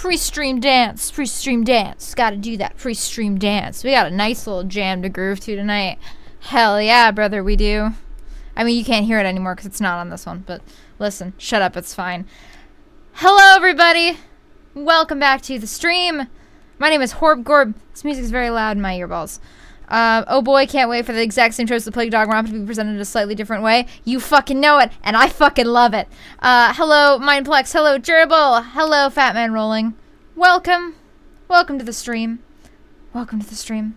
Pre-stream dance. Pre-stream dance. Gotta do that pre-stream dance. We got a nice little jam to groove to tonight. Hell yeah, brother, we do. I mean, you can't hear it anymore because it's not on this one, but listen, shut up, it's fine. Hello, everybody. Welcome back to the stream. My name is Horb Gorb. This music is very loud in my earballs. Oh boy, can't wait for the exact same tropes of Danganronpa to be presented in a slightly different way. You fucking know it, and I fucking love it. Hello, Mindplex. Hello, Gerbil. Hello, Fat Man Rolling. Welcome. Welcome to the stream. Welcome to the stream.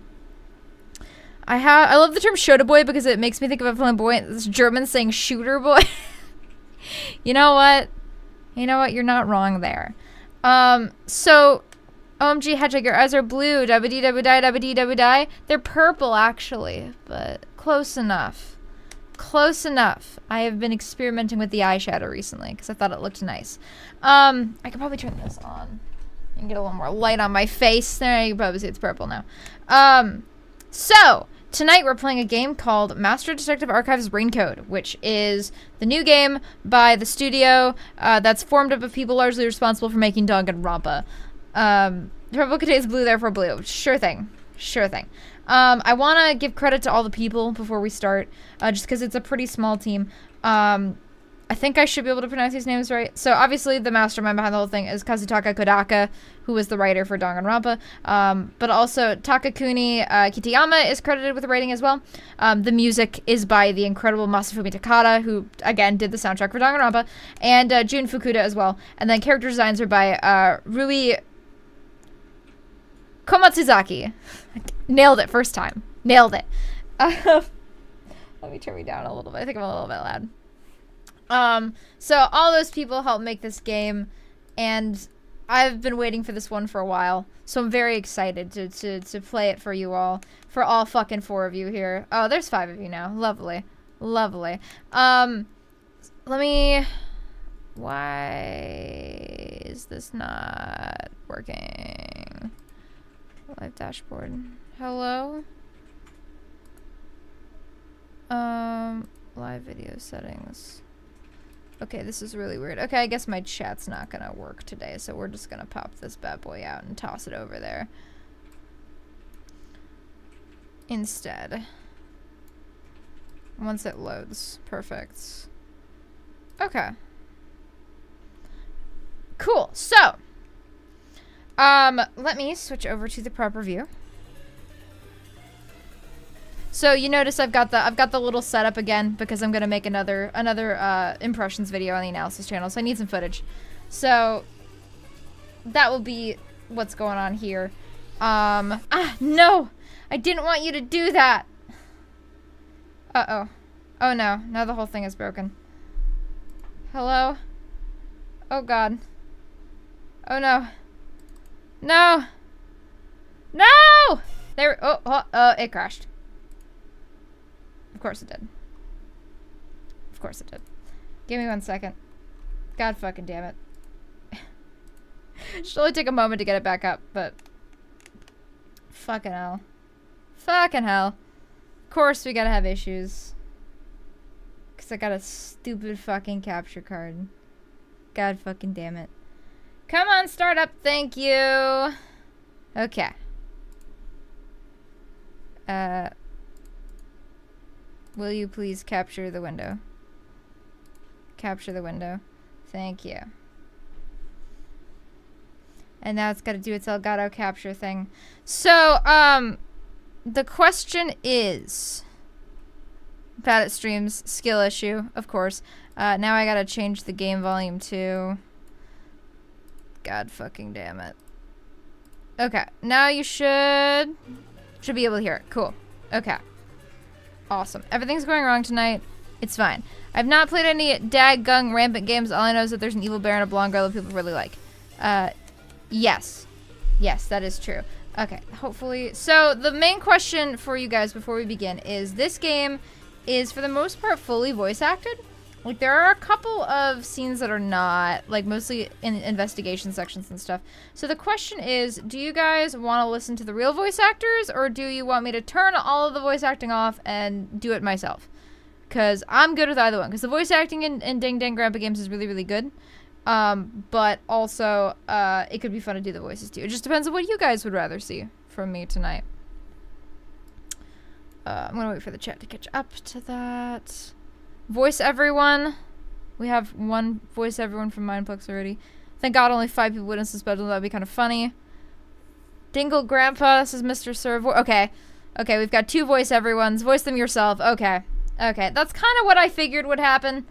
I love the term Shota boy because it makes me think of a flamboyant this German saying shooter boy. You know what? You know what? You're not wrong there. So... OMG, Hedgehog, your eyes are blue. Dabba-dee, dabba-die, dabba-dee, dabba-die. They're purple, actually, but close enough. Close enough. I have been experimenting with the eyeshadow recently because I thought it looked nice. I could probably turn this on and get a little more light on my face. There, you can probably see it's purple now. So, tonight we're playing a game called Master Detective Archives RAINCODE, which is the new game by the studio that's formed up of people largely responsible for making Danganronpa. Purple contains blue, therefore blue. Sure thing. Sure thing. I want to give credit to all the people before we start, just because it's a pretty small team. I think I should be able to pronounce these names right. So, obviously, the mastermind behind the whole thing is Kazutaka Kodaka, who was the writer for Danganronpa. But also, Takakuni Kitayama is credited with the writing as well. The music is by the incredible Masafumi Takada, who, again, did the soundtrack for Danganronpa, and Jun Fukuda as well. And then character designs are by Rui Komatsuzaki. Nailed it first time. Nailed it. Let me turn me down a little bit. I think I'm a little bit loud. So all those people helped make this game, and I've been waiting for this one for a while, so I'm very excited to play it for you all, for all fucking 4 of you here. Oh, there's 5 of you now. Lovely. Lovely. Let me... Why is this not working? Live dashboard. Hello? Live video settings. Okay, this is really weird. Okay, I guess my chat's not gonna work today, so we're just gonna pop this bad boy out and toss it over there instead. Once it loads. Perfect. Okay. Cool. So, let me switch over to the proper view. So you notice I've got the little setup again because I'm gonna make another impressions video on the analysis channel, so I need some footage. So that will be what's going on here. No! I didn't want you to do that! Uh-oh. Oh no, now the whole thing is broken. Hello? Oh god. Oh no. No! No! There, it crashed. Of course it did. Of course it did. Give me 1 second. God fucking damn it. Should only take a moment to get it back up, but... Fucking hell. Fucking hell. Of course we gotta have issues. Because I got a stupid fucking capture card. God fucking damn it. Come on, start up, thank you. Okay. Will you please capture the window? Capture the window. Thank you. And now it's got to do its Elgato capture thing. So, the question is... Bad at streams, skill issue, of course. Now I gotta change the game volume to... God fucking damn it. Okay, now you should be able to hear it. Cool. Okay. Awesome. Everything's going wrong tonight. It's fine. I've not played any dag-gung rampant games. All I know is that there's an evil bear and a blonde girl that people really like. Yes. Yes, that is true. Okay, hopefully. So, the main question for you guys before we begin is this game is, for the most part, fully voice acted. Like, there are a couple of scenes that are not, like, mostly in investigation sections and stuff. So the question is, do you guys want to listen to the real voice actors, or do you want me to turn all of the voice acting off and do it myself? Because I'm good with either one. Because the voice acting in Dang Dang Grandpa games is really, really good. But also, it could be fun to do the voices too. It just depends on what you guys would rather see from me tonight. I'm gonna wait for the chat to catch up to that. Voice everyone. We have one voice everyone from Mindplex already. Thank God only 5 people witnessed this battle. That'd be kind of funny. Dingle Grandpa, this is Mr. Sir. Okay. Okay, we've got 2 voice everyones. Voice them yourself. Okay. Okay, that's kind of what I figured would happen.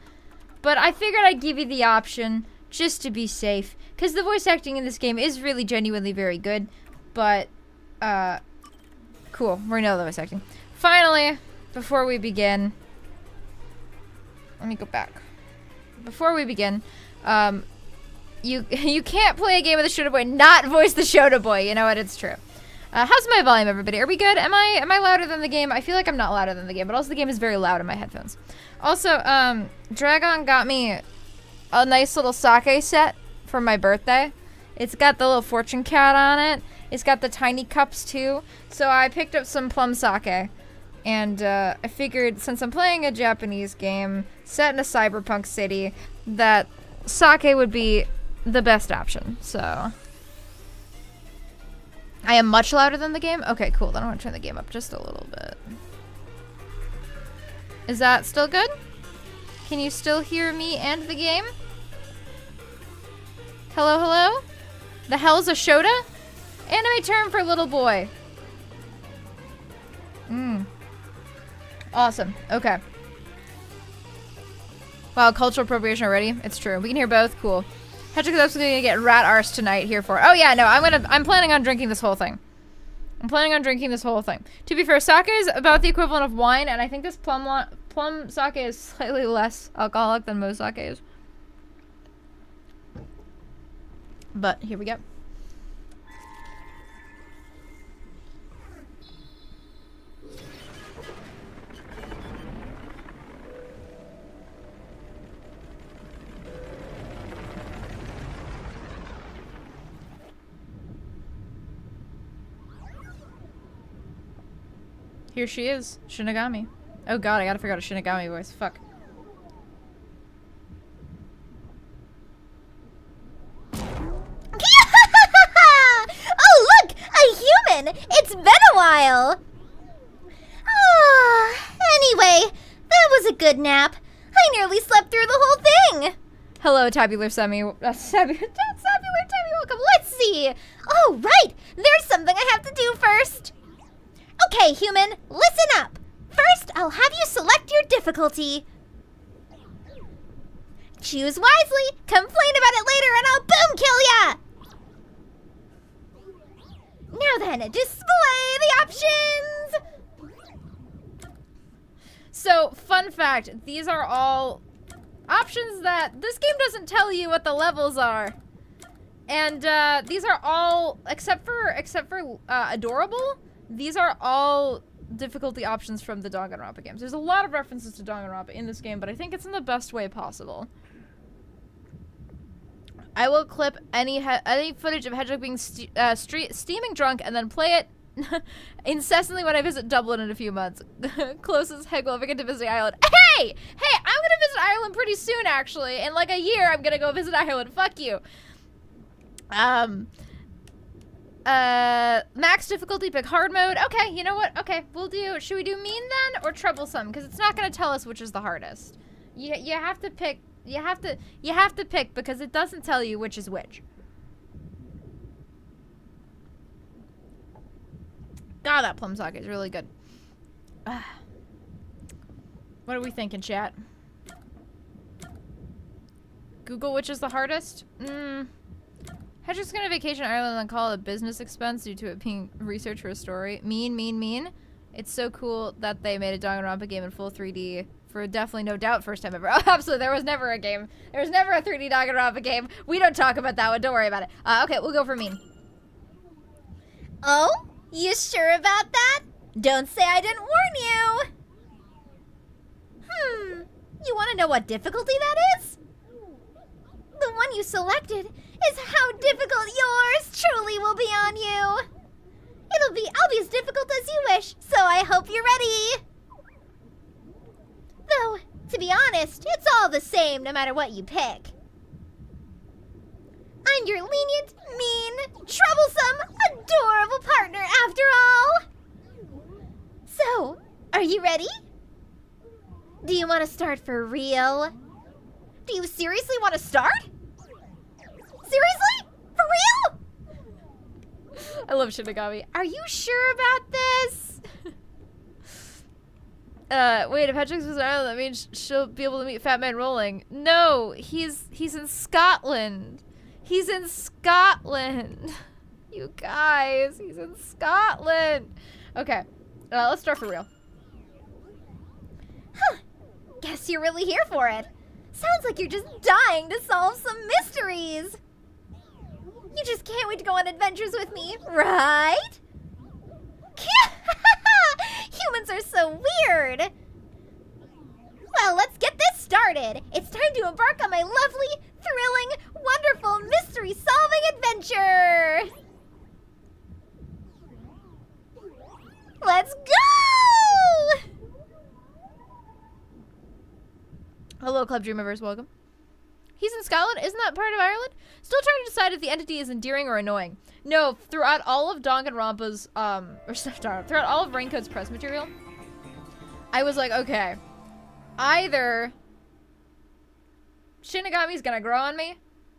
But I figured I'd give you the option just to be safe. Because the voice acting in this game is really genuinely very good. But, cool. We know the voice acting. Finally, before we begin... Let me go back. Before we begin, you can't play a game with the Shota boy and not voice the Shota boy. You know what? It's true. How's my volume, everybody? Are we good? Am I louder than the game? I feel like I'm not louder than the game, but also the game is very loud in my headphones. Also, Dragon got me a nice little sake set for my birthday. It's got the little fortune cat on it. It's got the tiny cups too. So I picked up some plum sake. And I figured since I'm playing a Japanese game set in a cyberpunk city, that sake would be the best option. So I am much louder than the game? Okay, cool. Then I want to turn the game up just a little bit. Is that still good? Can you still hear me and the game? Hello, hello? The hell's a Shota? Anime term for little boy. Awesome. Okay. Wow, cultural appropriation already? It's true. We can hear both. Cool. Hedgehog's absolutely gonna get rat arse tonight here for. Oh yeah, no, I'm planning on drinking this whole thing. I'm planning on drinking this whole thing. To be fair, sake is about the equivalent of wine, and I think this plum sake is slightly less alcoholic than most sake is. But here we go. Here she is, Shinigami. Oh god, I gotta figure out a Shinigami voice. Fuck. Oh look! A human! It's been a while! Anyway, that was a good nap. I nearly slept through the whole thing! Hello, Tabular Semi. Tabular Semi, welcome. Let's see! Oh, right! There's something I have to do first! Okay, human, listen up. First, I'll have you select your difficulty. Choose wisely, complain about it later, and I'll boom kill ya! Now then, display the options! So, fun fact, these are all options that this game doesn't tell you what the levels are. And these are all, except for adorable, these are all difficulty options from the Danganronpa games. There's a lot of references to Danganronpa in this game, but I think it's in the best way possible. I will clip any footage of Hedgehog being steaming drunk and then play it incessantly when I visit Dublin in a few months. Closest Hedgehog if I get to visit Ireland. Hey! Hey, I'm gonna visit Ireland pretty soon, actually. In like a year, I'm gonna go visit Ireland. Fuck you. Max difficulty, pick hard mode. Okay, you know what? Okay, we'll do, should we do mean then, or troublesome? Because it's not gonna tell us which is the hardest. You have to pick, you have to pick because it doesn't tell you which is which. God, that plum sake is really good. What are we thinking, chat? Google which is the hardest? Hedgehog's gonna vacation in Ireland and call it a business expense due to it being research for a story. Mean. It's so cool that they made a Danganronpa game in full 3D for definitely no doubt first time ever. Oh, absolutely, there was never a game. There was never a 3D Danganronpa game. We don't talk about that one, don't worry about it. Okay, we'll go for mean. Oh? You sure about that? Don't say I didn't warn you. You wanna know what difficulty that is? The one you selected is how difficult yours truly will be on you. I'll be as difficult as you wish, so I hope you're ready. Though, to be honest, it's all the same no matter what you pick. and your lenient, mean, troublesome, adorable partner after all. So, are you ready? Do you want to start for real? Do you seriously want to start? Seriously? For real? I love Shinigami. Are you sure about this? Wait, if Hedgehog's was in Ireland, that means she'll be able to meet Fat Man Rolling. No, he's in Scotland. He's in Scotland. You guys, he's in Scotland. Okay, let's start for real. Huh. Guess you're really here for it. Sounds like you're just dying to solve some mysteries. You just can't wait to go on adventures with me, right? Humans are so weird. Well, let's get this started. It's time to embark on my lovely, thrilling, wonderful mystery-solving adventure. Let's go! Hello, Club Dreamers, welcome. He's in Scotland? Isn't that part of Ireland? Still trying to decide if the entity is endearing or annoying. No, throughout all of Danganronpa's, throughout all of RAINCODE's press material, I was like, okay, either Shinigami's gonna grow on me,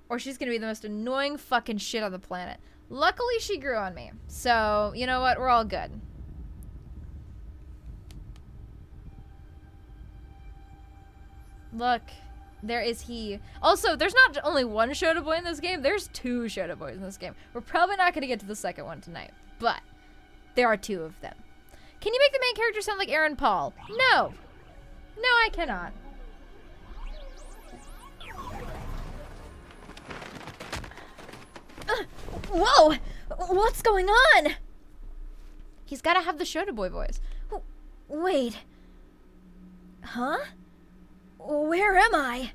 or she's gonna be the most annoying fucking shit on the planet. Luckily, she grew on me. So, you know what? We're all good. Look. There is he. Also, there's not only one Shota boy in this game, there's 2 Shota boys in this game. We're probably not going to get to the second one tonight, but there are 2 of them. Can you make the main character sound like Aaron Paul? No. No, I cannot. Whoa! What's going on? He's got to have the Shota boy voice. Wait. Huh? Where am I?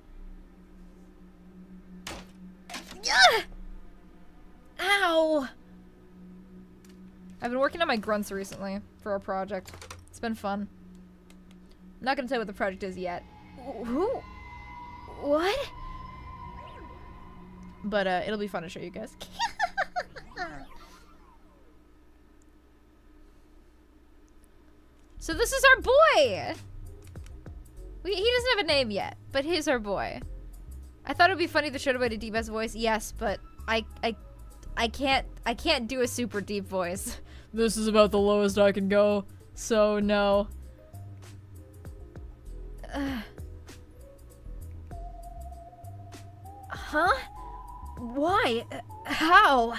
Ow! I've been working on my grunts recently for our project. It's been fun. I'm not gonna tell you what the project is yet. Who? What? But it'll be fun to show you guys. So this is our boy! He doesn't have a name yet, but he's our boy. I thought it would be funny to show him a deep ass voice. Yes, but I can't do a super deep voice. This is about the lowest I can go, so no. Huh? Why? How?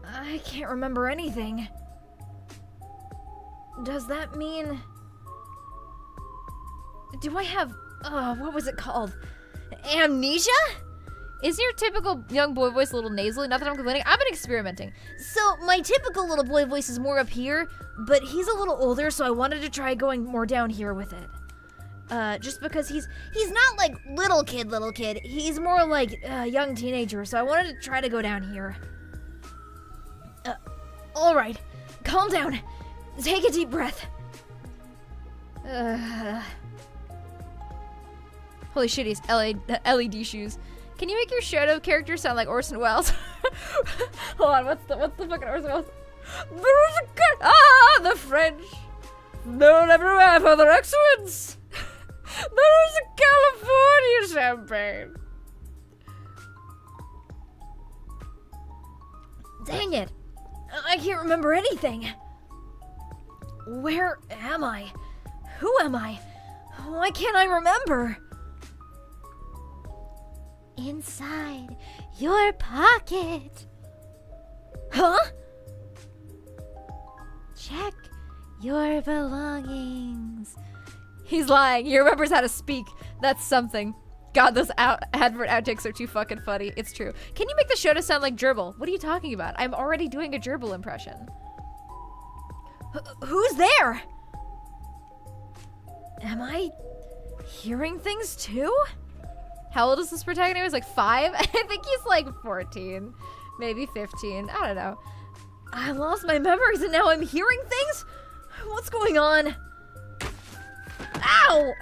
I can't remember anything. Does that mean... Do I have... what was it called? Amnesia? Isn't your typical young boy voice a little nasally? Not that I'm complaining. I've been experimenting. So, my typical little boy voice is more up here, but he's a little older, so I wanted to try going more down here with it. Just because he's not like little kid. He's more like young teenager, so I wanted to try to go down here. Alright. Calm down. Take a deep breath. Holy shit, he's LED shoes. Can you make your Shota character sound like Orson Welles? Hold on, what's the fucking Orson Welles? There's a good the French. Known everywhere for their excellence. There's a California champagne. Dang it. I can't remember anything. Where am I? Who am I? Why can't I remember? Inside your pocket. Huh? Check your belongings. He's lying. He remembers how to speak. That's something. God, those advert outtakes are too fucking funny. It's true. Can you make the Shota sound like Gerbil? What are you talking about? I'm already doing a Gerbil impression. Who's there? Am I hearing things too? How old is this protagonist? He's like 5? I think he's like 14, maybe 15. I don't know. I lost my memories and now I'm hearing things? What's going on? Ow!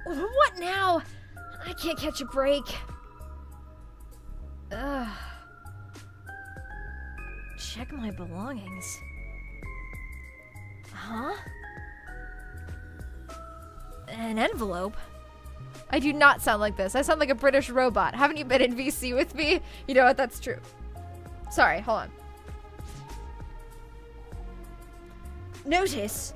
What now? I can't catch a break. Ugh. Check my belongings. Huh? An envelope? I do not sound like this. I sound like a British robot. Haven't you been in VC with me? You know what? That's true. Sorry, hold on. Notice.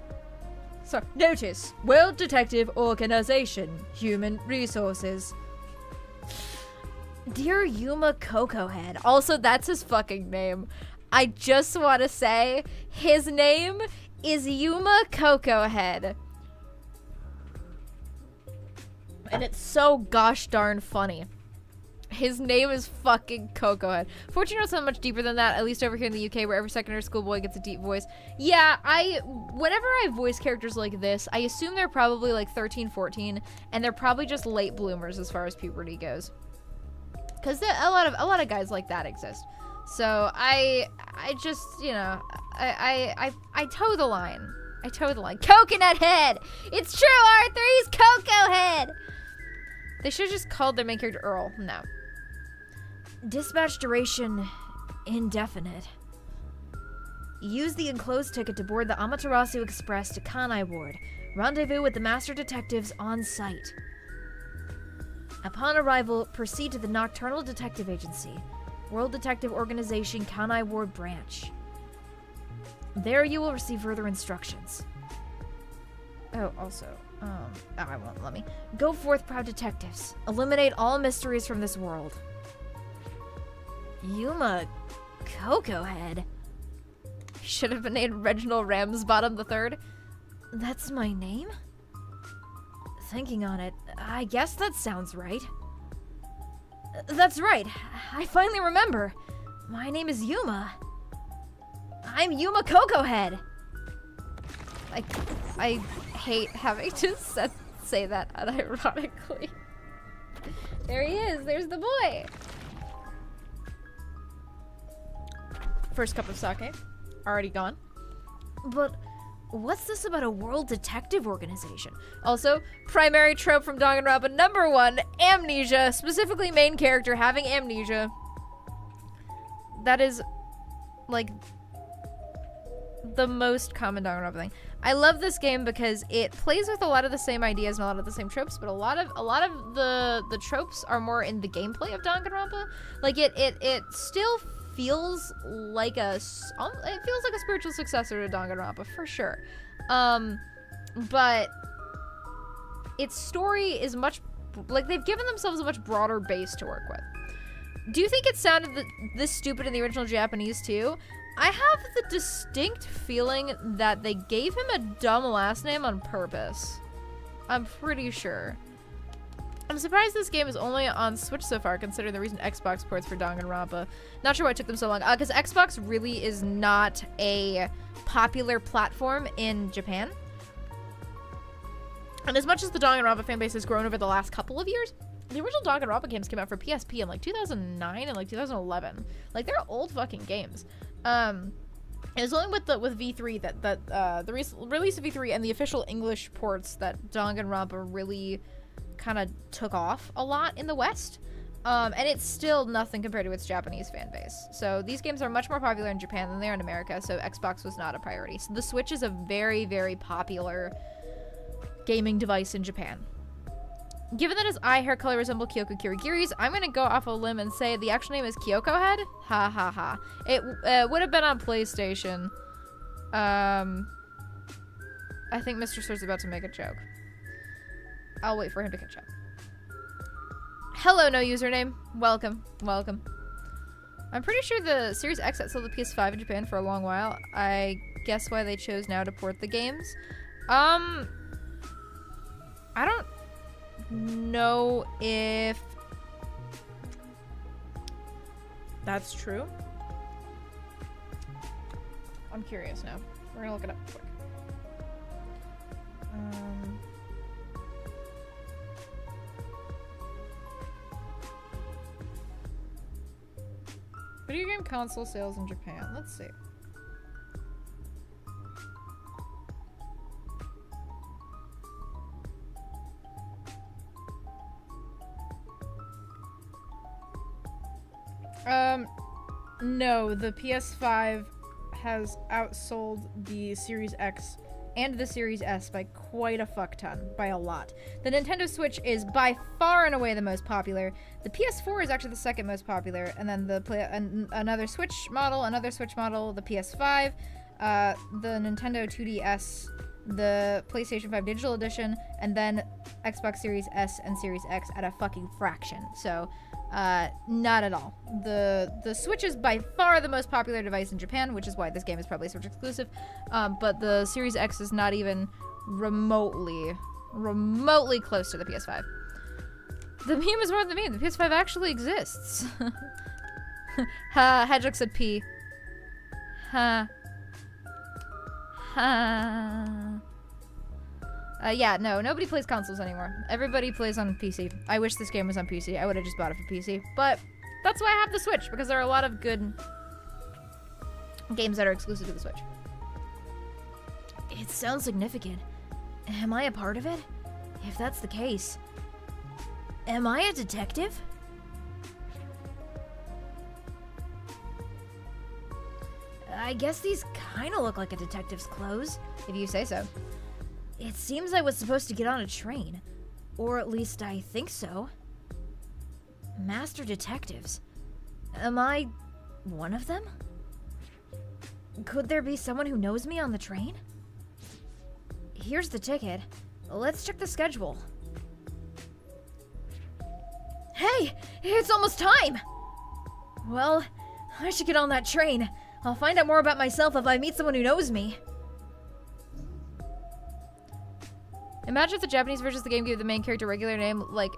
Sorry. Notice. World Detective Organization. Human Resources. Dear Yuma Cocoa Head. Also, that's his fucking name. I just want to say his name is Yuma Cocoa Head. And it's so gosh darn funny. His name is fucking Cocoa Head. Fortunately, it's not much deeper than that, at least over here in the UK, where every secondary school boy gets a deep voice. Yeah, whenever I voice characters like this, I assume they're probably like 13, 14, and they're probably just late bloomers as far as puberty goes. Because a lot of guys like that exist. So I just, you know, I toe the line. I toe the line. Coconut Head! It's true, Arthur! He's Cocoa Head! They should have just called their main character Earl. No. Dispatch duration indefinite. Use the enclosed ticket to board the Amaterasu Express to Kanai Ward. Rendezvous with the master detectives on site. Upon arrival, proceed to the Nocturnal Detective Agency, World Detective Organization Kanai Ward Branch. There you will receive further instructions. Oh, also, I won't let me. Go forth, proud detectives. Eliminate all mysteries from this world. Yuma Cocoa Head. Should have been named Reginald Ramsbottom III. That's my name? Thinking on it, I guess that sounds right. That's right. I finally remember. My name is Yuma. I'm Yuma Cocoa Head. I hate having to say that unironically. There he is. There's the boy. First cup of sake. Already gone. But what's this about a world detective organization? Also, primary trope from Danganronpa number 1, amnesia. Specifically main character having amnesia. That is, like, the most common Danganronpa thing. I love this game because it plays with a lot of the same ideas and a lot of the same tropes, but a lot of the tropes are more in the gameplay of Danganronpa. Like it still feels like a spiritual successor to Danganronpa for sure. But its story is much like they've given themselves a much broader base to work with. Do you think it sounded this stupid in the original Japanese too? I have the distinct feeling that they gave him a dumb last name on purpose. I'm pretty sure. I'm surprised this game is only on Switch so far, considering the recent Xbox ports for Danganronpa. Not sure why it took them so long. Because Xbox really is not a popular platform in Japan. And as much as the Danganronpa fanbase has grown over the last couple of years, the original Danganronpa games came out for PSP in like 2009 and like 2011. Like, they're old fucking games. It was only with V3 that the release of V3 and the official English ports that Danganronpa really kind of took off a lot in the West. And it's still nothing compared to its Japanese fan base. So these games are much more popular in Japan than they are in America, so Xbox was not a priority. So the Switch is a very, very popular gaming device in Japan. Given that his eye hair color resemble Kyoko Kirigiri's, I'm gonna go off a limb and say the actual name is Kyoko Head. Ha ha ha. It would have been on PlayStation. I think Mr. Sir's about to make a joke. I'll wait for him to catch up. Hello, no username. Welcome. Welcome. I'm pretty sure the Series X sold the PS5 in Japan for a long while. I guess why they chose now to port the games. I don't know if that's true. I'm curious now. We're gonna look it up quick. Video game console sales in Japan. Let's see. No, the PS5 has outsold the Series X and the Series S by quite a fuck ton, by a lot. The Nintendo Switch is by far and away the most popular. The PS4 is actually the second most popular, and then another Switch model, the PS5, the Nintendo 2DS, the PlayStation 5 Digital Edition, and then Xbox Series S and Series X at a fucking fraction. So, not at all. The Switch is by far the most popular device in Japan, which is why this game is probably Switch exclusive. But the Series X is not even remotely close to the PS5. The meme is more than the meme. The PS5 actually exists. Hedgehog said P. Ha. Yeah, no, nobody plays consoles anymore. Everybody plays on PC. I wish this game was on PC. I would have just bought it for PC. But that's why I have the Switch, because there are a lot of good games that are exclusive to the Switch. It sounds significant. Am I a part of it? If that's the case, am I a detective? I guess these kind of look like a detective's clothes, if you say so. It seems I was supposed to get on a train. Or at least I think so. Master detectives. Am I one of them? Could there be someone who knows me on the train? Here's the ticket. Let's check the schedule. Hey! It's almost time! Well, I should get on that train. I'll find out more about myself if I meet someone who knows me. Imagine if the Japanese version of the game gave the main character a regular name like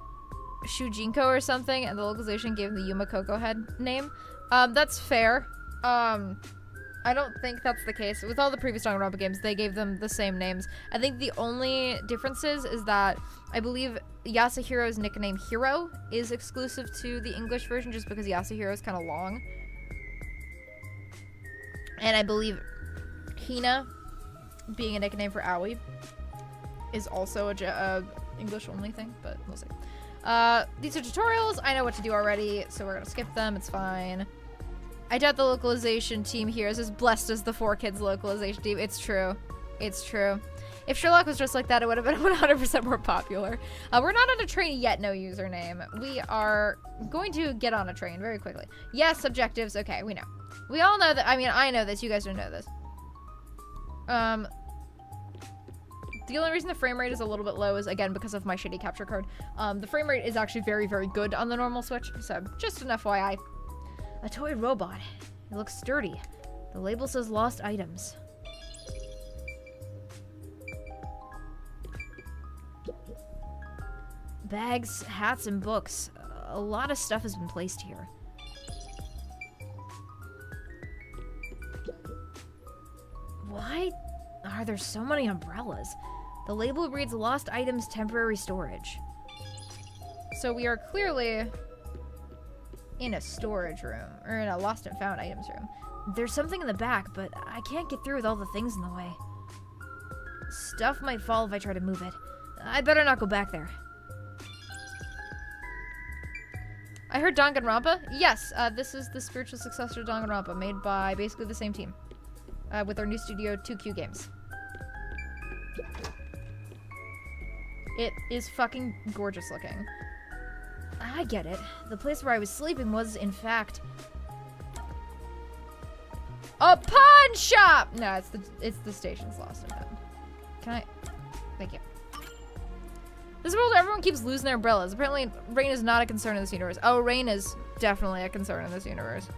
Shujinko or something, and the localization gave him the Yuma Coco head name. That's fair. I don't think that's the case. With all the previous Danganronpa games, they gave them the same names. I think the only differences is that I believe Yasuhiro's nickname Hiro is exclusive to the English version just because Yasuhiro is kind of long. And I believe Hina being a nickname for Aoi is also a English-only thing, but we'll see. These are tutorials. I know what to do already, so we're gonna skip them. It's fine. I doubt the localization team here is as blessed as the 4Kids localization team. It's true. It's true. If Sherlock was just like that, it would have been 100% more popular. We're not on a train yet, no username. We are going to get on a train very quickly. Yes, objectives. Okay, we know. We all know that. I mean, I know this. You guys don't know this. The only reason the frame rate is a little bit low is, again, because of my shitty capture card. The frame rate is actually very, very good on the normal Switch, so just an FYI. A toy robot. It looks sturdy. The label says lost items. Bags, hats, and books. A lot of stuff has been placed here. Why are there so many umbrellas? The label reads lost items temporary storage. So we are clearly in a storage room, or in a lost and found items room. There's something in the back, but I can't get through with all the things in the way. Stuff might fall if I try to move it. I better not go back there. I heard Danganronpa? Yes, this is the spiritual successor to Danganronpa, made by basically the same team. With our new studio, 2Q Games. It is fucking gorgeous looking. I get it. The place where I was sleeping was, in fact, a pawn shop! No, it's the station's lost and found. Can I? Thank you. This is a world where everyone keeps losing their umbrellas. Apparently, rain is not a concern in this universe. Oh, rain is definitely a concern in this universe.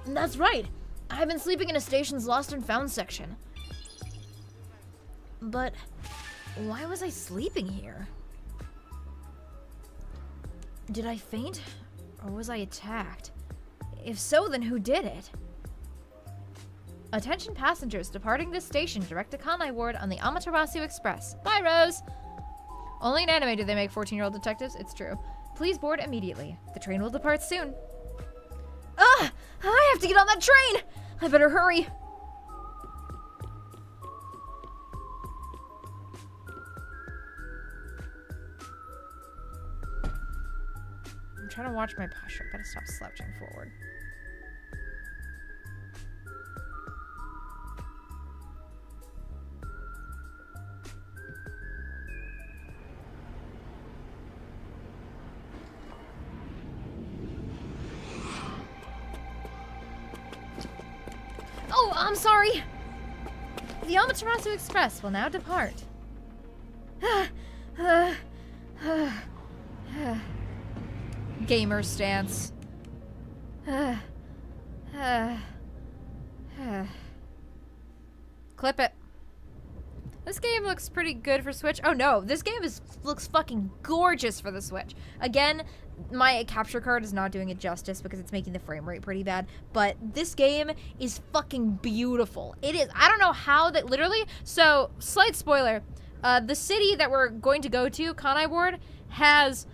That's right. I've been sleeping in a station's lost and found section. But why was I sleeping here? Did I faint? Or was I attacked? If so, then who did it? Attention passengers departing this station, direct to Kanai Ward on the Amaterasu Express. Bye, Rose! Only in anime do they make 14-year-old detectives, it's true. Please board immediately. The train will depart soon. Ugh! I have to get on that train! I better hurry. trying to watch my posture. I gotta stop slouching forward. Oh, I'm sorry. The Amaterasu Express will now depart. Gamer stance. Clip it. This game looks pretty good for Switch. Oh no, this game looks fucking gorgeous for the Switch. Again, my capture card is not doing it justice because it's making the frame rate pretty bad, but this game is fucking beautiful. It is. I don't know how that literally. So, slight spoiler. The city that we're going to go to, Kanai Ward, has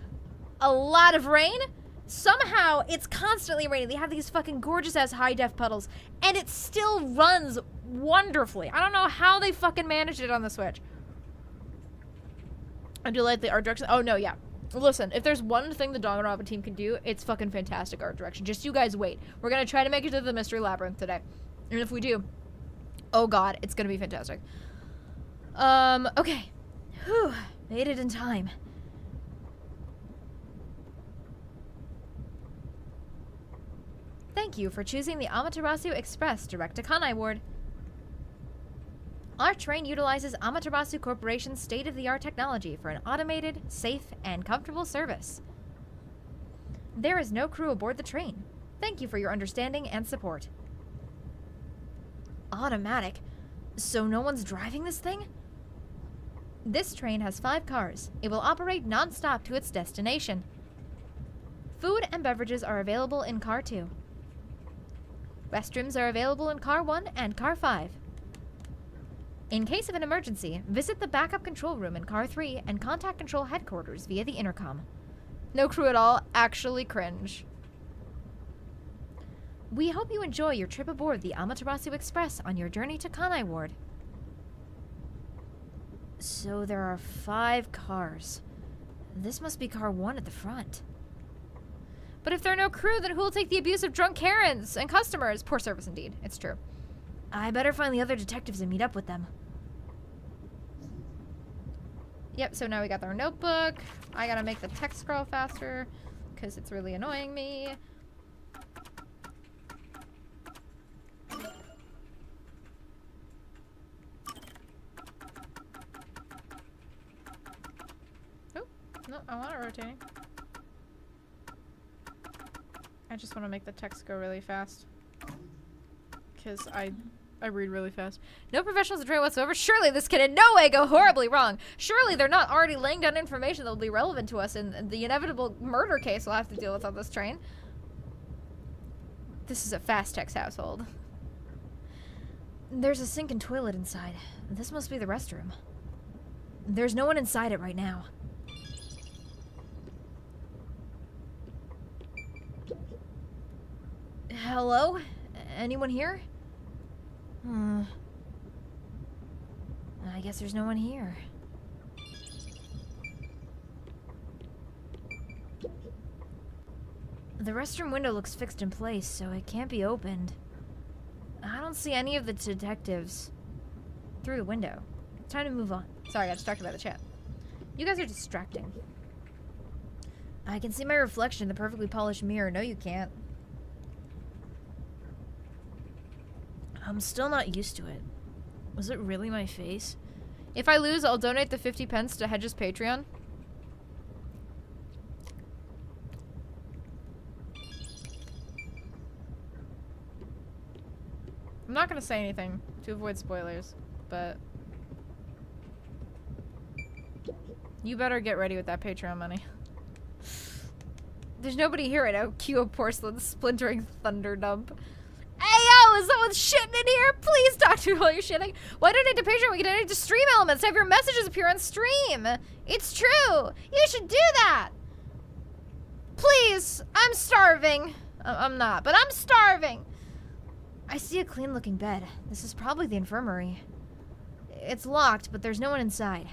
a lot of rain. Somehow, it's constantly raining. They have these fucking gorgeous-ass high-def puddles, and it still runs wonderfully. I don't know how they fucking managed it on the Switch. I do like the art direction. Oh, no, yeah. Listen, if there's one thing the Danganronpa team can do, it's fucking fantastic art direction. Just you guys wait. We're gonna try to make it to the Mystery Labyrinth today. And if we do, oh god, it's gonna be fantastic. Okay. Whew. Made it in time. Thank you for choosing the Amaterasu Express direct to Kanai Ward. Our train utilizes Amaterasu Corporation's state-of-the-art technology for an automated, safe, and comfortable service. There is no crew aboard the train. Thank you for your understanding and support. Automatic? So no one's driving this thing? This train has 5 cars. It will operate non-stop to its destination. Food and beverages are available in Car 2. Restrooms are available in Car 1 and Car 5. In case of an emergency, visit the backup control room in Car 3 and contact control headquarters via the intercom. No crew at all. Actually cringe. We hope you enjoy your trip aboard the Amaterasu Express on your journey to Kanai Ward. So there are 5 cars. This must be Car 1 at the front. But if there are no crew, then who will take the abuse of drunk Karens and customers? Poor service indeed. It's true. I better find the other detectives and meet up with them. Yep, so now we got our notebook. I gotta make the text scroll faster because it's really annoying me. Oh, no, I want it rotating. I just want to make the text go really fast. Because I read really fast. No professionals train whatsoever. Surely this can in no way go horribly wrong. Surely they're not already laying down information that will be relevant to us in the inevitable murder case we'll have to deal with on this train. This is a fast text household. There's a sink and toilet inside. This must be the restroom. There's no one inside it right now. Hello? Anyone here? I guess there's no one here. The restroom window looks fixed in place, so it can't be opened. I don't see any of the detectives through the window. Time to move on. Sorry, I got distracted by the chat. You guys are distracting. I can see my reflection in the perfectly polished mirror. No, you can't. I'm still not used to it. Was it really my face? If I lose, I'll donate the 50 pence to Hedge's Patreon. I'm not gonna say anything to avoid spoilers, but you better get ready with that Patreon money. There's nobody here right now. Cue of porcelain splintering thunder dump. Hey yo, is someone shitting in here? Please talk to me while you're shitting. Why don't I need to Patreon? We can donate to stream elements to have your messages appear on stream. It's true. You should do that. Please, I'm starving. I'm not, but I'm starving. I see a clean looking bed. This is probably the infirmary. It's locked, but there's no one inside.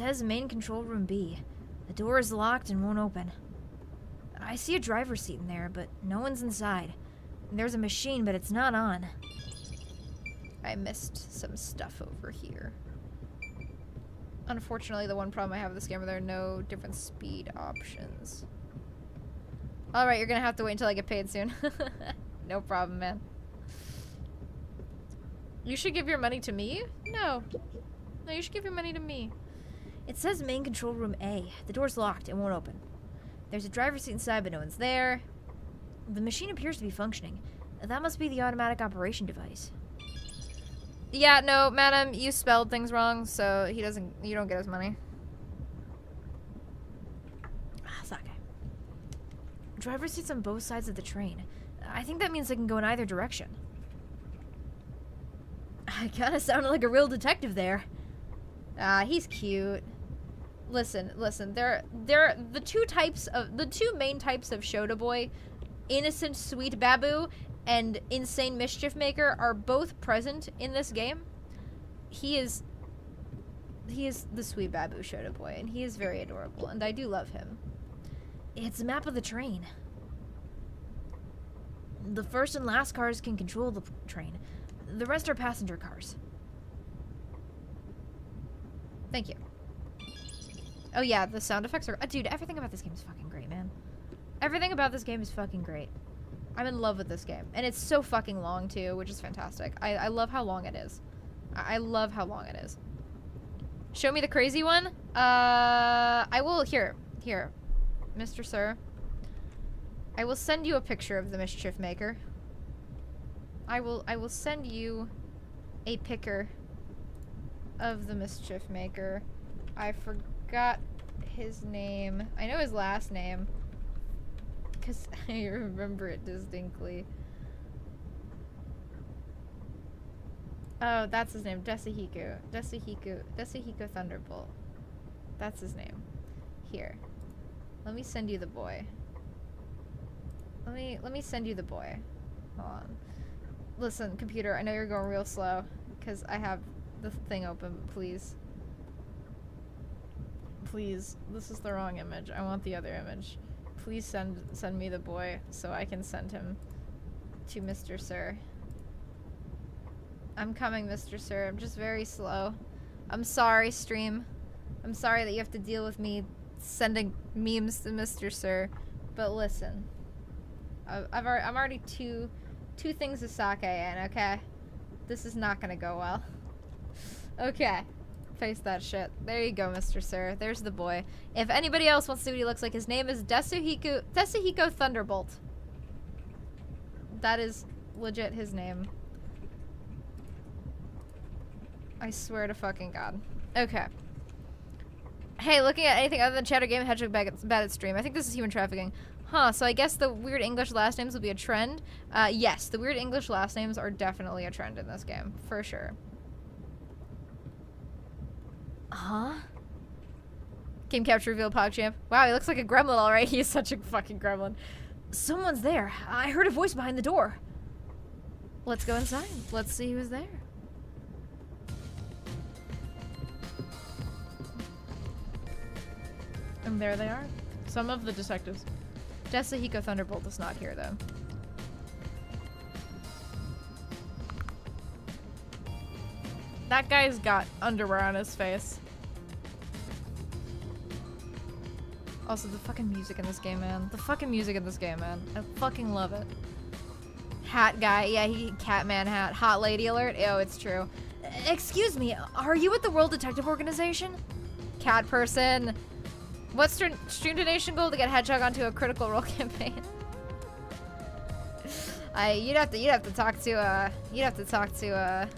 says main control room B. The door is locked and won't open. I see a driver's seat in there, but no one's inside. There's a machine, but it's not on. I missed some stuff over here. Unfortunately, the one problem I have with this game, there are no different speed options. Alright, you're gonna have to wait until I get paid soon. No problem, man. You should give your money to me? No. No, you should give your money to me. It says main control room A. The door's locked and won't open. There's a driver's seat inside, but no one's there. The machine appears to be functioning. That must be the automatic operation device. Yeah, no, madam, you spelled things wrong, so you don't get his money. Sake. Driver's seats on both sides of the train. I think that means they can go in either direction. I kinda sounded like a real detective there. Ah, he's cute. Listen, there the two main types of Shota boy, innocent sweet babu and insane mischief maker, are both present in this game. He is the sweet babu Shota boy, and he is very adorable, and I do love him. It's a map of the train. The first and last cars can control the train. The rest are passenger cars. Thank you. Oh yeah, the sound effects are... dude, everything about this game is fucking great, man. Everything about this game is fucking great. I'm in love with this game. And it's so fucking long, too, which is fantastic. I love how long it is. I love how long it is. Show me the crazy one? I will... Here, Mr. Sir. I will send you a picture of the mischief maker. I will send you a picker of the mischief maker. I forgot his name. I know his last name, because I remember it distinctly. Oh, that's his name. Desahiko Thunderbolt. That's his name. Here. Let me send you the boy. Let me send you the boy. Hold on. Listen, computer, I know you're going real slow, because I have the thing open, but please. Please, this is the wrong image. I want the other image. Please send me the boy so I can send him to Mr. Sir. I'm coming, Mr. Sir. I'm just very slow. I'm sorry, stream. I'm sorry that you have to deal with me sending memes to Mr. Sir. But listen, I'm already two things of sake in, okay? This is not gonna go well. Okay. Face that shit. There you go, Mr. Sir. There's the boy. If anybody else wants to see what he looks like, his name is Desahiko Thunderbolt. That is legit his name. I swear to fucking God. Okay. Hey, looking at anything other than Chatter Game, Hedgehog bad at stream. I think this is human trafficking. Huh, so I guess the weird English last names will be a trend. Yes, the weird English last names are definitely a trend in this game. For sure. Huh? Game capture reveal PogChamp. Wow, he looks like a gremlin, alright. He's such a fucking gremlin. Someone's there. I heard a voice behind the door. Let's go inside. Let's see who's there. And there they are. Some of the detectives. Desahiko Thunderbolt is not here, though. That guy's got underwear on his face. Also, the fucking music in this game, man. The fucking music in this game, man. I fucking love it. Hat guy. Yeah, Catman hat. Hot lady alert. Oh, it's true. Excuse me, are you at the World Detective Organization? Cat person. What's stream donation goal to get Hedgehog onto a Critical Role campaign? You'd have to talk to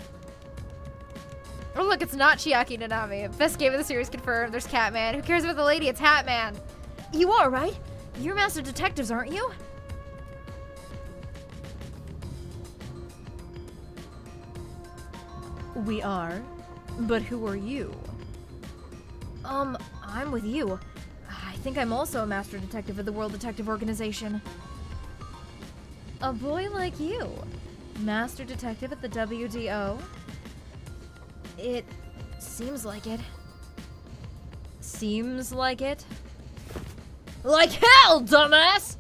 Oh look, it's not Chiaki Nanami. Best game of the series confirmed. There's Catman. Who cares about the lady? It's Hatman. You are, right? You're master detectives, aren't you? We are. But who are you? I'm with you. I think I'm also a master detective at the World Detective Organization. A boy like you? Master detective at the WDO? It seems like it. Seems like it. Like hell, dumbass!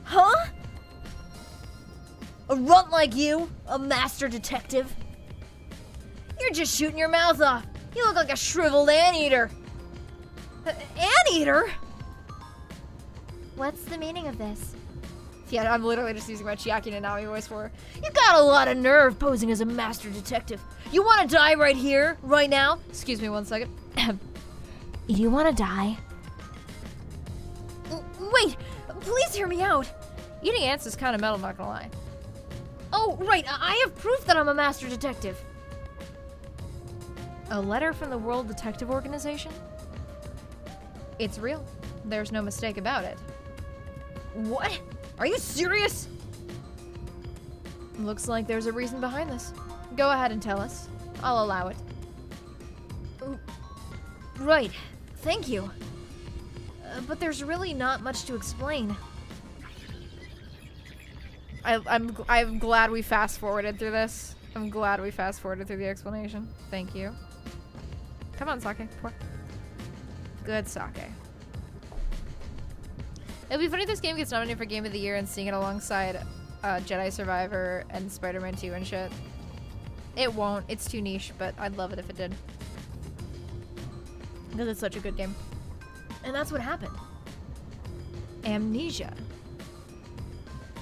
Huh? A runt like you? A master detective? You're just shooting your mouth off. You look like a shriveled anteater. Anteater? What's the meaning of this? Yeah, I'm literally just using my Chiaki Nanami voice for her. You got a lot of nerve posing as a master detective. You want to die right here, right now? Excuse me 1 second. You want to die? Wait, please hear me out. Eating ants is kind of metal, not gonna lie. Oh, right, I have proof that I'm a master detective. A letter from the World Detective Organization? It's real. There's no mistake about it. What? Are you serious? Looks like there's a reason behind this. Go ahead and tell us. I'll allow it. Right. Thank you. But there's really not much to explain. I'm glad we fast forwarded through this. I'm glad we fast forwarded through the explanation. Thank you. Come on, sake. Pour. Good sake. It'll be funny if this game gets nominated for Game of the Year and seeing it alongside Jedi Survivor and Spider-Man 2 and shit. It won't. It's too niche, but I'd love it if it did. Because it's such a good game. And that's what happened. Amnesia.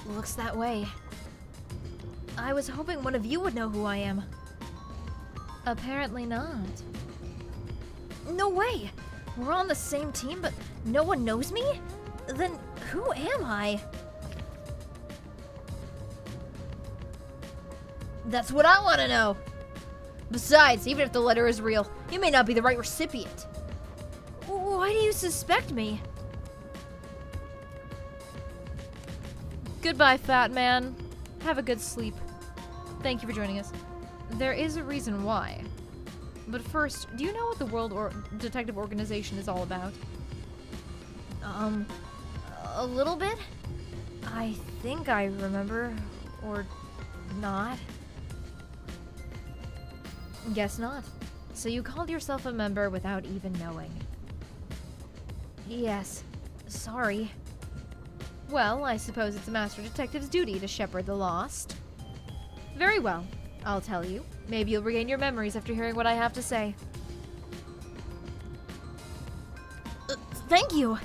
Looks that way. I was hoping one of you would know who I am. Apparently not. No way! We're on the same team, but no one knows me? Then who am I? That's what I want to know. Besides, even if the letter is real, you may not be the right recipient. Why do you suspect me? Goodbye, fat man. Have a good sleep. Thank you for joining us. There is a reason why. But first, do you know what the World Detective Organization is all about? A little bit? I think I remember. Or not. Guess not. So you called yourself a member without even knowing. Yes. Sorry. Well, I suppose it's a master detective's duty to shepherd the lost. Very well. I'll tell you. Maybe you'll regain your memories after hearing what I have to say. Thank you.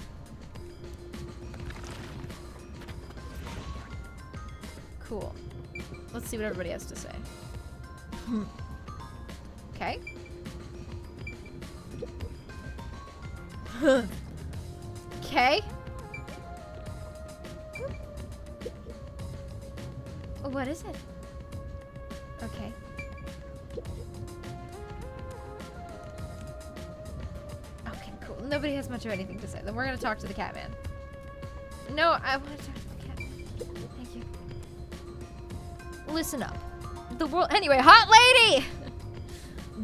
Cool. Let's see what everybody has to say. Okay. Okay. What is it? Okay. Okay, cool. Nobody has much of anything to say. Then we're gonna talk to the Catman. No, I want to talk to the Catman. Thank you. Listen up. The world. Anyway, hot lady!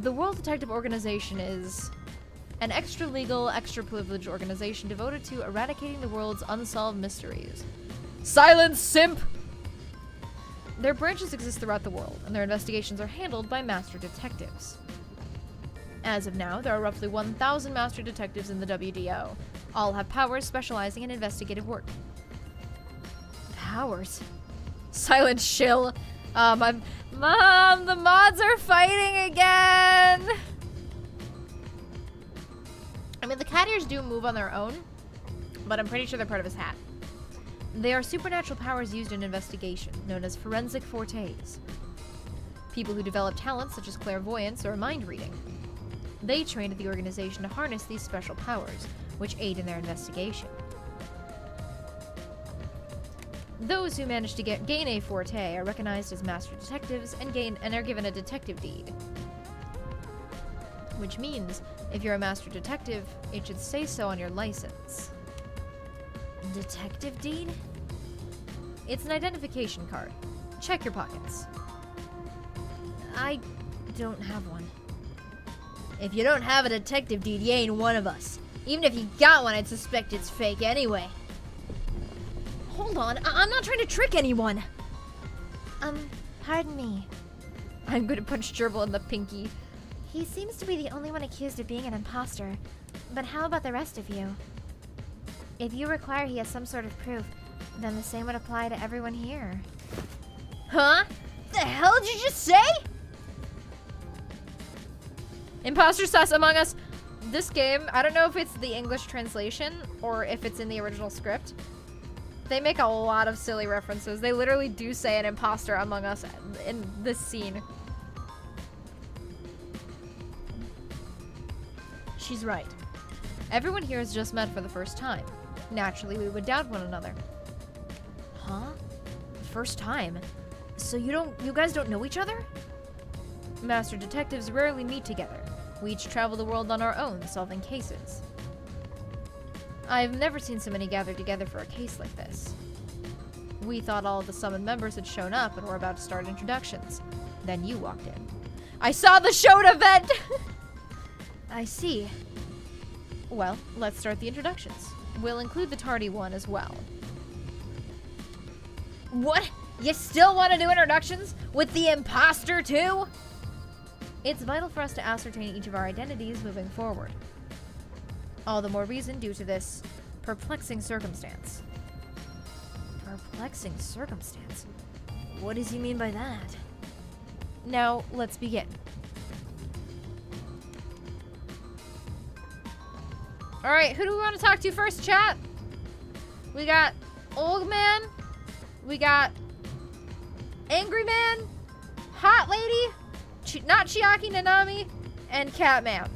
The World Detective Organization is an extra-legal, extra-privileged organization devoted to eradicating the world's unsolved mysteries. Silence, simp! Their branches exist throughout the world, and their investigations are handled by master detectives. As of now, there are roughly 1,000 master detectives in the WDO. All have powers specializing in investigative work. Powers? Silent shill. Mom, the mods are fighting again! I mean, the cat ears do move on their own, but I'm pretty sure they're part of his hat. They are supernatural powers used in investigation, known as forensic fortes. People who develop talents such as clairvoyance or mind reading. They train at the organization to harness these special powers, which aid in their investigation. Those who manage to gain a forte are recognized as master detectives and are given a detective deed. Which means, if you're a master detective, it should say so on your license. Detective deed? It's an identification card. Check your pockets. I don't have one. If you don't have a detective deed, you ain't one of us. Even if you got one, I'd suspect it's fake anyway. Hold on, I'm not trying to trick anyone. Pardon me. I'm gonna punch Gerbil in the pinky. He seems to be the only one accused of being an imposter. But how about the rest of you? If you require he has some sort of proof, then the same would apply to everyone here. Huh? The hell did you just say? Imposter sus among us. This game, I don't know if it's the English translation or if it's in the original script. They make a lot of silly references. They literally do say an imposter among us in this scene. She's right. Everyone here has just met for the first time. Naturally, we would doubt one another. Huh? First time? So you guys don't know each other? Master detectives rarely meet together. We each travel the world on our own, solving cases. I've never seen so many gathered together for a case like this. We thought all of the summoned members had shown up and were about to start introductions. Then you walked in. I saw the Shota vent! I see. Well, let's start the introductions. We'll include the tardy one as well. What? You still want to do introductions? With the imposter too? It's vital for us to ascertain each of our identities moving forward. All the more reason due to this perplexing circumstance. Perplexing circumstance? What does he mean by that? Now, let's begin. Alright, who do we want to talk to first, chat? We got Old Man. We got Angry Man. Hot Lady. Not Chiaki Nanami. And Catman.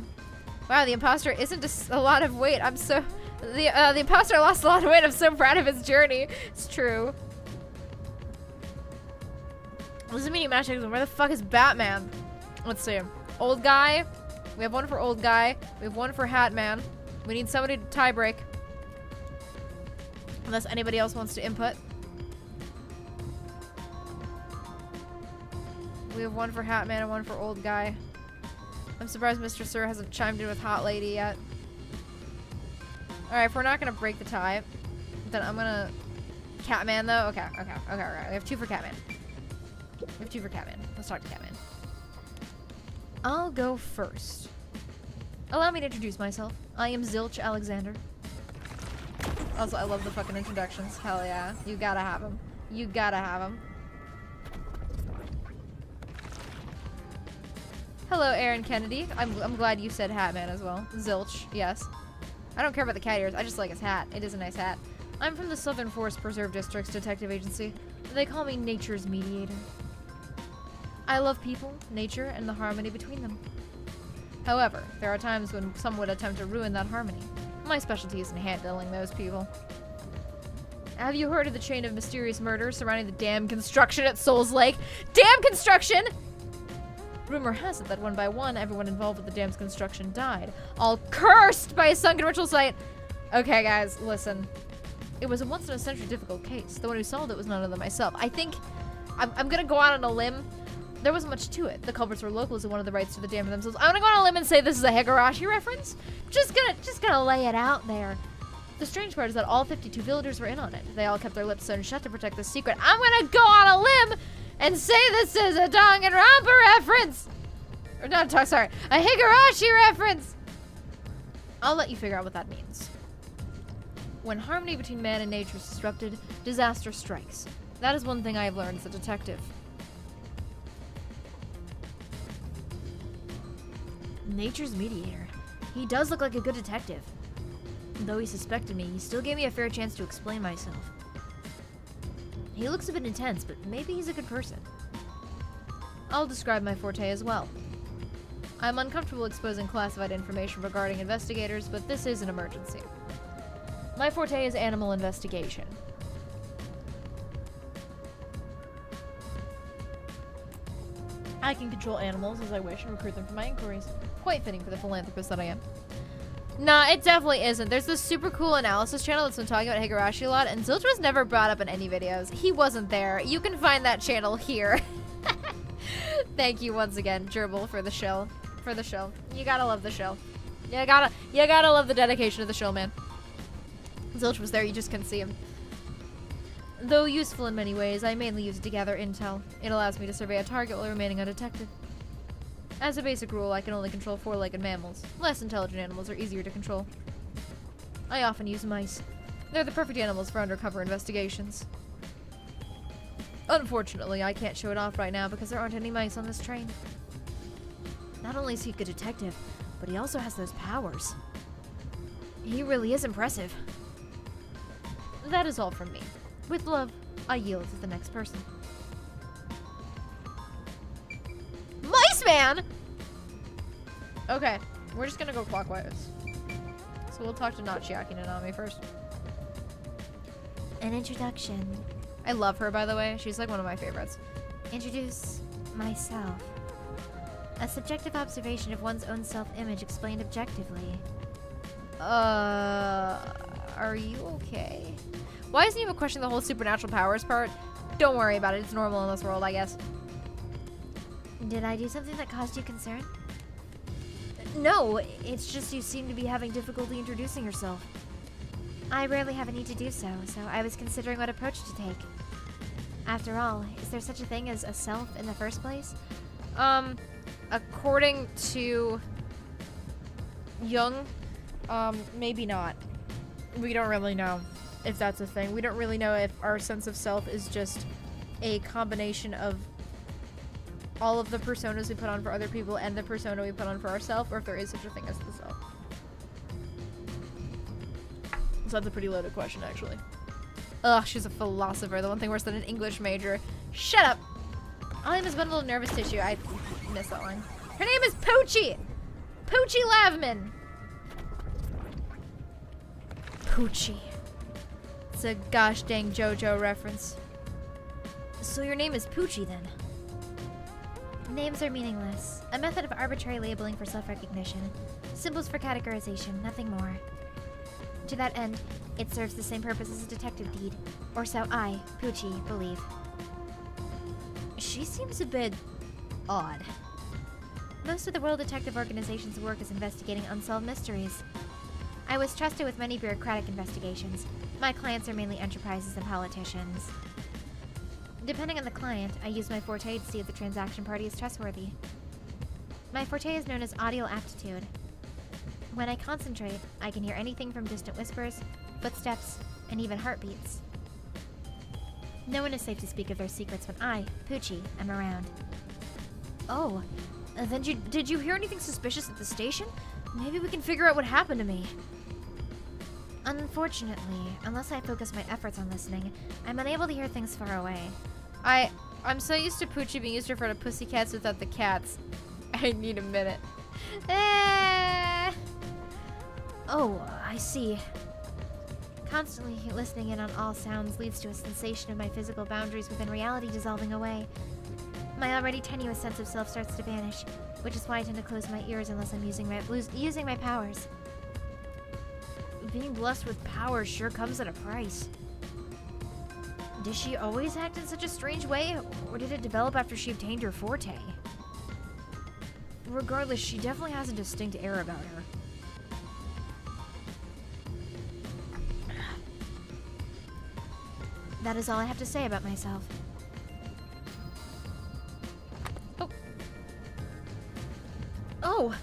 Wow, the imposter isn't just a lot of weight. I'm so... The imposter lost a lot of weight. I'm so proud of his journey. It's true. This is a meeting match. Where the fuck is Batman? Let's see. Old guy. We have one for old guy. We have one for Hat Man. We need somebody to tie break. Unless anybody else wants to input. We have one for Hat Man and one for old guy. I'm surprised Mr. Sir hasn't chimed in with Hot Lady yet. Alright, if we're not gonna break the tie, then I'm gonna... Catman though? Okay. We have two for Catman. Let's talk to Catman. I'll go first. Allow me to introduce myself. I am Zilch Alexander. Also, I love the fucking introductions. Hell yeah. You gotta have them. You gotta have them. Hello, Aaron Kennedy. I'm glad you said Hatman as well. Zilch, yes. I don't care about the cat ears. I just like his hat. It is a nice hat. I'm from the Southern Forest Preserve District's detective agency. They call me Nature's Mediator. I love people, nature, and the harmony between them. However, there are times when some would attempt to ruin that harmony. My specialty is in handling those people. Have you heard of the chain of mysterious murders surrounding the dam construction at Souls Lake? Dam construction?! Rumor has it that one by one, everyone involved with the dam's construction died, all cursed by a sunken ritual site. Okay, guys, listen. It was a once-in-a-century difficult case. The one who solved it was none other than myself. I think I'm gonna go out on a limb. There wasn't much to it. The culprits were locals who wanted the rights to the dam for themselves. I'm gonna go on a limb and say this is a Higurashi reference. Just gonna lay it out there. The strange part is that all 52 villagers were in on it. They all kept their lips sewn shut to protect the secret. I'm gonna go on a limb and say this is a Danganronpa reference! Or not a sorry, a Higurashi reference! I'll let you figure out what that means. When harmony between man and nature is disrupted, disaster strikes. That is one thing I have learned as a detective. Nature's mediator. He does look like a good detective. Though he suspected me, he still gave me a fair chance to explain myself. He looks a bit intense, but maybe he's a good person. I'll describe my forte as well. I'm uncomfortable exposing classified information regarding investigators, but this is an emergency. My forte is animal investigation. I can control animals as I wish and recruit them for my inquiries. Quite fitting for the philanthropist that I am. Nah, it definitely isn't. There's this super cool analysis channel that's been talking about Higurashi a lot, and Zilch was never brought up in any videos. He wasn't there. You can find that channel here. Thank you once again, Gerbil, for the show. For the show. You gotta love the show. You gotta love the dedication of the show, man. Zilch was there, you just couldn't see him. Though useful in many ways, I mainly use it to gather intel. It allows me to survey a target while remaining undetected. As a basic rule, I can only control four-legged mammals. Less intelligent animals are easier to control. I often use mice. They're the perfect animals for undercover investigations. Unfortunately, I can't show it off right now because there aren't any mice on this train. Not only is he a good detective, but he also has those powers. He really is impressive. That is all from me. With love, I yield to the next person. Mice Man! Okay, we're just gonna go clockwise. So we'll talk to Nachiaki Nanami first. An introduction. I love her, by the way. She's like one of my favorites. Introduce myself. A subjective observation of one's own self-image explained objectively. Are you okay? Why isn't even questioning the whole supernatural powers part? Don't worry about it. It's normal in this world, I guess. Did I do something that caused you concern? No, it's just you seem to be having difficulty introducing yourself. I rarely have a need to do so, so I was considering what approach to take. After all, is there such a thing as a self in the first place? According to Jung, maybe not. We don't really know if that's a thing. We don't really know if our sense of self is just a combination of all of the personas we put on for other people and the persona we put on for ourselves, or if there is such a thing as the self. So that's a pretty loaded question, actually. Ugh, she's a philosopher. The one thing worse than an English major. Shut up! All I am is bundle of nervous tissue. I missed that line. Her name is Poochie! Poochie Lavman! Poochie. It's a gosh dang JoJo reference. So your name is Poochie, then? Names are meaningless. A method of arbitrary labeling for self-recognition. Symbols for categorization, nothing more. To that end, it serves the same purpose as a detective deed. Or so I, Poochie, believe. She seems a bit odd. Most of the World Detective Organization's work is investigating unsolved mysteries. I was trusted with many bureaucratic investigations. My clients are mainly enterprises and politicians. Depending on the client, I use my forte to see if the transaction party is trustworthy. My forte is known as audio aptitude. When I concentrate, I can hear anything from distant whispers, footsteps, and even heartbeats. No one is safe to speak of their secrets when I, Poochie, am around. Oh, then did you hear anything suspicious at the station? Maybe we can figure out what happened to me. Unfortunately, unless I focus my efforts on listening, I'm unable to hear things far away. I'm so used to Poochie being used to refer to pussycats without the cats. I need a minute. Oh, I see. Constantly listening in on all sounds leads to a sensation of my physical boundaries within reality dissolving away. My already tenuous sense of self starts to vanish, which is why I tend to close my ears unless I'm using my powers. Being blessed with power sure comes at a price. Did she always act in such a strange way, or did it develop after she obtained her forte? Regardless, she definitely has a distinct air about her. That is all I have to say about myself. Oh!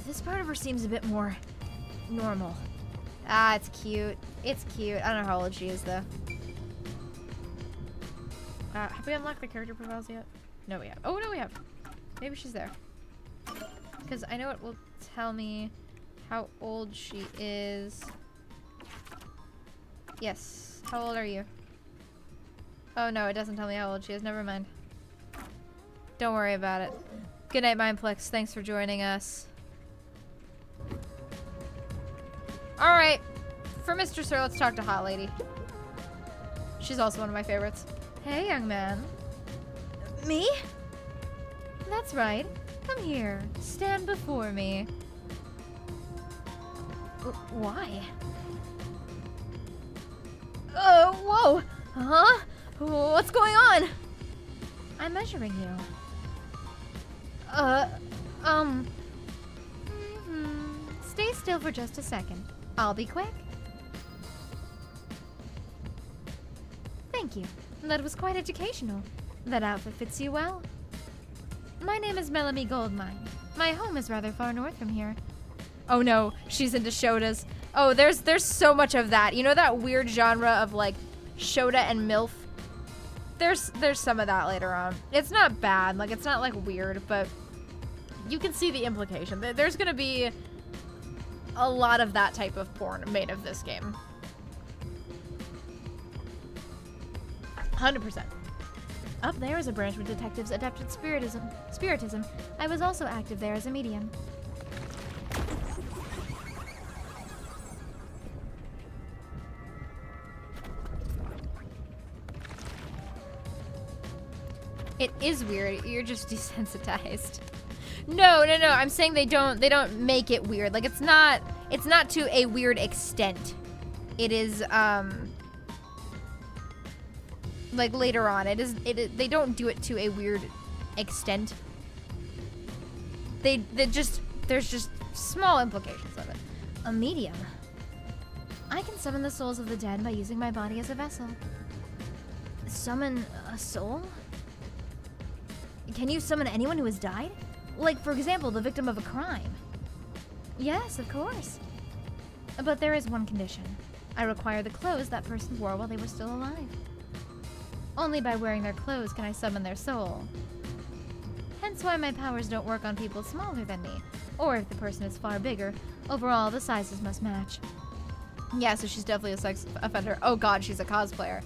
This part of her seems a bit more normal. Ah, it's cute. It's cute. I don't know how old she is, though. Have we unlocked the character profiles yet? No, we have. Oh, no, we have. Maybe she's there. Because I know it will tell me how old she is. Yes. How old are you? Oh, no, it doesn't tell me how old she is. Never mind. Don't worry about it. Good night, Mindplex. Thanks for joining us. Alright. For Mr. Sir, let's talk to Hot Lady. She's also one of my favorites. Hey, young man. Me? That's right. Come here. Stand before me. Why? Whoa! Huh? What's going on? I'm measuring you. Stay still for just a second. I'll be quick. Thank you. That was quite educational. That outfit fits you well. My name is Melanie Goldmine. My home is rather far north from here. Oh no, she's into Shotas. Oh, there's so much of that. You know that weird genre of like Shota and MILF? There's some of that later on. It's not bad, like it's not like weird, but you can see the implication. There's gonna be a lot of that type of porn made of this game. 100%. Up there is a branch where detectives adapted spiritism. I was also active there as a medium. It is weird. You're just desensitized. No. I'm saying they don't make it weird. Like it's not to a weird extent. It is like later on. It is they don't do it to a weird extent. There's just small implications of it. A medium? I can summon the souls of the dead by using my body as a vessel. Summon a soul? Can you summon anyone who has died? Like, for example, the victim of a crime? Yes, of course. But there is one condition. I require the clothes that person wore while they were still alive. Only by wearing their clothes can I summon their soul. Hence why my powers don't work on people smaller than me, or if the person is far bigger. Overall, the sizes must match. Yeah, so she's definitely a sex offender. Oh god, she's a cosplayer.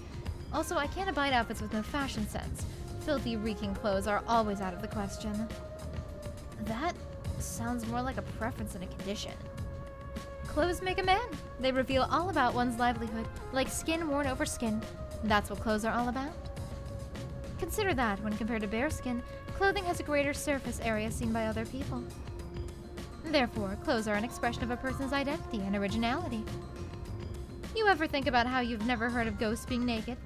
Also, I can't abide outfits with no fashion sense. Filthy, reeking clothes are always out of the question. That sounds more like a preference than a condition. Clothes make a man. They reveal all about one's livelihood, like skin worn over skin. That's what clothes are all about. Consider that when compared to bare skin, clothing has a greater surface area seen by other people. Therefore, clothes are an expression of a person's identity and originality. You ever think about how you've never heard of ghosts being naked?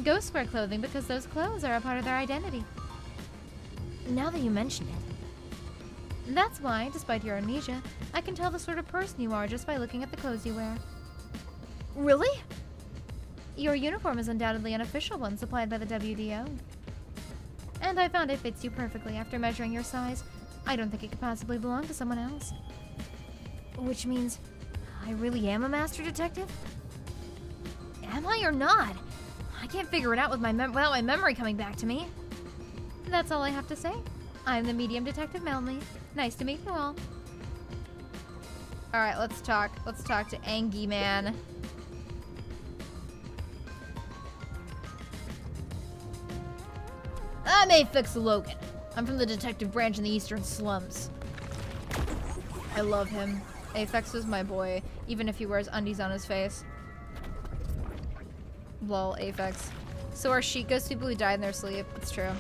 Ghosts wear clothing because those clothes are a part of their identity. Now that you mention it. That's why, despite your amnesia, I can tell the sort of person you are just by looking at the clothes you wear. Really? Your uniform is undoubtedly an official one supplied by the WDO. And I found it fits you perfectly after measuring your size. I don't think it could possibly belong to someone else. Which means I really am a master detective? Am I or not? I can't figure it out with without my memory coming back to me. That's all I have to say. I'm the medium detective Melanie. Nice to meet you all. Alright, let's talk. Let's talk to Angie Man. I'm Aphex Logan. I'm from the detective branch in the eastern slums. I love him. Aphex is my boy, even if he wears undies on his face. Lol, Aphex. So are sheet ghosts people who died in their sleep? It's true.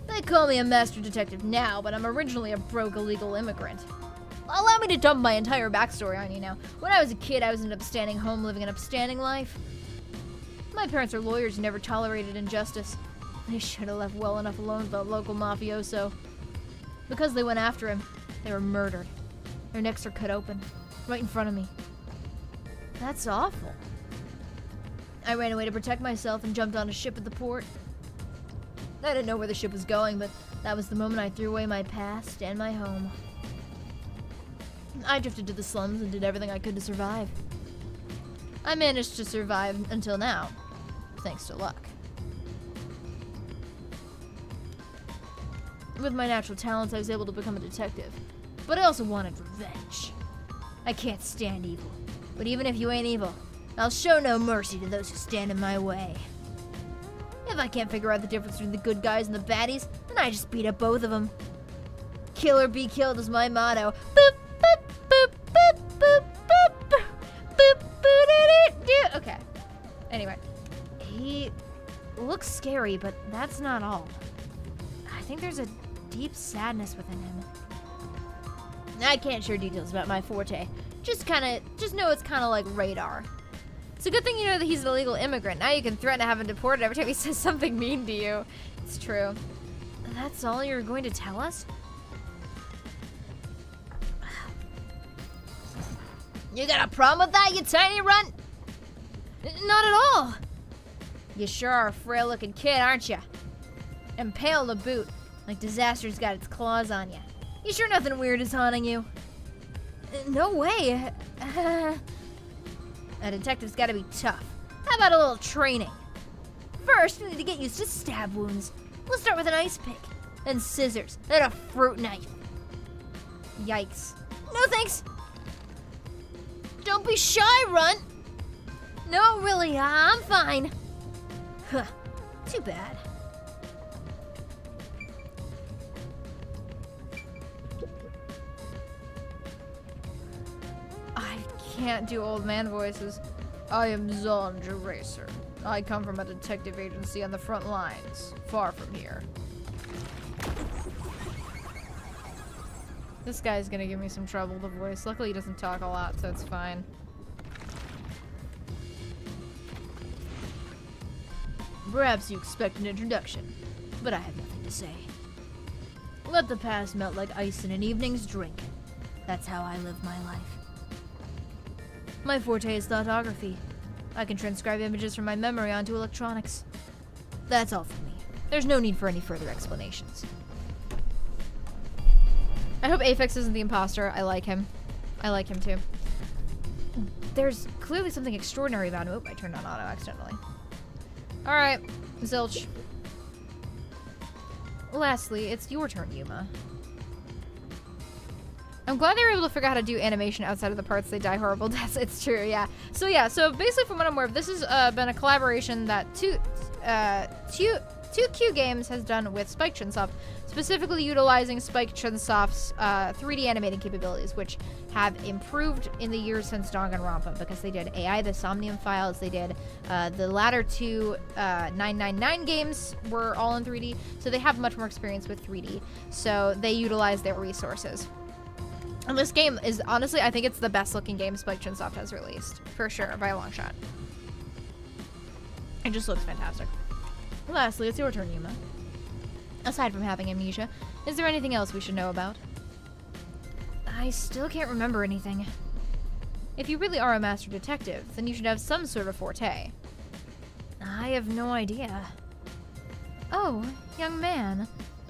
They call me a master detective now, but I'm originally a broke illegal immigrant. Allow me to dump my entire backstory on you now. When I was a kid, I was in an upstanding home living an upstanding life. My parents are lawyers who never tolerated injustice. They should have left well enough alone with the local mafioso. Because they went after him, they were murdered. Their necks are cut open, right in front of me. That's awful. I ran away to protect myself and jumped on a ship at the port. I didn't know where the ship was going, but that was the moment I threw away my past and my home. I drifted to the slums and did everything I could to survive. I managed to survive until now, thanks to luck. With my natural talents, I was able to become a detective, but I also wanted revenge. I can't stand evil, but even if you ain't evil, I'll show no mercy to those who stand in my way. If I can't figure out the difference between the good guys and the baddies, then I just beat up both of them. Kill or be killed is my motto. Boop, boop, boop, boop, boop, boop, boop, boop, doo. Okay. Anyway, he looks scary, but that's not all. I think there's a deep sadness within him. I can't share details about my forte. Just know it's kind of like radar. It's a good thing you know that he's an illegal immigrant. Now you can threaten to have him deported every time he says something mean to you. It's true. That's all you're going to tell us? You got a problem with that, you tiny runt? Not at all. You sure are a frail-looking kid, aren't you? And pale to boot, like disaster's got its claws on you. You sure nothing weird is haunting you? No way. A detective's gotta be tough. How about a little training? First, we need to get used to stab wounds. We'll start with an ice pick, and scissors, and a fruit knife. Yikes. No thanks. Don't be shy, Runt. No, really, I'm fine. Huh, too bad. I can't do old man voices. I am Zonja Racer. I come from a detective agency on the front lines, far from here. This guy's gonna give me some trouble, the voice. Luckily he doesn't talk a lot, so it's fine. Perhaps you expect an introduction, but I have nothing to say. Let the past melt like ice in an evening's drink. That's how I live my life. My forte is thoughtography. I can transcribe images from my memory onto electronics. That's all for me. There's no need for any further explanations. I hope Aphex isn't the imposter. I like him. I like him too. There's clearly something extraordinary about him. Oop, I turned on auto accidentally. Alright, zilch. Lastly, it's your turn, Yuma. I'm glad they were able to figure out how to do animation outside of the parts they die horrible deaths. It's true, yeah. So basically from what I'm aware of, this has been a collaboration that 2Q Games has done with Spike Chunsoft, specifically utilizing Spike Chunsoft's 3D animating capabilities, which have improved in the years since Danganronpa, because they did AI, the Somnium Files, they did the latter two 999 games were all in 3D, so they have much more experience with 3D, so they utilize their resources. And this game is, honestly, I think it's the best looking game Spike Chunsoft has released, for sure, by a long shot. It just looks fantastic. Lastly, it's your turn, Yuma. Aside from having amnesia, is there anything else we should know about? I still can't remember anything. If you really are a master detective, then you should have some sort of forte. I have no idea. Oh, young man,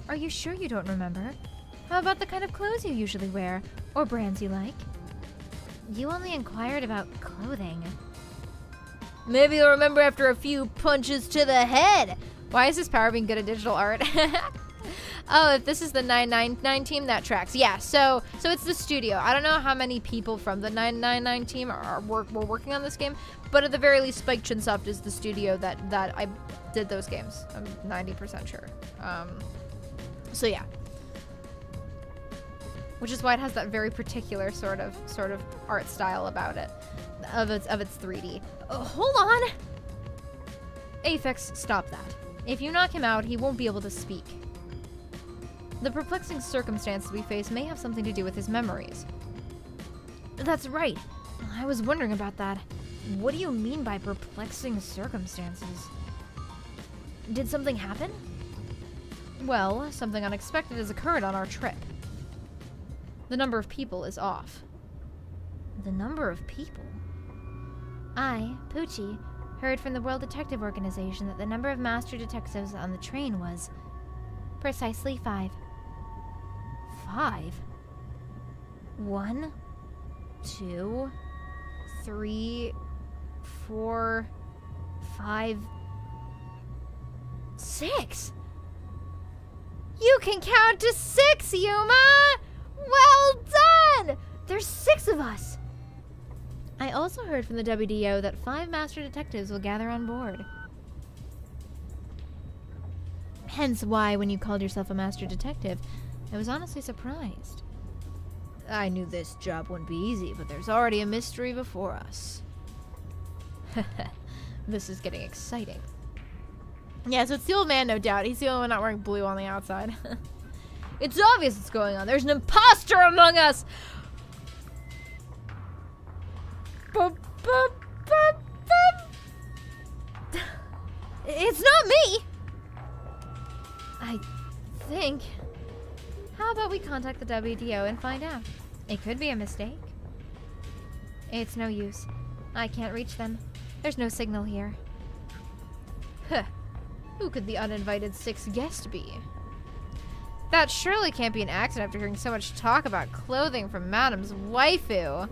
are you sure you don't remember? How about the kind of clothes you usually wear, or brands you like? You only inquired about clothing. Maybe you'll remember after a few punches to the head. Why is this power being good at digital art? Oh, if this is the 999 team, that tracks. Yeah, so it's the studio. I don't know how many people from the 999 team were working on this game, but at the very least, Spike Chunsoft is the studio that I did those games. I'm 90% sure. So yeah. Which is why it has that very particular sort of art style about it, of its 3D. Hold on! Aphex, stop that. If you knock him out, he won't be able to speak. The perplexing circumstances we face may have something to do with his memories. That's right. I was wondering about that. What do you mean by perplexing circumstances? Did something happen? Well, something unexpected has occurred on our trip. The number of people is off. The number of people? I, Poochie, heard from the World Detective Organization that the number of master detectives on the train was precisely 5. 5? 1, 2, 3, 4, 5, 6. You can count to 6, Yuma! Well done! There's 6 of us! I also heard from the WDO that 5 master detectives will gather on board. Hence why, when you called yourself a master detective, I was honestly surprised. I knew this job wouldn't be easy, but there's already a mystery before us. This is getting exciting. Yeah, so it's the old man, no doubt. He's the only one not wearing blue on the outside. It's obvious what's going on. There's an imposter among us! It's not me! I think. How about we contact the WDO and find out? It could be a mistake. It's no use. I can't reach them. There's no signal here. Huh. Who could the uninvited sixth guest be? That surely can't be an accident after hearing so much talk about clothing from Madame's waifu.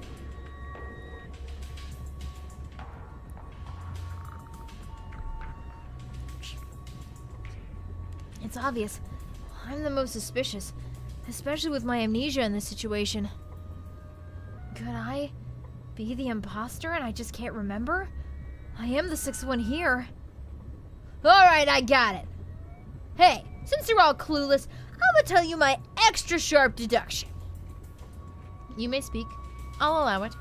It's obvious. I'm the most suspicious, especially with my amnesia in this situation. Could I be the imposter and I just can't remember? I am the sixth one here. Alright, I got it. Hey, since you're all clueless, I'm gonna tell you my extra sharp deduction. You may speak. I'll allow it.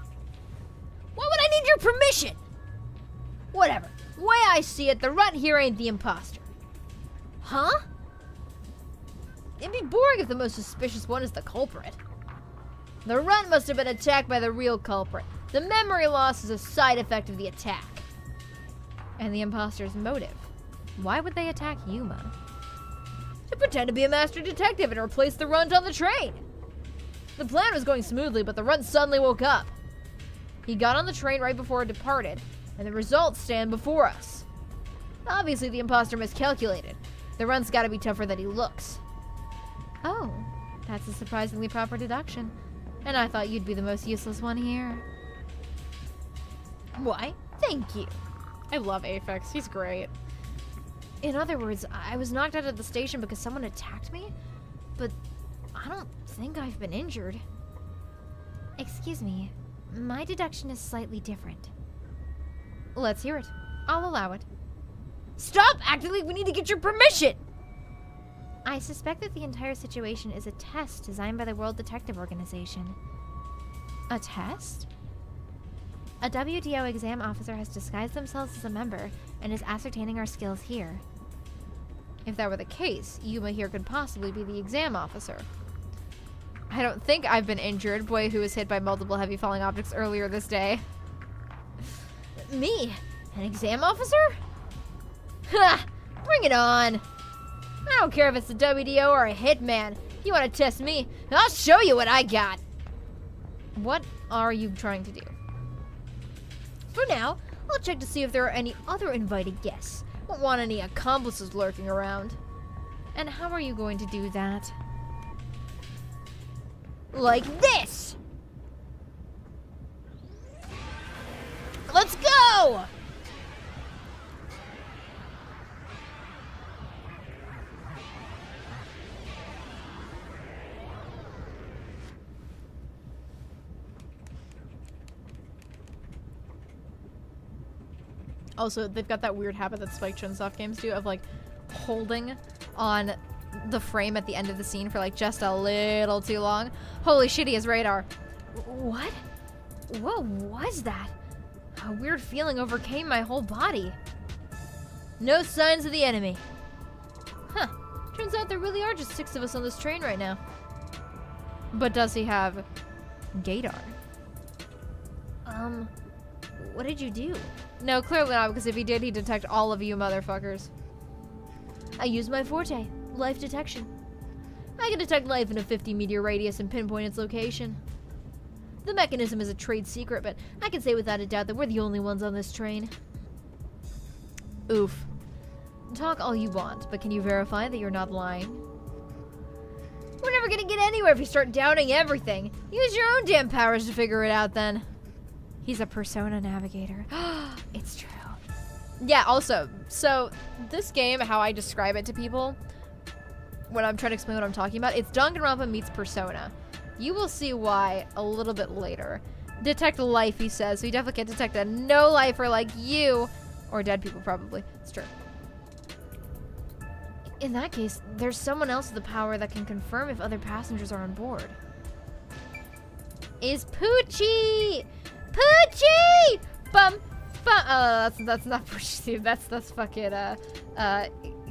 Why would I need your permission? Whatever. Way I see it, the runt here ain't the imposter. Huh? It'd be boring if the most suspicious one is the culprit. The runt must have been attacked by the real culprit. The memory loss is a side effect of the attack. And the imposter's motive. Why would they attack Yuma? To pretend to be a master detective and replace the runt on the train. The plan was going smoothly, but the runt suddenly woke up. He got on the train right before it departed, and the results stand before us. Obviously, the imposter miscalculated. The runt's gotta be tougher than he looks. Oh, that's a surprisingly proper deduction. And I thought you'd be the most useless one here. Why? Thank you. I love Aphex. He's great. In other words, I was knocked out of the station because someone attacked me, but I don't think I've been injured. Excuse me, my deduction is slightly different. Let's hear it. I'll allow it. Stop acting like we need to get your permission! I suspect that the entire situation is a test designed by the World Detective Organization. A test? A WDO exam officer has disguised themselves as a member and is ascertaining our skills here. If that were the case, Yuma here could possibly be the exam officer. I don't think I've been injured, boy who was hit by multiple heavy falling objects earlier this day. Me? An exam officer? Ha! Bring it on! I don't care if it's the WDO or a hitman. You want to test me? I'll show you what I got! What are you trying to do? For now, I'll check to see if there are any other invited guests. Won't want any accomplices lurking around. And how are you going to do that? Like this! Let's go! Also, they've got that weird habit that Spike Chunsoft games do of like holding on the frame at the end of the scene for like just a little too long. Holy shit, he has radar. What? What was that? A weird feeling overcame my whole body. No signs of the enemy. Huh. Turns out there really are just 6 of us on this train right now. But does he have gaydar? What did you do? No, clearly not, because if he did, he'd detect all of you motherfuckers. I used my forte, life detection. I can detect life in a 50-meter radius and pinpoint its location. The mechanism is a trade secret, but I can say without a doubt that we're the only ones on this train. Oof. Talk all you want, but can you verify that you're not lying? We're never gonna get anywhere if you start doubting everything. Use your own damn powers to figure it out then. He's a persona navigator. It's true. Yeah, also, so this game, how I describe it to people when I'm trying to explain what I'm talking about, it's Danganronpa meets Persona. You will see why a little bit later. Detect life, he says, so you definitely can't detect a no-lifer like you. Or dead people, probably. It's true. In that case, there's someone else with the power that can confirm if other passengers are on board. Is Poochie! Poochie! Bum! Bum! Oh, that's not Poochie's theme. That's fucking,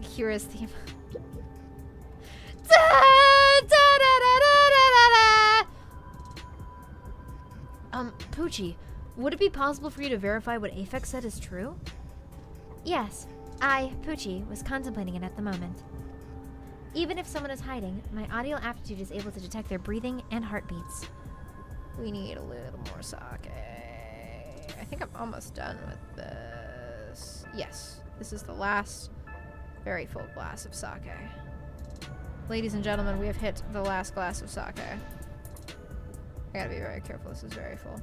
Kira's theme. Poochie, would it be possible for you to verify what Aphex said is true? Yes, I, Poochie, was contemplating it at the moment. Even if someone is hiding, my audio aptitude is able to detect their breathing and heartbeats. We need a little more sake. I think I'm almost done with this. Yes. This is the last very full glass of sake. Ladies and gentlemen, we have hit the last glass of sake. I gotta be very careful. This is very full.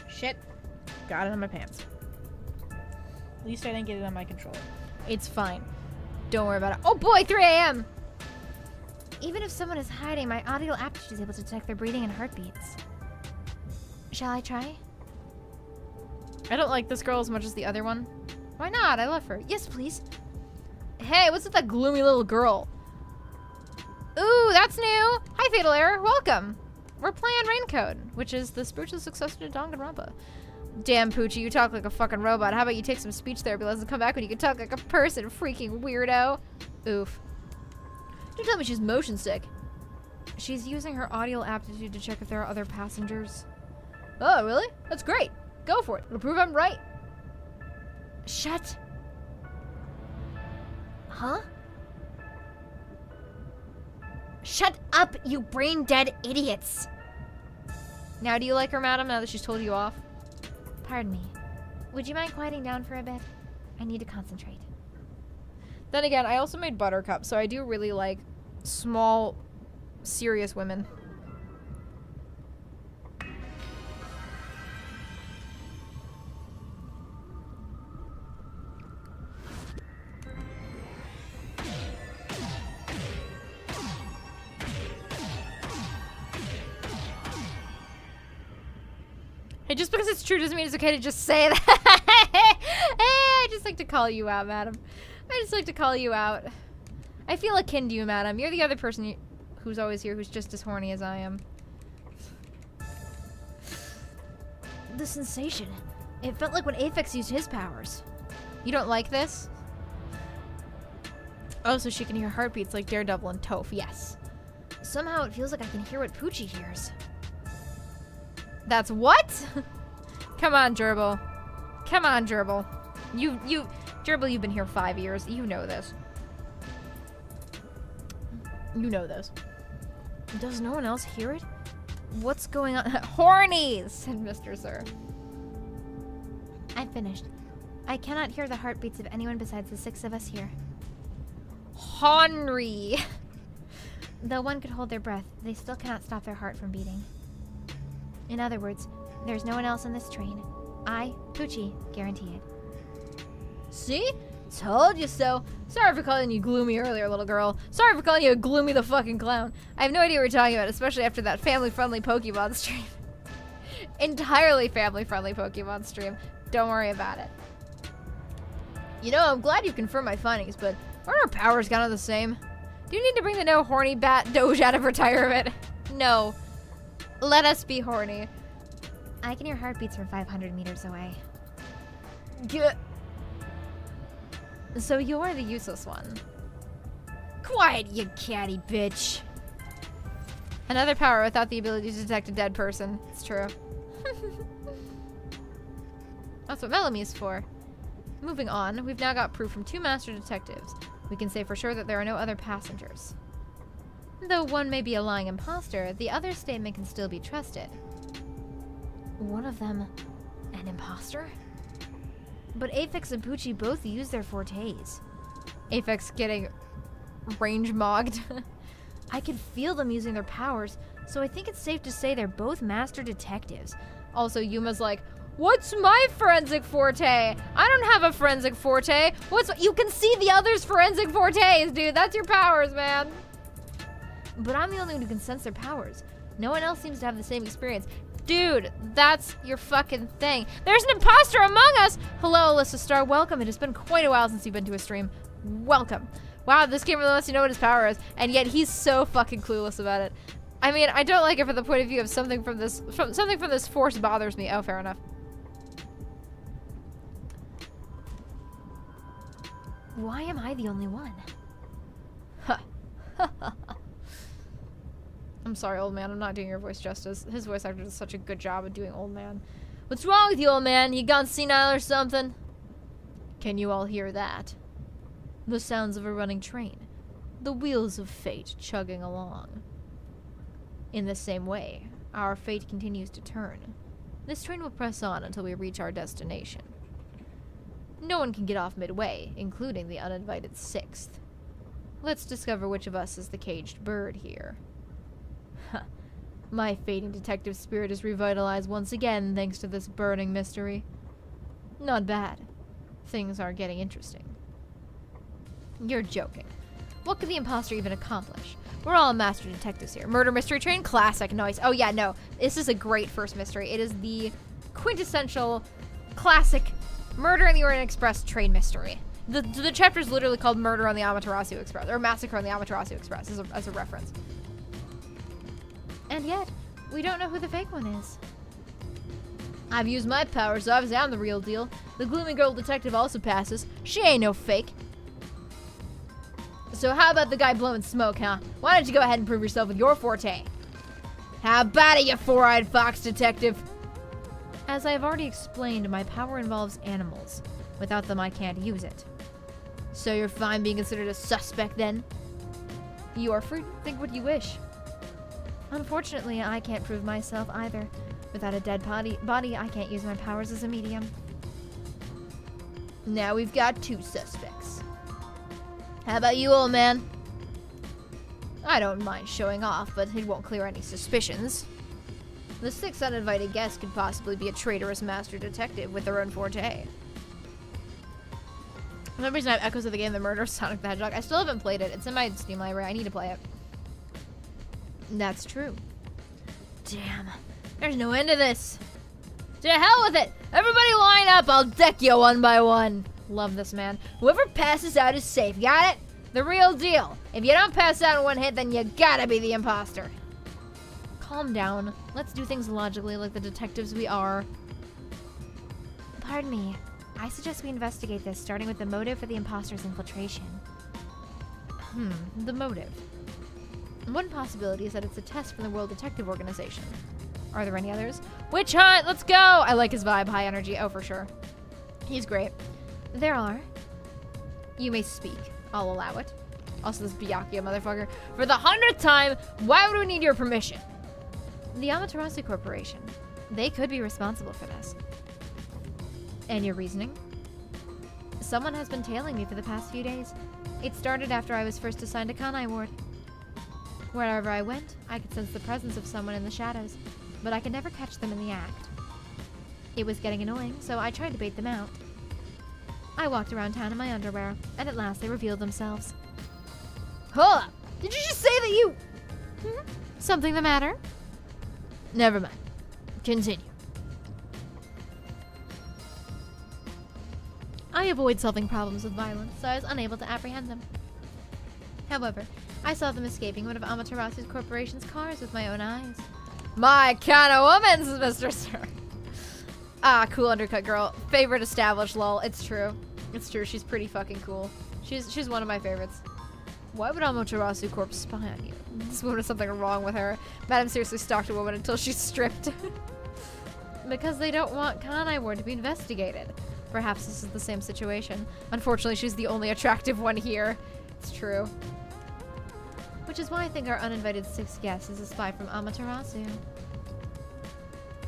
Shit. Got it on my pants. At least I didn't get it on my controller. It's fine. Don't worry about it. Oh boy, 3 a.m. Even if someone is hiding, my audio aptitude is able to detect their breathing and heartbeats. Shall I try? I don't like this girl as much as the other one. Why not? I love her. Yes, please. Hey, what's with that gloomy little girl? Ooh, that's new. Hi, Fatal Error. Welcome. We're playing RAINCODE, which is the spiritual successor to Danganronpa. Damn, Poochie, you talk like a fucking robot. How about you take some speech therapy lessons and come back when you can talk like a person, freaking weirdo? Oof. Don't tell me she's motion sick. She's using her audio aptitude to check if there are other passengers. Oh, really? That's great. Go for it. It'll prove I'm right. Shut. Huh? Shut up, you brain-dead idiots! Now, do you like her, madam, now that she's told you off? Pardon me. Would you mind quieting down for a bit? I need to concentrate. Then again, I also made Buttercup, so I do really like small, serious women. Hey, just because it's true doesn't mean it's okay to just say that. I just like to call you out, madam. I just like to call you out. I feel akin to you, madam. You're the other person who's always here who's just as horny as I am. The sensation. It felt like when Aphex used his powers. You don't like this? Oh, so she can hear heartbeats like Daredevil and Toph. Yes. Somehow it feels like I can hear what Poochie hears. That's what? Come on, Gerbil. Come on, Gerbil. Gerbil, you've been here 5 years. You know this. You know this. Does no one else hear it? What's going on? Horny, said Mr. Sir. I'm finished. I cannot hear the heartbeats of anyone besides the 6 of us here. Henry. Though one could hold their breath, they still cannot stop their heart from beating. In other words, there's no one else on this train. I, Poochie, guarantee it. See? Told you so. Sorry for calling you gloomy earlier, little girl. Sorry for calling you a gloomy the fucking clown. I have no idea what you're talking about, especially after that family-friendly Pokemon stream. Entirely family-friendly Pokemon stream. Don't worry about it. You know, I'm glad you confirmed my findings, but aren't our powers kind of the same? Do you need to bring the no horny bat doge out of retirement? No. Let us be horny. I can hear heartbeats from 500 meters away. So you're the useless one. Quiet, you catty bitch. Another power without the ability to detect a dead person. It's true. That's what Melanie is for. Moving on, we've now got proof from 2 master detectives. We can say for sure that there are no other passengers. Though one may be a lying imposter, the other's statement can still be trusted. One of them, an imposter? But Aphex and Poochie both use their fortes. Aphex getting range mogged. I can feel them using their powers, so I think it's safe to say they're both master detectives. Also, Yuma's like, what's my forensic forte? I don't have a forensic forte. You can see the other's forensic fortes, dude. That's your powers, man. But I'm the only one who can sense their powers. No one else seems to have the same experience. Dude, that's your fucking thing. There's an imposter among us! Hello, Alyssa Star. Welcome. It has been quite a while since you've been to a stream. Welcome. Wow, this game really lets you know what his power is, and yet he's so fucking clueless about it. I mean, I don't like it from the point of view of something from this force bothers me. Oh, fair enough. Why am I the only one? Huh. I'm sorry, old man. I'm not doing your voice justice. His voice actor does such a good job of doing old man. What's wrong with you, old man? You gone senile or something? Can you all hear that? The sounds of a running train. The wheels of fate chugging along. In the same way, our fate continues to turn. This train will press on until we reach our destination. No one can get off midway, including the uninvited sixth. Let's discover which of us is the caged bird here. Huh. My fading detective spirit is revitalized once again thanks to this burning mystery. Not bad. Things are getting interesting. You're joking. What could the imposter even accomplish? We're all master detectives here. Murder mystery train? Classic. Nice. Oh yeah, no. This is a great first mystery. It is the quintessential, classic Murder on the Orient Express train mystery. The chapter is literally called Murder on the Amaterasu Express, or Massacre on the Amaterasu Express as a reference. And yet, we don't know who the fake one is. I've used my powers, so obviously I'm the real deal. The gloomy girl detective also passes. She ain't no fake. So how about the guy blowing smoke, huh? Why don't you go ahead and prove yourself with your forte? How about it, you four-eyed fox detective? As I have already explained, my power involves animals. Without them, I can't use it. So you're fine being considered a suspect, then? You are free to think what you wish. Unfortunately, I can't prove myself either. Without a dead body, I can't use my powers as a medium. Now we've got two suspects. How about you, old man? I don't mind showing off, but it won't clear any suspicions. The sixth uninvited guest could possibly be a traitorous master detective with their own forte. For some reason I have echoes of the game The Murder of Sonic the Hedgehog. I still haven't played it. It's in my Steam library. I need to play it. That's true. Damn. There's no end to this. To hell with it! Everybody line up! I'll deck you one by one. Love this, man. Whoever passes out is safe. Got it? The real deal. If you don't pass out in one hit, then you gotta be the imposter. Calm down. Let's do things logically like the detectives we are. Pardon me. I suggest we investigate this, starting with the motive for the imposter's infiltration. The motive. One possibility is that it's a test from the World Detective Organization. Are there any others? Witch hunt! Let's go! I like his vibe. High energy. Oh, for sure. He's great. There are. You may speak. I'll allow it. Also, this Byakuya motherfucker. For the 100th time, why would we need your permission? The Amaterasu Corporation. They could be responsible for this. And your reasoning? Someone has been tailing me for the past few days. It started after I was first assigned a Kanai ward. Wherever I went, I could sense the presence of someone in the shadows, but I could never catch them in the act. It was getting annoying, so I tried to bait them out. I walked around town in my underwear, and at last they revealed themselves. Hold up! Did you just say that you... Something the matter? Never mind. Continue. I avoid solving problems with violence, so I was unable to apprehend them. However, I saw them escaping one of Amaterasu Corporation's cars with my own eyes. My kind of woman's Mr. Sir. Ah, cool undercut girl. Favorite established, lol. It's true. It's true. She's pretty fucking cool. She's one of my favorites. Why would Amaterasu Corp spy on you? This woman has something wrong with her. Madam seriously stalked a woman until she's stripped. Because they don't want Kanai Ward to be investigated. Perhaps this is the same situation. Unfortunately, she's the only attractive one here. It's true. Which is why I think our uninvited sixth guest is a spy from Amaterasu.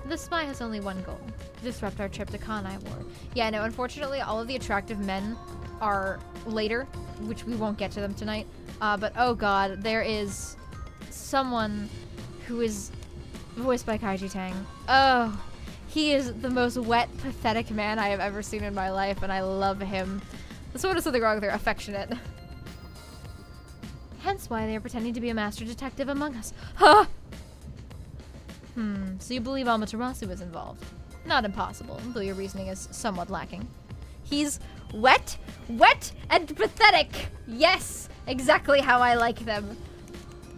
The spy has only one goal: disrupt our trip to Kanai Ward. Yeah, no, unfortunately, all of the attractive men are later, which we won't get to them tonight. But oh god, there is someone who is voiced by Kaiji Tang. Oh, he is the most wet, pathetic man I have ever seen in my life, and I love him. There's sort of something wrong with her. Affectionate. Hence why they are pretending to be a master detective among us. Huh! So you believe Amaterasu was involved? Not impossible, though your reasoning is somewhat lacking. He's wet, and pathetic! Yes! Exactly how I like them.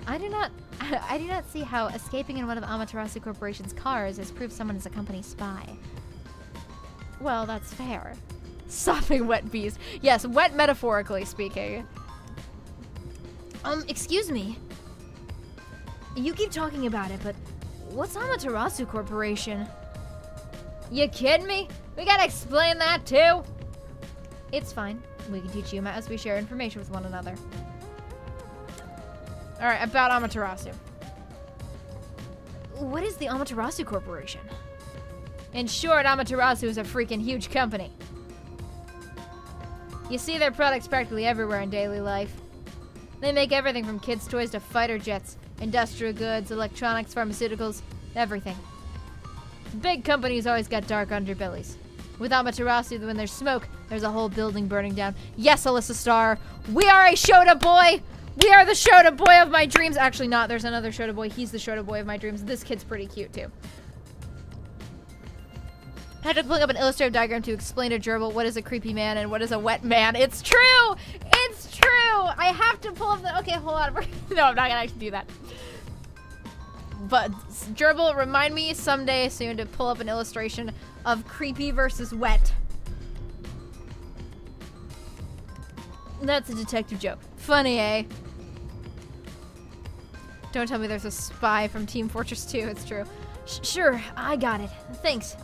I do not see how escaping in one of Amaterasu Corporation's cars has proved someone is a company spy. Well, that's fair. Sopping wet beast. Yes, wet metaphorically speaking. Excuse me. You keep talking about it, but what's Amaterasu Corporation? You kidding me? We gotta explain that too? It's fine. We can teach Yuma as we share information with one another. Alright, about Amaterasu. What is the Amaterasu Corporation? In short, Amaterasu is a freaking huge company. You see their products practically everywhere in daily life. They make everything from kids' toys to fighter jets, industrial goods, electronics, pharmaceuticals, everything. Big companies always got dark underbellies. With Amaterasu, when there's smoke, there's a whole building burning down. Yes, Alyssa Starr, we are a Shota boy! We are the Shota boy of my dreams! Actually not, there's another Shota boy. He's the Shota boy of my dreams. This kid's pretty cute, too. I had to look up an illustrative diagram to explain to Gerbil what is a creepy man and what is a wet man. It's true! It's true! I have to pull up the... Okay, hold on. No, I'm not gonna actually do that. But, Gerbil, remind me someday soon to pull up an illustration of creepy versus wet. That's a detective joke. Funny, eh? Don't tell me there's a spy from Team Fortress 2. It's true. Sure, I got it. Thanks.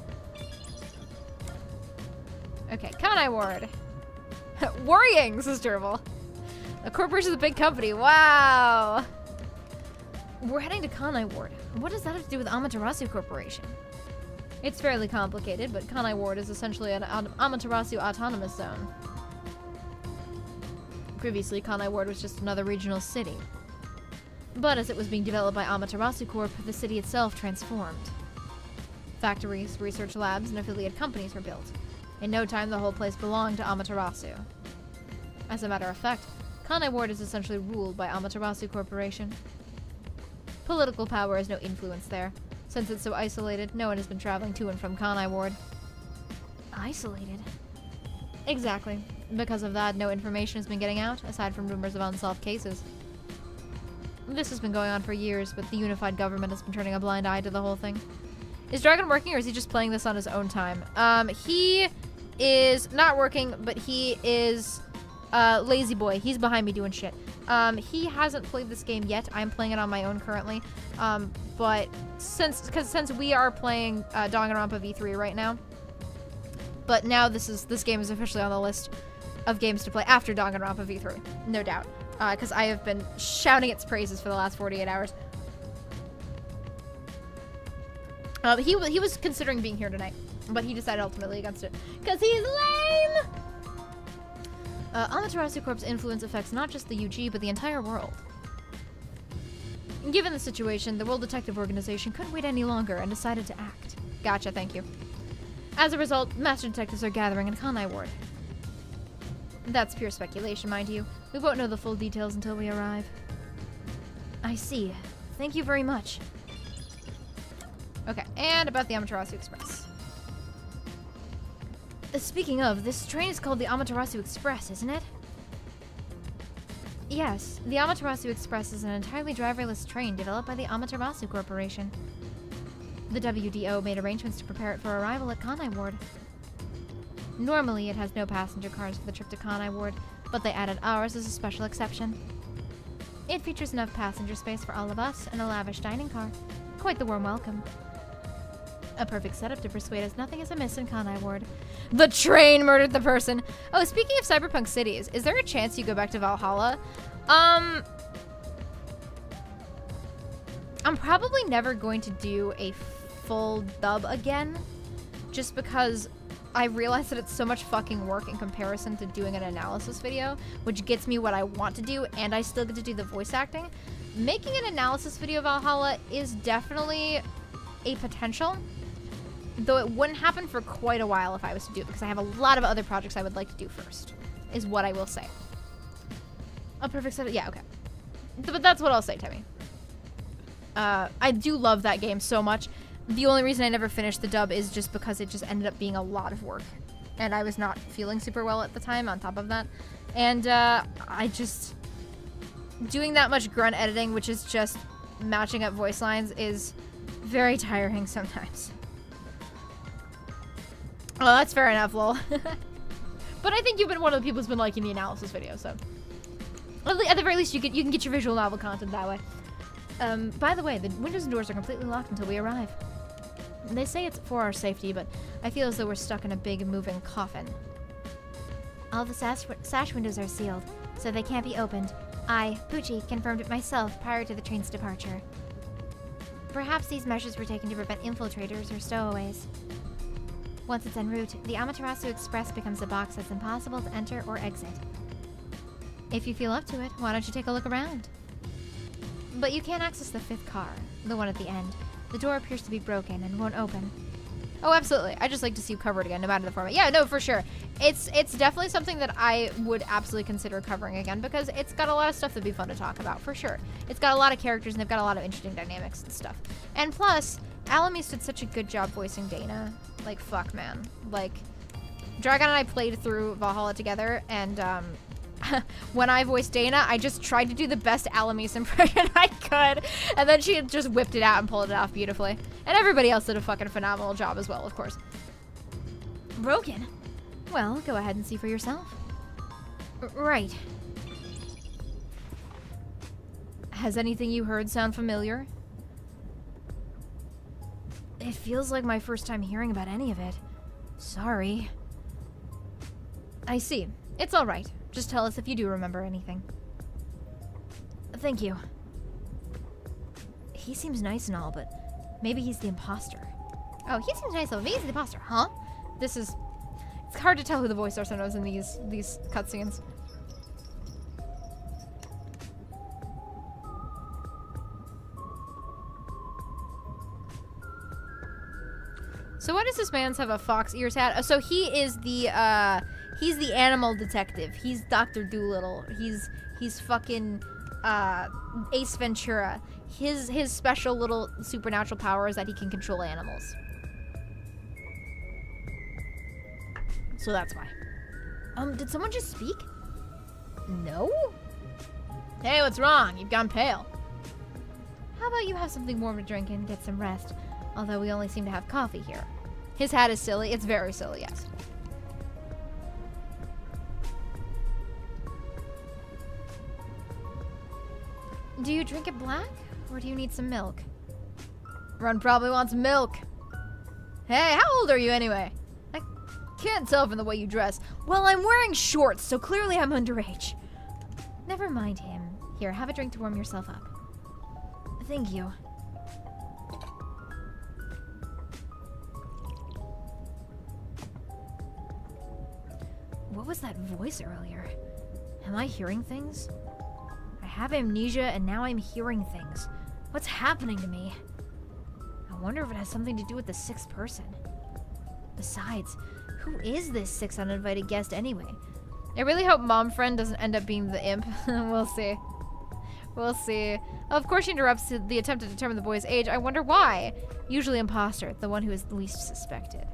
Okay, Kanai Ward. Worrying, says Gerbil. A corporation is a big company. Wow. We're heading to Kanai Ward. What does that have to do with Amaterasu Corporation? It's fairly complicated, but Kanai Ward is essentially an Amaterasu autonomous zone. Previously, Kanai Ward was just another regional city. But as it was being developed by Amaterasu Corp, the city itself transformed. Factories, research labs, and affiliate companies were built. In no time, the whole place belonged to Amaterasu. As a matter of fact, Kanai Ward is essentially ruled by Amaterasu Corporation. Political power has no influence there. Since it's so isolated, no one has been traveling to and from Kanai Ward. Isolated? Exactly. Because of that, no information has been getting out, aside from rumors of unsolved cases. This has been going on for years, but the unified government has been turning a blind eye to the whole thing. Is Dragon working, or is he just playing this on his own time? He is not working, but he is lazy boy. He's behind me doing shit. He hasn't played this game yet. I'm playing it on my own currently. But since we are playing Danganronpa V3 right now, but now this game is officially on the list of games to play after Danganronpa V3, no doubt. Because I have been shouting its praises for the last 48 hours. He was considering being here tonight, but he decided ultimately against it because he's lame. Amaterasu Corp's influence affects not just the UG, but the entire world. Given the situation, the World Detective Organization couldn't wait any longer and decided to act. Gotcha, thank you. As a result, master detectives are gathering in Kanai Ward. That's pure speculation, mind you. We won't know the full details until we arrive. I see. Thank you very much. Okay, and about the Amaterasu Express. Speaking of, this train is called the Amaterasu Express, isn't it? Yes, the Amaterasu Express is an entirely driverless train developed by the Amaterasu Corporation. The WDO made arrangements to prepare it for arrival at Kanai Ward. Normally, it has no passenger cars for the trip to Kanai Ward, but they added ours as a special exception. It features enough passenger space for all of us and a lavish dining car. Quite the warm welcome. A perfect setup to persuade us nothing is amiss in Kanai Ward. The train murdered the person! Oh, speaking of cyberpunk cities, is there a chance you go back to Valhalla? I'm probably never going to do a full dub again, just because I realize that it's so much fucking work in comparison to doing an analysis video, which gets me what I want to do, and I still get to do the voice acting. Making an analysis video of Valhalla is definitely a potential, though it wouldn't happen for quite a while if I was to do it, because I have a lot of other projects I would like to do first, is what I will say. A perfect set of, yeah, okay. But that's what I'll say, Timmy. I do love that game so much. The only reason I never finished the dub is just because it just ended up being a lot of work. And I was not feeling super well at the time on top of that. And I just... doing that much grunt editing, which is just matching up voice lines, is very tiring sometimes. Oh, that's fair enough, lol. But I think you've been one of the people who's been liking the analysis video, so... At the very least, you can get your visual novel content that way. By the way, the windows and doors are completely locked until we arrive. They say it's for our safety, but I feel as though we're stuck in a big moving coffin. All the sash windows are sealed, so they can't be opened. I, Poochie, confirmed it myself prior to the train's departure. Perhaps these measures were taken to prevent infiltrators or stowaways. Once it's en route, the Amaterasu Express becomes a box that's impossible to enter or exit. If you feel up to it, why don't you take a look around? But you can't access the 5th car, the one at the end. The door appears to be broken and won't open. Oh, absolutely. I just like to see you covered again, no matter the format. Yeah, no, for sure. It's definitely something that I would absolutely consider covering again because it's got a lot of stuff that'd be fun to talk about, for sure. It's got a lot of characters and they've got a lot of interesting dynamics and stuff. And plus, Alamis did such a good job voicing Dana. Like, fuck, man. Like, Dragon and I played through Valhalla together, and when I voiced Dana, I just tried to do the best Alamis impression I could, and then she had just whipped it out and pulled it off beautifully. And everybody else did a fucking phenomenal job as well, of course. Broken? Well, go ahead and see for yourself. Right. Has anything you heard sound familiar? It feels like my first time hearing about any of it. Sorry. I see. It's all right. Just tell us if you do remember anything. Thank you. He seems nice and all, but maybe he's the imposter. Oh, he seems nice though. Maybe he's the imposter, huh? It's hard to tell who the voice are sometimes in these cutscenes. So why does this man have a fox ears hat? So he is he's the animal detective. He's Dr. Dolittle. He's fucking Ace Ventura. His special little supernatural power is that he can control animals. So that's why. Did someone just speak? No? Hey, what's wrong? You've gone pale. How about you have something warm to drink and get some rest? Although we only seem to have coffee here. His hat is silly. It's very silly, yes. Do you drink it black, or do you need some milk? Ron probably wants milk. Hey, how old are you anyway? I can't tell from the way you dress. Well, I'm wearing shorts, so clearly I'm underage. Never mind him. Here, have a drink to warm yourself up. Thank you. What was that voice earlier? Am I hearing things? I have amnesia and now I'm hearing things. What's happening to me? I wonder if it has something to do with the 6th person. Besides, who is this 6th uninvited guest anyway? I really hope Mom Friend doesn't end up being the imp. We'll see. We'll see. Oh, of course she interrupts the attempt to determine the boy's age. I wonder why. Usually imposter, the one who is least suspected.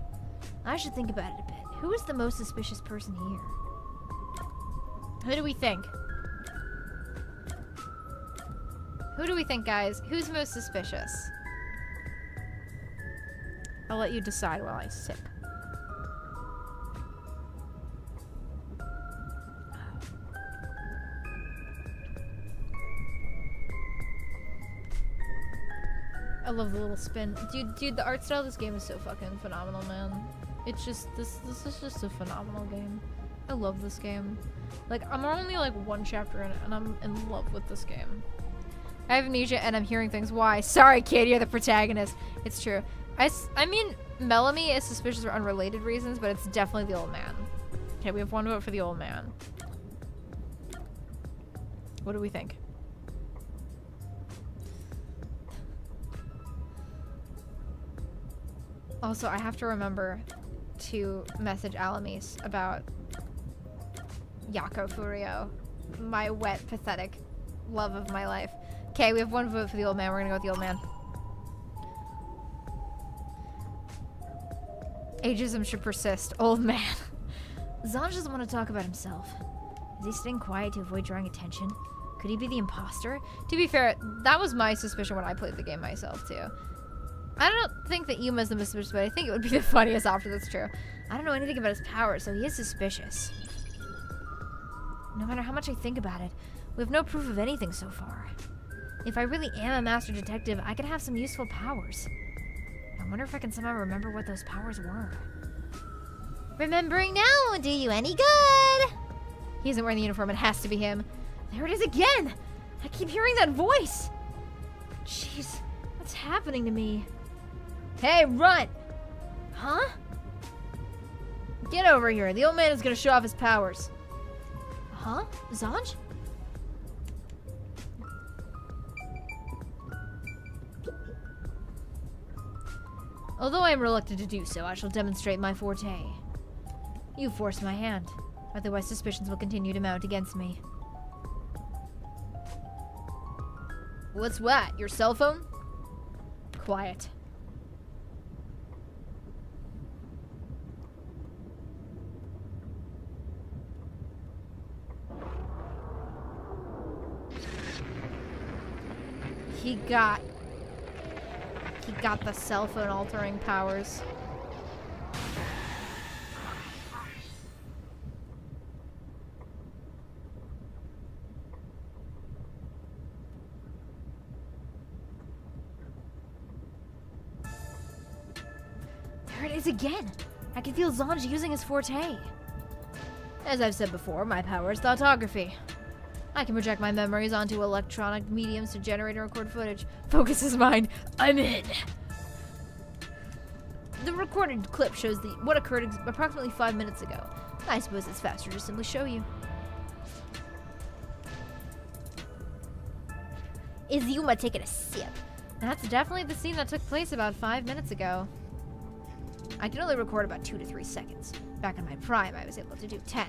I should think about it a bit. Who is the most suspicious person here? Who do we think? Who do we think, guys? Who's most suspicious? I'll let you decide while I sip. I love the little spin. Dude, the art style of this game is so fucking phenomenal, man. It's just, this is just a phenomenal game. I love this game. Like, I'm only like 1 chapter in it, and I'm in love with this game. I have amnesia, and I'm hearing things. Why? Sorry, kid, you're the protagonist. It's true. I mean, Melanie is suspicious for unrelated reasons, but it's definitely the old man. Okay, we have 1 vote for the old man. What do we think? Also, I have to remember to message Alamis about Yako Furio, my wet, pathetic love of my life. Okay, we have 1 vote for the old man. We're gonna go with the old man. Ageism should persist. Old man. Zanj doesn't want to talk about himself. Is he staying quiet to avoid drawing attention? Could he be the imposter? To be fair, that was my suspicion when I played the game myself, too. I don't think that Yuma's the most suspicious, but I think it would be the funniest option. That's true. I don't know anything about his powers, so he is suspicious. No matter how much I think about it, we have no proof of anything so far. If I really am a master detective, I could have some useful powers. I wonder if I can somehow remember what those powers were. Remembering now won't do you any good. He isn't wearing the uniform. It has to be him. There it is again! I keep hearing that voice! Jeez, what's happening to me? Hey, run! Huh? Get over here. The old man is gonna show off his powers. Huh? Zanj? Although I am reluctant to do so, I shall demonstrate my forte. You force my hand. Otherwise, suspicions will continue to mount against me. What's what? Your cell phone? Quiet. He got the cell phone altering powers. There it is again. I can feel Zanj using his forte. As I've said before, my power is thoughtography. I can project my memories onto electronic mediums to generate and record footage. Focus his mind. I'm in. The recorded clip shows what occurred approximately 5 minutes ago. I suppose it's faster to simply show you. Is Yuma taking a sip? That's definitely the scene that took place about 5 minutes ago. I can only record about 2 to 3 seconds. Back in my prime, I was able to do 10.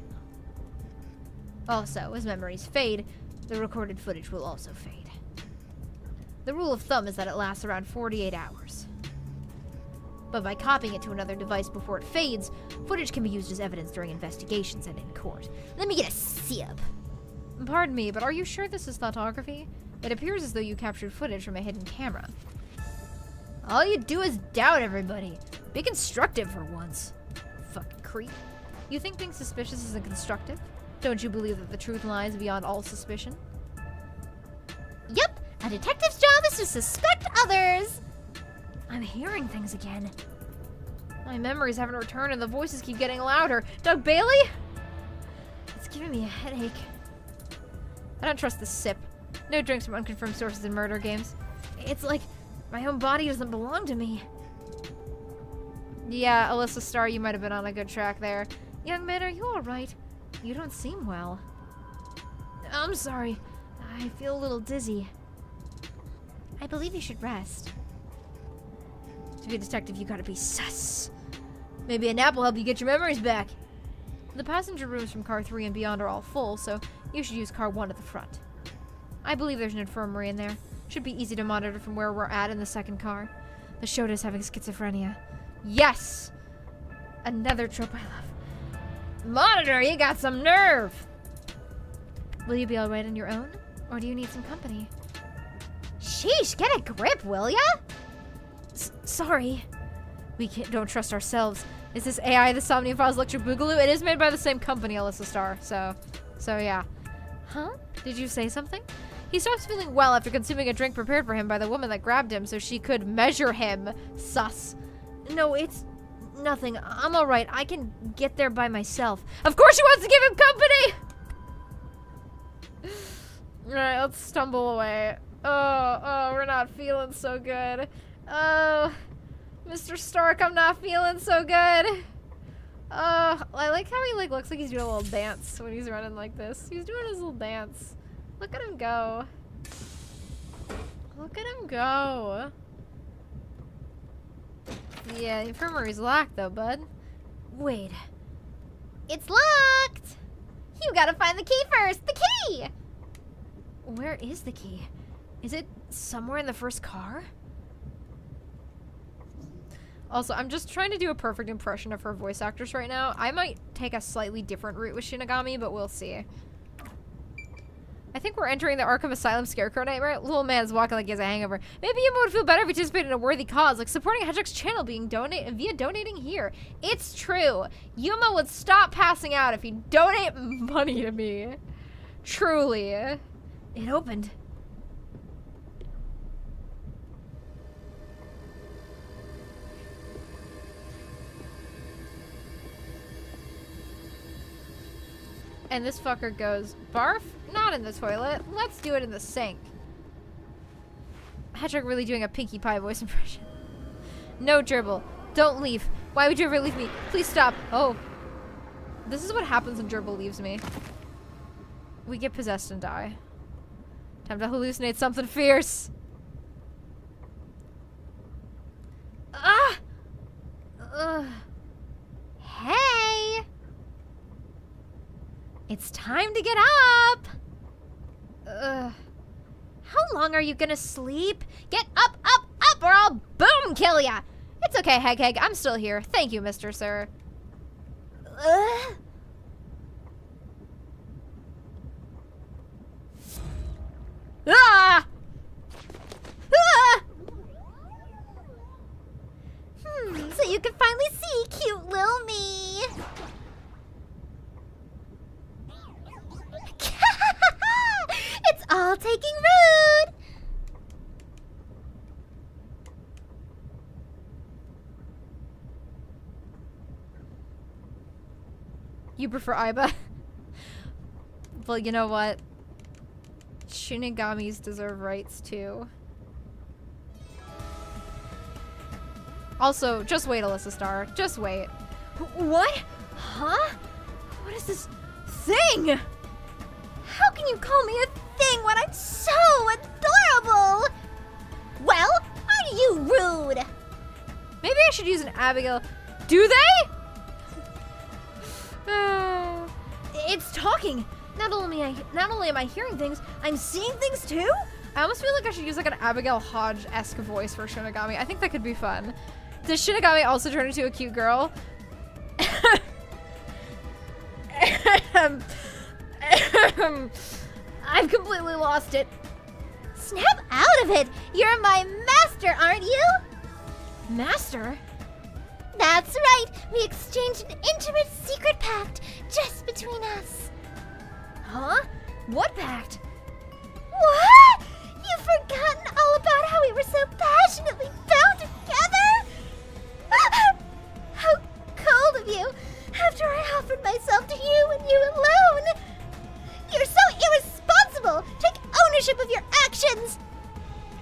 Also, as memories fade, the recorded footage will also fade. The rule of thumb is that it lasts around 48 hours. But by copying it to another device before it fades, footage can be used as evidence during investigations and in court. Let me get a sip. Pardon me, but are you sure this is thoughtography? It appears as though you captured footage from a hidden camera. All you do is doubt everybody. Be constructive for once. Fucking creep. You think being suspicious isn't constructive? Don't you believe that the truth lies beyond all suspicion? Yep, a detective's job is to suspect others. I'm hearing things again. My memories haven't returned and the voices keep getting louder. Doug Bailey? It's giving me a headache. I don't trust this sip. No drinks from unconfirmed sources in murder games. It's like my own body doesn't belong to me. Yeah, Alyssa Starr, you might have been on a good track there. Young man, are you alright? You don't seem well. I'm sorry. I feel a little dizzy. I believe you should rest. To be a detective, you gotta be sus. Maybe a nap will help you get your memories back. The passenger rooms from car 3 and beyond are all full, so you should use car 1 at the front. I believe there's an infirmary in there. Should be easy to monitor from where we're at in the second car. The Shota is having schizophrenia. Yes! Another trope I love. Monitor, you got some nerve! Will you be alright on your own? Or do you need some company? Sheesh, get a grip, will ya? Sorry. We don't trust ourselves. Is this AI the Somniapause Electric Boogaloo? It is made by the same company, Alyssa Starr, so yeah. Huh? Did you say something? He stops feeling well after consuming a drink prepared for him by the woman that grabbed him so she could measure him. Sus. No, it's nothing. I'm alright. I can get there by myself. Of course she wants to give him company! Alright, let's stumble away. Oh, we're not feeling so good. Oh, Mr. Stark, I'm not feeling so good. I like how he looks like he's doing a little dance when he's running like this. He's doing his little dance. Look at him go. Look at him go. Yeah, the infirmary's locked though, bud. Wait. It's locked. You gotta find the key first. The key! Where is the key? Is it somewhere in the first car? Also, I'm just trying to do a perfect impression of her voice actress right now. I might take a slightly different route with Shinigami, but we'll see. I think we're entering the Arkham Asylum Scarecrow nightmare. Little man's walking like he has a hangover. Maybe Yuma would feel better if he participated in a worthy cause, like supporting Hedgehog's channel via donating here. It's true. Yuma would stop passing out if he'd donate money to me. Truly. It opened. And this fucker goes, barf? Not in the toilet. Let's do it in the sink. Hedgehog really doing a Pinkie Pie voice impression. No, Gerbil. Don't leave. Why would you ever leave me? Please stop. Oh. This is what happens when Gerbil leaves me. We get possessed and die. Time to hallucinate something fierce. Ah! Ugh. Hey! It's time to get up! Ugh. How long are you gonna sleep? Get up, up, up, or I'll boom kill ya! It's okay, Hedgehog. I'm still here. Thank you, Mr. Sir. Ugh. Ah! Ah! So you can finally see cute little me. It's all taking root. You prefer Aiba? Well, you know what? Shinigamis deserve rights too. Also, just wait, Alyssa Star. Just wait. What? Huh? What is this thing? How can you call me a thing when I'm so adorable? Well, are you rude? Maybe I should use an Abigail. Do they? It's talking. Not only am I hearing things, I'm seeing things too? I almost feel like I should use like an Abigail Hodge-esque voice for Shinigami. I think that could be fun. Does Shinigami also turn into a cute girl? I've completely lost it. Snap out of it! You're my master, aren't you? Master? That's right! We exchanged an intimate secret pact just between us. Huh? What pact? What? You've forgotten all about how we were so passionately bound together? How cold of you, after I offered myself to you and you alone. You're so irresponsible! Take ownership of your actions!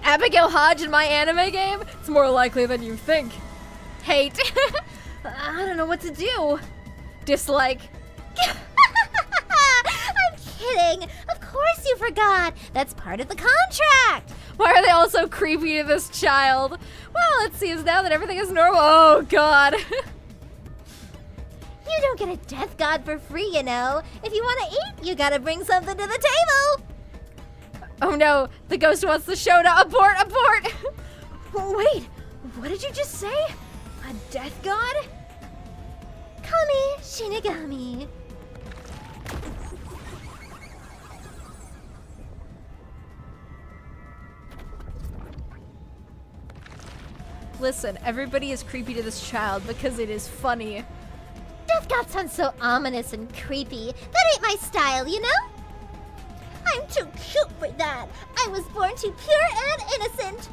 Abigail Hodge in my anime game? It's more likely than you think. Hate. I don't know what to do. Dislike. I'm kidding. Of course you forgot. That's part of the contract. Why are they all so creepy to this child? Well, it seems now that everything is normal. Oh, God. You don't get a death god for free, you know. If you want to eat, you gotta bring something to the table. Oh, no. The ghost wants the Shota. Abort, abort. Wait, what did you just say? A death god? Call me Shinigami. Listen, everybody is creepy to this child because it is funny. Death god sounds so ominous and creepy. That ain't my style, you know? I'm too cute for that. I was born too pure and innocent.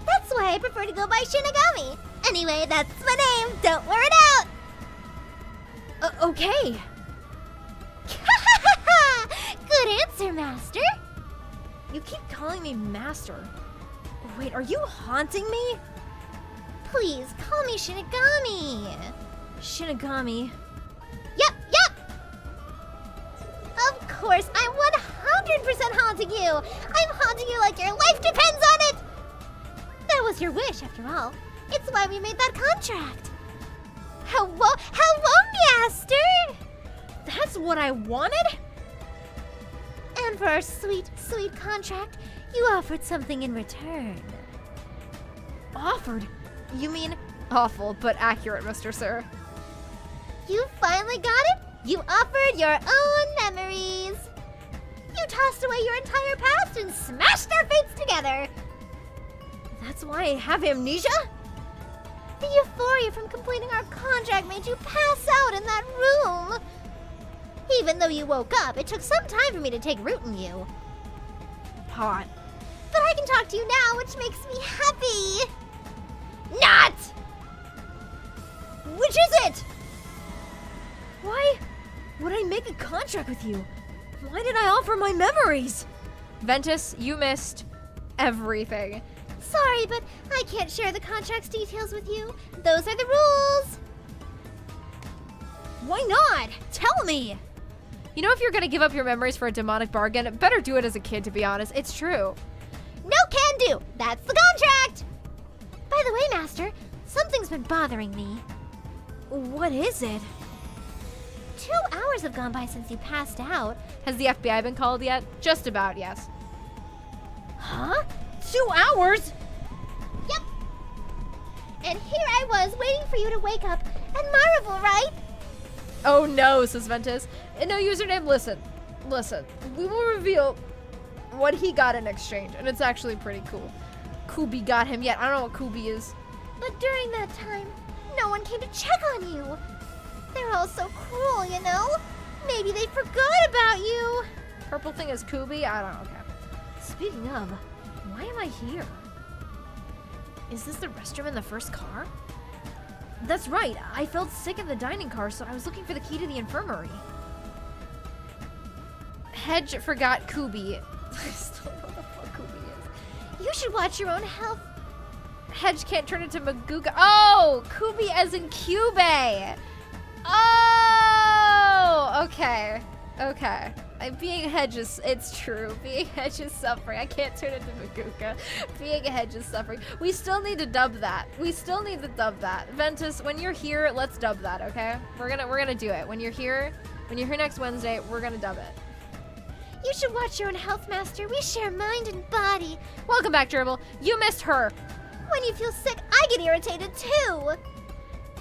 That's why I prefer to go by Shinigami. Anyway, that's my name. Don't wear it out. Okay. Good answer, Master. You keep calling me Master. Wait, are you haunting me? Please, call me Shinigami. Shinigami. Yep. Of course, I'm 100% haunting you. I'm haunting you like your life depends on it. That was your wish, after all. It's why we made that contract. Hello, Master. That's what I wanted? And for our sweet, sweet contract, you offered something in return. Offered? You mean awful, but accurate, Mr. Sir. You finally got it? You offered your own memories. You tossed away your entire past and smashed our fates together. That's why I have amnesia? The euphoria from completing our contract made you pass out in that room. Even though you woke up, it took some time for me to take root in you. Hot. But I can talk to you now, which makes me happy. Not! Which is it? Why would I make a contract with you? Why did I offer my memories? Ventus, you missed everything. Sorry, but I can't share the contract's details with you. Those are the rules. Why not? Tell me. You know, if you're gonna give up your memories for a demonic bargain, better do it as a kid, to be honest. It's true. No can do. That's the contract. By the way, Master, something's been bothering me. What is it? 2 hours have gone by since you passed out. Has the FBI been called yet? Just about, yes. Huh? 2 hours? Yep. And here I was waiting for you to wake up and marvel, right? Oh no, says Ventus. No username, listen. We will reveal what he got in exchange, and it's actually pretty cool. Kubi got him yet. I don't know what Kubi is. But during that time, no one came to check on you. They're all so cruel, you know? Maybe they forgot about you. Purple thing is Kubi? I don't know. Okay. Speaking of, why am I here? Is this the restroom in the first car? That's right. I felt sick in the dining car, so I was looking for the key to the infirmary. Hedge forgot Kubi. I still don't know what the fuck Kubi is. You should watch your own health. Hedge can't turn into Maguga. Oh! Kubi as in Cube! Oh! Okay. Being Hedge is, it's true. Being Hedge is suffering. I can't turn into Maguga. Being Hedge is suffering. We still need to dub that. Ventus, when you're here, let's dub that, okay? We're gonna do it. When you're here next Wednesday, we're gonna dub it. You should watch your own health, Master. We share mind and body. Welcome back, Gerbil. You missed her. When you feel sick, I get irritated too.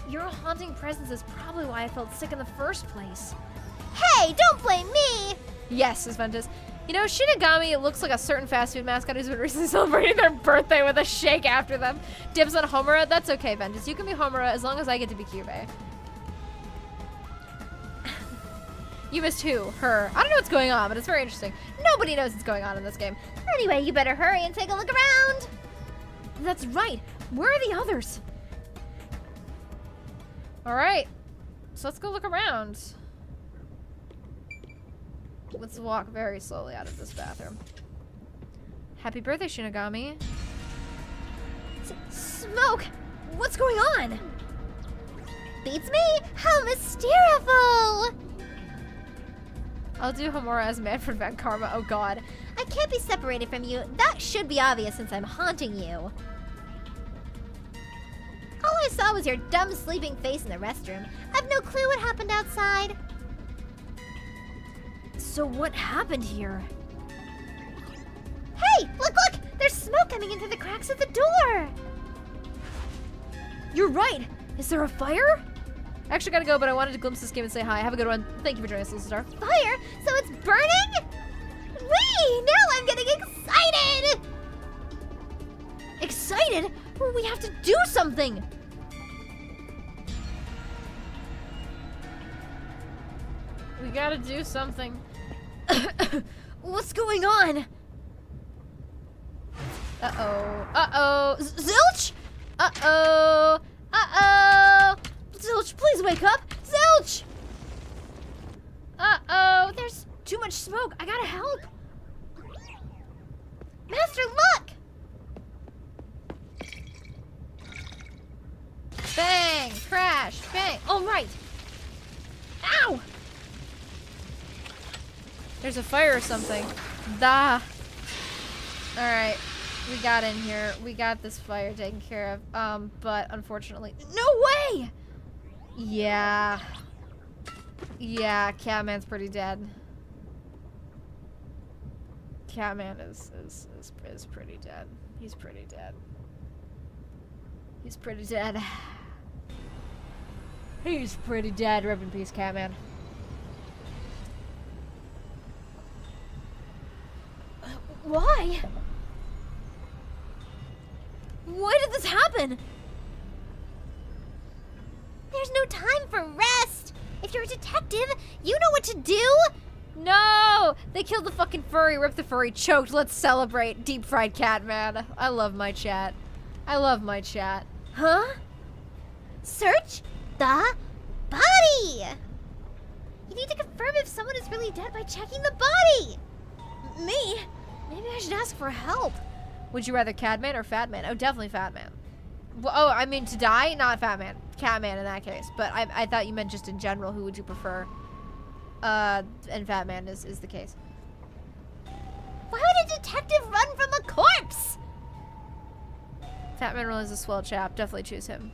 Your haunting presence is probably why I felt sick in the first place. Hey, don't blame me. Yes, says Ventus. You know, Shinigami looks like a certain fast food mascot who's been recently celebrating their birthday with a shake after them. Dibs on Homura? That's okay, Ventus. You can be Homura as long as I get to be Kyubey. You missed who? Her. I don't know what's going on, but it's very interesting. Nobody knows what's going on in this game. Anyway, you better hurry and take a look around. That's right. Where are the others? All right. So let's go look around. Let's walk very slowly out of this bathroom. Happy birthday, Shinigami. Smoke! What's going on? Beats me? How mysteriful! I'll do Homura as Manfred Van Karma. Oh god. I can't be separated from you. That should be obvious since I'm haunting you. All I saw was your dumb sleeping face in the restroom. I've no clue what happened outside. So what happened here? Hey, look! There's smoke coming in through the cracks of the door. You're right. Is there a fire? I actually gotta go, but I wanted to glimpse this game and say hi. Have a good one. Thank you for joining us, Little Star. Fire? So it's burning? Whee! Now I'm getting excited! Excited? Well, we have to do something! We gotta do something. What's going on? Uh-oh. Zilch! Uh-oh. Zilch, please wake up. Zilch! Uh-oh. There's too much smoke. I gotta help. Master, look! Bang! Crash! Bang! All right. Ow! There's a fire or something. All right. We got in here. We got this fire taken care of. But unfortunately, no way! Yeah. Yeah, Catman's pretty dead. Catman is pretty dead. He's pretty dead. He's pretty dead. He's pretty dead. Rip in peace, Catman. Why? Why did this happen? There's no time for rest. If you're a detective, you know what to do. No! They killed the fucking furry, ripped the furry, choked. Let's celebrate. Deep fried Catman. I love my chat. Huh? Search the body. You need to confirm if someone is really dead by checking the body. Me? Maybe I should ask for help. Would you rather Catman or Fatman? Oh, definitely Fatman. Well, oh, I mean to die? Not Fat Man. Catman in that case. But I thought you meant just in general, who would you prefer? And Fat Man is the case. Why would a detective run from a corpse? Fat Man really is a swell chap. Definitely choose him.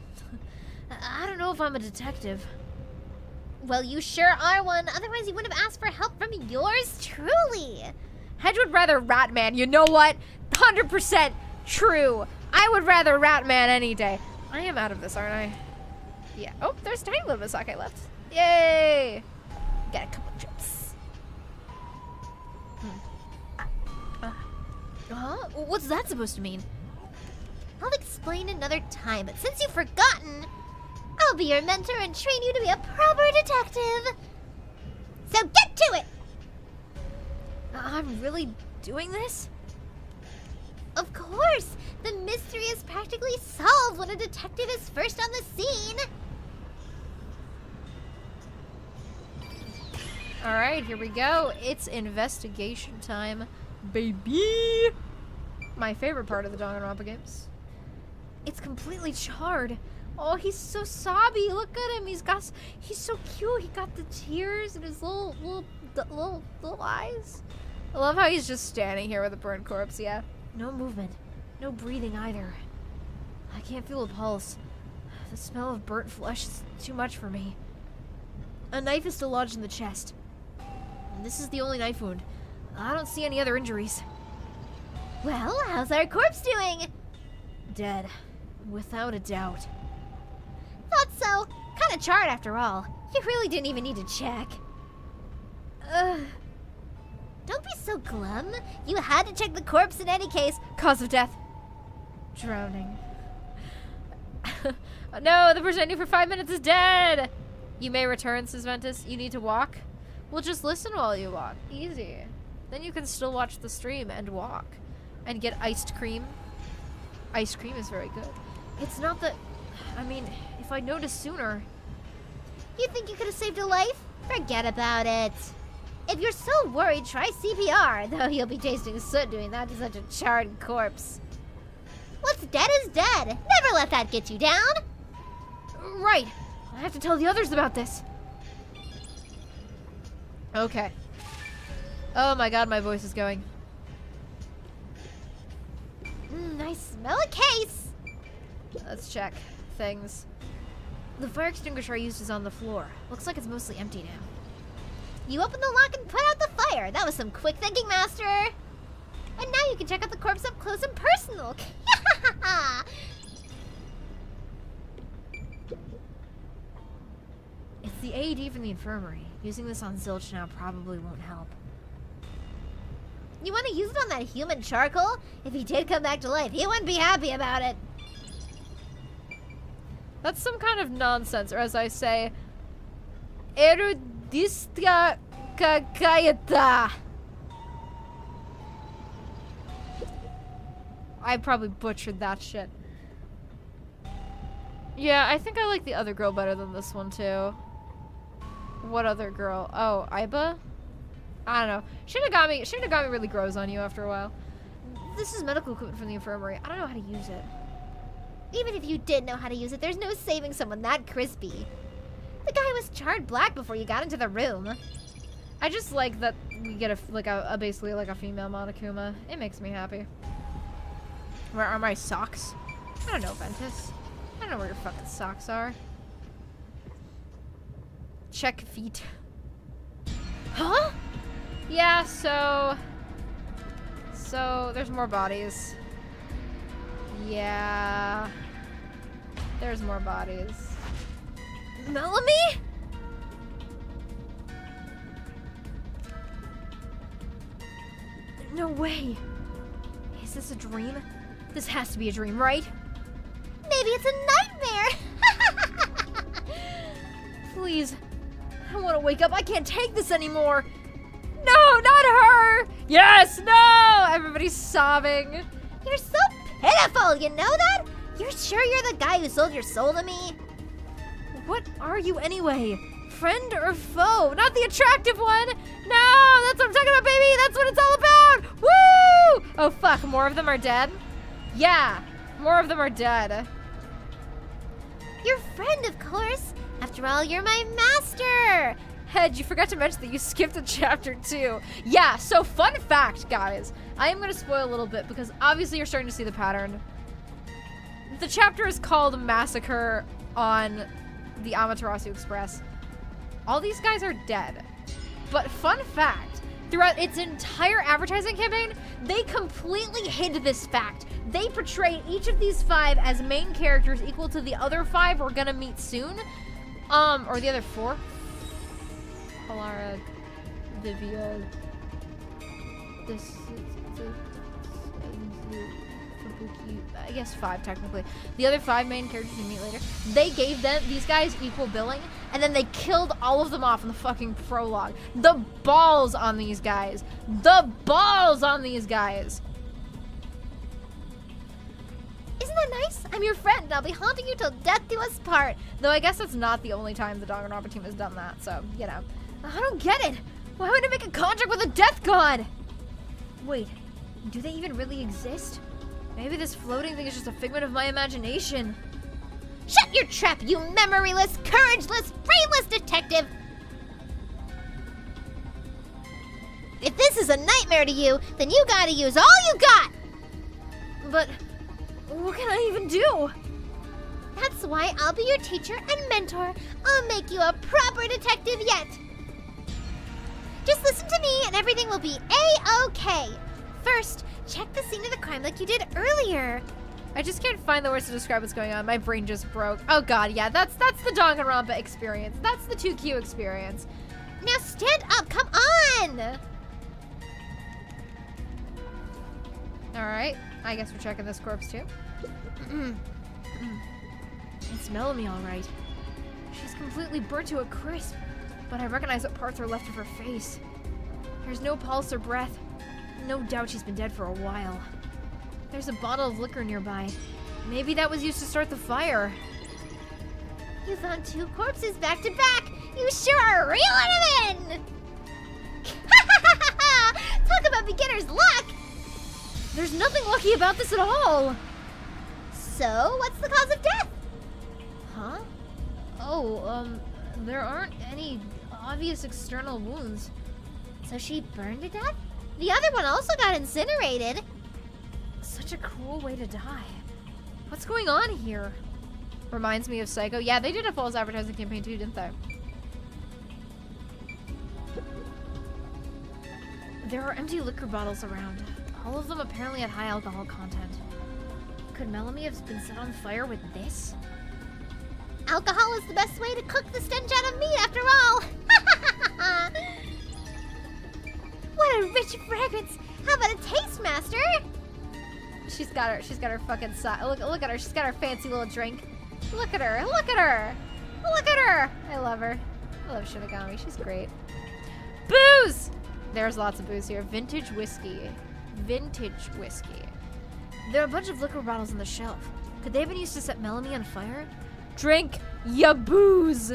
I don't know if I'm a detective. Well, you sure are one. Otherwise, you wouldn't have asked for help from yours truly. Hedge would rather Ratman. You know what? 100% true. I would rather Ratman any day. I am out of this, aren't I? Yeah. Oh, there's a tiny little bit of sake left. Yay! Got a couple drips. What's that supposed to mean? I'll explain another time, but since you've forgotten, I'll be your mentor and train you to be a proper detective. So get to it! I'm really doing this? Of course! The mystery is practically solved when a detective is first on the scene. Alright, here we go. It's investigation time, baby! My favorite part of the Danganronpa games. It's completely charred. Oh, he's so sobby. Look at him. He's so cute. He got the tears in his little eyes. I love how he's just standing here with a burned corpse, yeah. No movement. No breathing either. I can't feel a pulse. The smell of burnt flesh is too much for me. A knife is still lodged in the chest. And this is the only knife wound. I don't see any other injuries. Well, how's our corpse doing? Dead. Without a doubt. Thought so. Kinda charred after all. You really didn't even need to check. Don't be so glum. You had to check the corpse in any case. Cause of death. Drowning. No, the person I knew for 5 minutes is dead. You may return, says Ventus. You need to walk? Well, just listen while you walk. Easy. Then you can still watch the stream and walk. And get iced cream. Ice cream is very good. It's not that... I mean, if I'd noticed sooner... You think you could have saved a life? Forget about it. If you're so worried, try CPR, though you'll be tasting soot doing that to such a charred corpse. What's dead is dead. Never let that get you down. Right. I have to tell the others about this. Okay. Oh my god, my voice is going. I smell a case. Let's check things. The fire extinguisher I used is on the floor. Looks like it's mostly empty now. You opened the lock and put out the fire. That was some quick thinking, Master. And now you can check out the corpse up close and personal. It's the AED from the infirmary. Using this on Zilch now probably won't help. You want to use it on that human charcoal? If he did come back to life, he wouldn't be happy about it. That's some kind of nonsense, or as I say, erudistka kakayata. I probably butchered that shit. Yeah, I think I like the other girl better than this one too. What other girl? Oh, Aiba? I don't know. Shinigami really grows on you after a while. This is medical equipment from the infirmary. I don't know how to use it. Even if you did know how to use it, there's no saving someone that crispy. The guy was charred black before you got into the room. I just like that we get basically like a female Monokuma. It makes me happy. Where are my socks? I don't know, Ventus. I don't know where your fucking socks are. Check feet. Huh? Yeah, so there's more bodies. Yeah. There's more bodies. Melanie? No way. Is this a dream? This has to be a dream, right? Maybe it's a nightmare. Please. I don't want to wake up. I can't take this anymore. No, not her. Yes, no. Everybody's sobbing. You're so pitiful, you know that? You're sure you're the guy who sold your soul to me? What are you anyway? Friend or foe? Not the attractive one. No, that's what I'm talking about, baby. That's what it's all about. Woo! Oh, fuck. More of them are dead? Yeah, more of them are dead. Your friend, of course. After all, you're my master. Hedge, you forgot to mention that you skipped a chapter 2. Yeah, so fun fact, guys. I am going to spoil a little bit because obviously you're starting to see the pattern. The chapter is called Massacre on the Amaterasu Express. All these guys are dead. But fun fact, throughout its entire advertising campaign, they completely hid this fact. They portrayed each of these 5 as main characters equal to the other 5 we're gonna meet soon. Or the other 4. Alara, Vivia, I guess 5 technically. The other 5 main characters we meet later. They gave these guys equal billing, and then they killed all of them off in the fucking prologue. The balls on these guys. The balls on these guys. Isn't that nice? I'm your friend, and I'll be haunting you till death do us part. Though I guess that's not the only time the Danganronpa team has done that, so, you know. I don't get it. Why would I make a contract with a death god? Wait, do they even really exist? Maybe this floating thing is just a figment of my imagination. Shut your trap, you memoryless, courageless, brainless detective! If this is a nightmare to you, then you gotta use all you got! But what can I even do? That's why I'll be your teacher and mentor. I'll make you a proper detective yet. Just listen to me and everything will be A-okay. First, check the scene of the crime like you did earlier. I just can't find the words to describe what's going on. My brain just broke. Oh god, yeah, that's the Danganronpa experience. That's the 2Q experience. Now stand up, come on! Alright, I guess we're checking this corpse too. It's Melanie, alright. She's completely burnt to a crisp, but I recognize what parts are left of her face. There's no pulse or breath. No doubt she's been dead for a while. There's a bottle of liquor nearby. Maybe that was used to start the fire. You found 2 corpses back to back. You sure are reeling them in. Talk about beginner's luck. There's nothing lucky about this at all. So, what's the cause of death? Huh? Oh, there aren't any obvious external wounds. So she burned to death? The other one also got incinerated. Such a cruel way to die. What's going on here? Reminds me of Psycho. Yeah, they did a false advertising campaign too, didn't they? There are empty liquor bottles around. All of them apparently had high alcohol content. Could Melanie have been set on fire with this? Alcohol is the best way to cook the stench out of meat, after all. What a rich fragrance. How about a taste, master? She's got her fucking side. Look at her. She's got her fancy little drink. Look at her. Look at her. Look at her. I love her. I love Shinigami. She's great. Booze! There's lots of booze here. Vintage whiskey. Vintage whiskey. There are a bunch of liquor bottles on the shelf. Could they have been used to set Melanie on fire? Drink ya booze!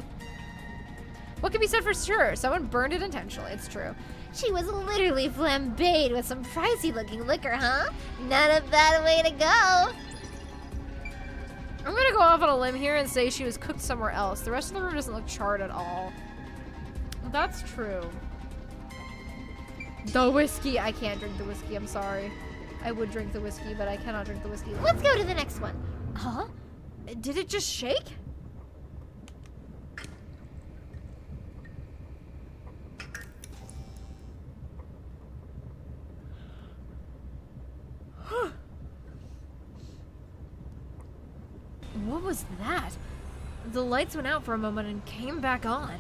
What can be said for sure? Someone burned it intentionally. It's true. She was literally flambéed with some pricey-looking liquor, huh? Not a bad way to go. I'm gonna go off on a limb here and say she was cooked somewhere else. The rest of the room doesn't look charred at all. That's true. The whiskey. I can't drink the whiskey. I'm sorry. I would drink the whiskey, but I cannot drink the whiskey. Let's go to the next one. Huh? Did it just shake? What was that? The lights went out for a moment and came back on.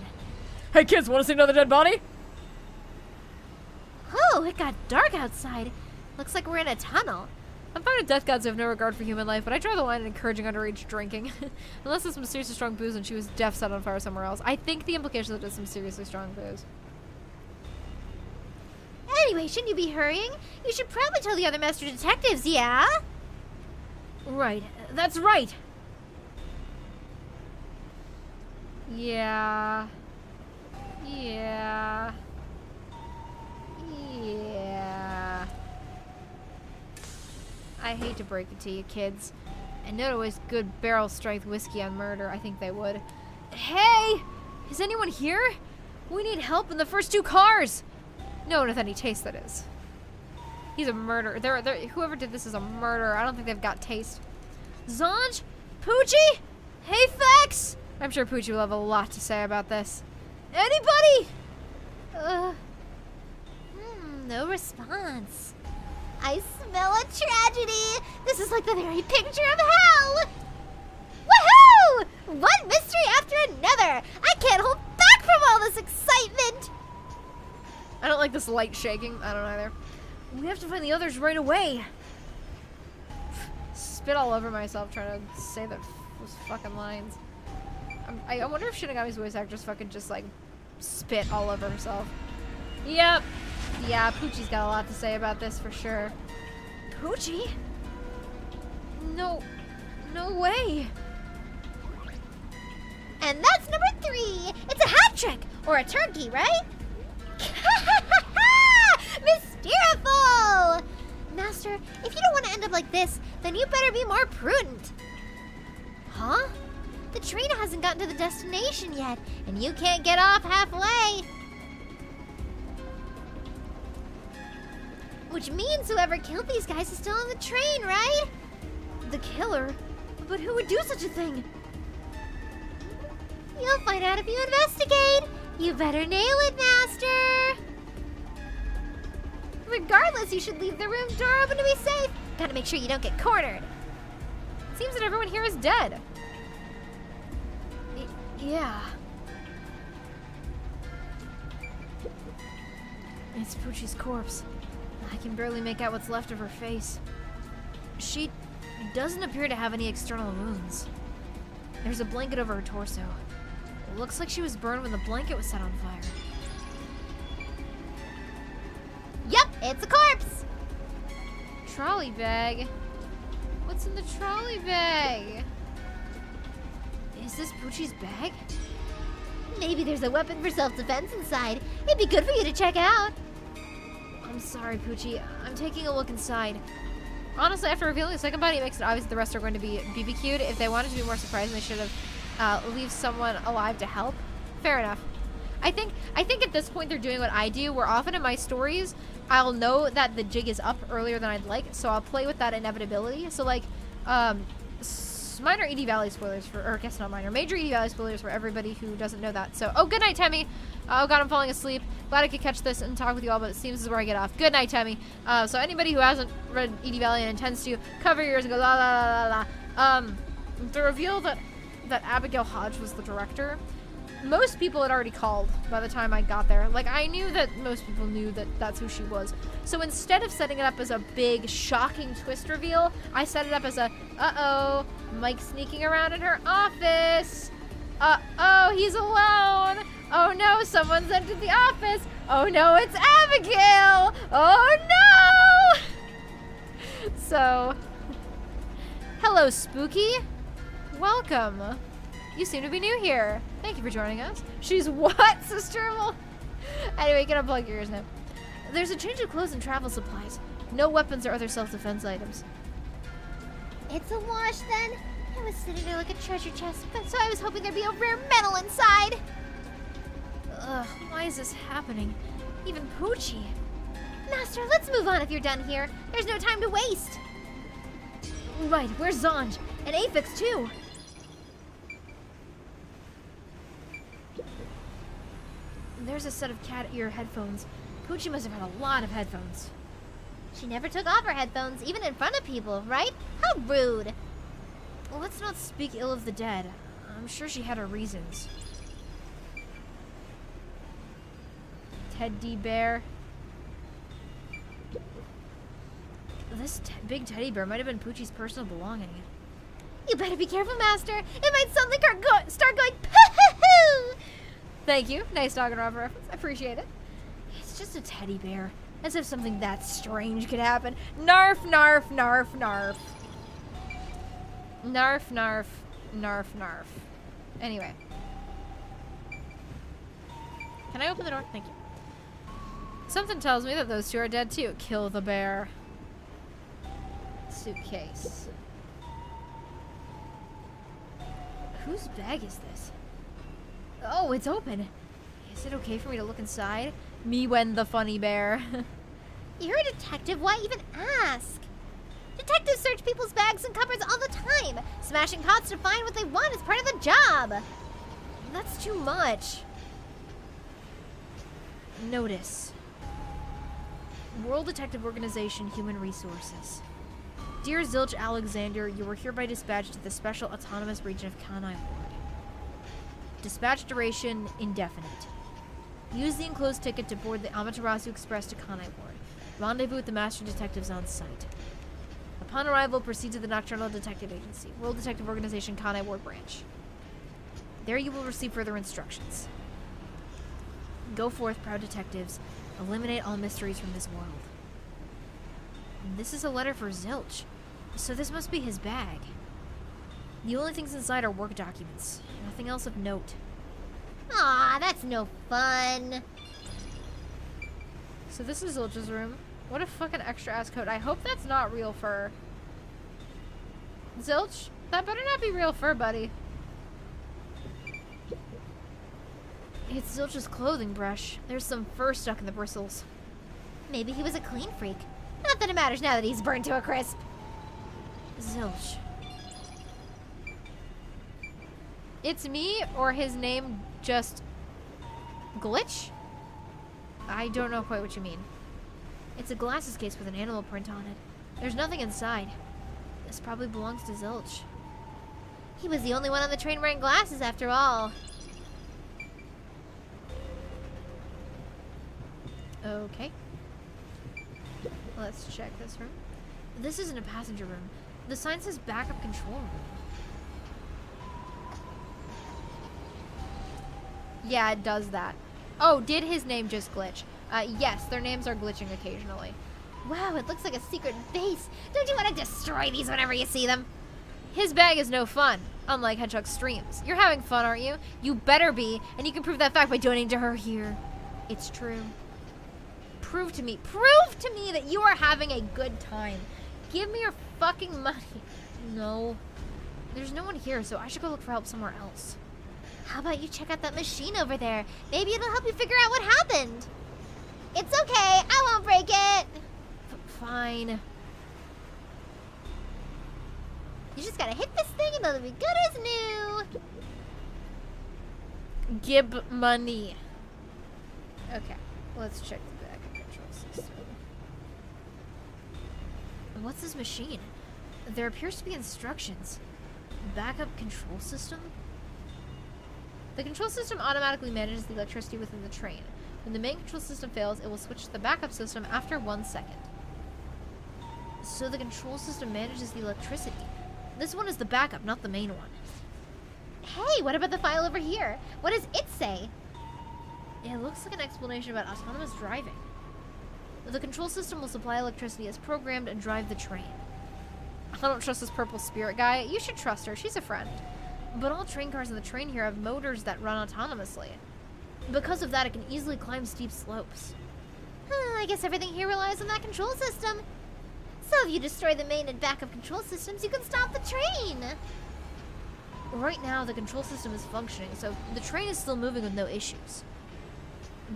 Hey kids, want to see another dead body? Oh, it got dark outside. Looks like we're in a tunnel. I'm fine with death gods who have no regard for human life, but I draw the line in encouraging underage drinking. Unless it's some seriously strong booze and she was deaf set on fire somewhere else. I think the implication is that it's some seriously strong booze. Anyway, shouldn't you be hurrying? You should probably tell the other master detectives, yeah? Right. That's right. Yeah. Yeah. Yeah. I hate to break it to you, kids, And no waste good barrel strength whiskey on murder. I think they would. Hey! Is anyone here? We need help in the first 2 cars! No one with any taste, that is. He's a murderer. Whoever did this is a murderer. I don't think they've got taste. Zanj? Poochie? Hey, Fex! I'm sure Poochie will have a lot to say about this. Anybody? No response. I smell a tragedy. This is like the very picture of hell. Woohoo! One mystery after another. I can't hold back from all this excitement. I don't like this light shaking. I don't either. We have to find the others right away. Spit all over myself trying to say those fucking lines. I wonder if Shinigami's voice actress fucking just like spit all over herself. Yep. Yeah, Poochie's got a lot to say about this for sure. Poochie? No way. And that's number 3. It's a hat trick or a turkey, right? Mysteriful! Master, if you don't want to end up like this, then you better be more prudent. Huh? The train hasn't gotten to the destination yet, and you can't get off halfway. Which means whoever killed these guys is still on the train, right? The killer? But who would do such a thing? You'll find out if you investigate. You better nail it, Master. Regardless, you should leave the room door open to be safe. Gotta make sure you don't get cornered. Seems that everyone here is dead. Yeah. It's Poochie's corpse. I can barely make out what's left of her face. She doesn't appear to have any external wounds. There's a blanket over her torso. It looks like she was burned when the blanket was set on fire. Yep, it's a corpse. Trolley bag? What's in the trolley bag? Is this Poochie's bag? Maybe there's a weapon for self-defense inside. It'd be good for you to check out. I'm sorry, Poochie. I'm taking a look inside. Honestly, after revealing the second body, it makes it obvious that the rest are going to be BBQ'd. If they wanted to be more surprising, they should have leave someone alive to help. Fair enough. I think at this point they're doing what I do, where often in my stories, I'll know that the jig is up earlier than I'd like, so I'll play with that inevitability. So like, minor ED Valley spoilers for, or I guess not minor, major ED Valley spoilers for everybody who doesn't know that. So, oh, good night, Temmie. Oh god, I'm falling asleep. Glad I could catch this and talk with you all, but it seems this is where I get off. Good night, Temmie. So anybody who hasn't read ED Valley and intends to, cover your ears and go la la la la la. The reveal that Abigail Hodge was the director, most people had already called by the time I got there. Like, I knew that most people knew that that's who she was. So instead of setting it up as a big, shocking twist reveal, I set it up as a, uh-oh, Mike's sneaking around in her office. Uh-oh, he's alone. Oh no, someone's entered the office. Oh no, it's Abigail. Oh no! So, hello, Spooky. Welcome. You seem to be new here. Thank you for joining us. She's what, sister? Well, anyway, you can unplug your ears now. There's a change of clothes and travel supplies. No weapons or other self-defense items. It's a wash then. It was sitting there like a treasure chest, but so I was hoping there'd be a rare metal inside. Ugh, why is this happening? Even Poochie. Master, let's move on if you're done here. There's no time to waste. Right, where's Zanj? And Aphex too. There's a set of cat ear headphones. Poochie must have had a lot of headphones. She never took off her headphones, even in front of people, right? How rude. Well, let's not speak ill of the dead. I'm sure she had her reasons. Teddy bear. This big teddy bear might have been Poochie's personal belonging. You better be careful, Master. It might suddenly start going poo-hoo-hoo. Thank you. Nice Danganronpa reference. I appreciate it. It's just a teddy bear. As if something that strange could happen. Narf, narf, narf, narf. Narf, narf, narf, narf. Anyway. Can I open the door? Thank you. Something tells me that those two are dead too. Kill the bear. Suitcase. Whose bag is this? Oh, it's open. Is it okay for me to look inside? Me when the funny bear. You're a detective, why even ask? Detectives search people's bags and cupboards all the time. Smashing pots to find what they want is part of the job. That's too much. Notice. World Detective Organization Human Resources. Dear Zilch Alexander, you are hereby dispatched to the Special Autonomous Region of Kanai Ward. Dispatch duration indefinite. Use the enclosed ticket to board the Amaterasu Express to Kanai Ward. Rendezvous with the Master Detectives on site. Upon arrival, proceed to the Nocturnal Detective Agency, World Detective Organization Kanai Ward Branch. There you will receive further instructions. Go forth, proud detectives. Eliminate all mysteries from this world. And this is a letter for Zilch, so this must be his bag. The only things inside are work documents. Nothing else of note. Aw, that's no fun. So this is Zilch's room. What a fucking extra-ass coat. I hope that's not real fur. Zilch, that better not be real fur, buddy. It's Zilch's clothing brush. There's some fur stuck in the bristles. Maybe he was a clean freak. Not that it matters now that he's burned to a crisp. Zilch. It's me, or his name just glitch? I don't know quite what you mean. It's a glasses case with an animal print on it. There's nothing inside. This probably belongs to Zilch. He was the only one on the train wearing glasses after all. Okay. Let's check this room. This isn't a passenger room. The sign says backup control room. Yeah, it does that. Oh, did his name just glitch? Yes, their names are glitching occasionally. Wow, it looks like a secret base. Don't you want to destroy these whenever you see them? His bag is no fun, unlike Hedgehog's streams. You're having fun, aren't you? You better be, and you can prove that fact by donating to her here. It's true. Prove to me that you are having a good time. Give me your fucking money. No. There's no one here, so I should go look for help somewhere else. How about you check out that machine over there? Maybe it'll help you figure out what happened. It's okay, I won't break it. Fine. You just gotta hit this thing and it'll be good as new. Give money. Okay, let's check the backup control system. What's this machine? There appears to be instructions. Backup control system? The control system automatically manages the electricity within the train. When the main control system fails, it will switch to the backup system after 1 second. So the control system manages the electricity. This one is the backup, not the main one. Hey, what about the file over here? What does it say? It looks like an explanation about autonomous driving. The control system will supply electricity as programmed and drive the train. I don't trust this purple spirit guy. You should trust her. She's a friend. But all train cars in the train here have motors that run autonomously. Because of that, it can easily climb steep slopes. I guess everything here relies on that control system. So if you destroy the main and backup control systems, you can stop the train. Right now, the control system is functioning, so the train is still moving with no issues.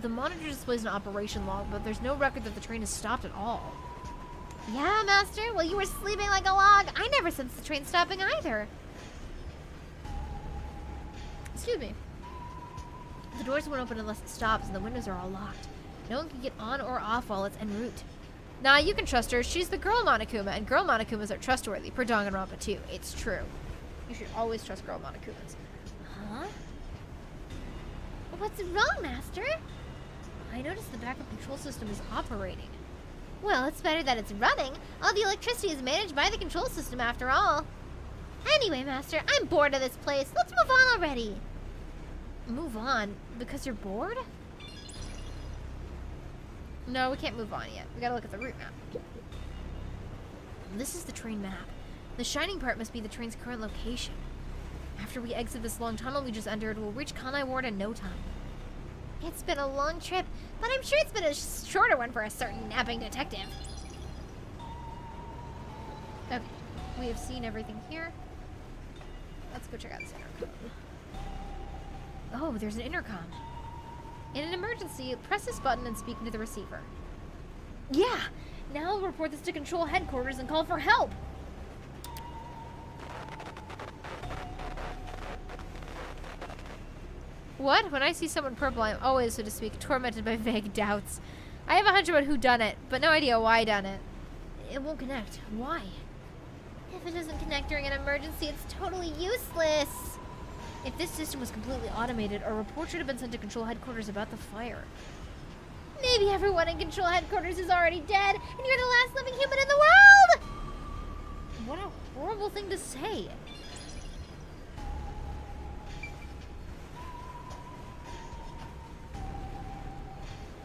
The monitor displays an operation log, but there's no record that the train is stopped at all. Yeah, Master. While you were sleeping like a log, I never sensed the train stopping either. Excuse me. The doors won't open unless it stops, and the windows are all locked. No one can get on or off while it's en route. Nah, you can trust her. She's the girl Monokuma, and girl Monokumas are trustworthy, per Danganronpa 2. It's true. You should always trust girl Monokumas. Huh? What's wrong, Master? I noticed the backup control system is operating. Well, it's better that it's running. All the electricity is managed by the control system after all. Anyway, Master, I'm bored of this place. Let's move on already. Move on? Because you're bored? No, we can't move on yet. We gotta look at the route map. This is the train map. The shining part must be the train's current location. After we exit this long tunnel we just entered, we'll reach Kanai Ward in no time. It's been a long trip, but I'm sure it's been a shorter one for a certain napping detective. Okay, we have seen everything here. Let's go check out this intercom. Oh, there's an intercom. In an emergency, press this button and speak into the receiver. Yeah! Now I'll report this to Control Headquarters and call for help! What? When I see someone purple, I'm always, so to speak, tormented by vague doubts. I have a hunch about who done it, but no idea why done it. It won't connect. Why? If it doesn't connect during an emergency, it's totally useless. If this system was completely automated, a report should have been sent to Control Headquarters about the fire. Maybe everyone in Control Headquarters is already dead, and you're the last living human in the world! What a horrible thing to say.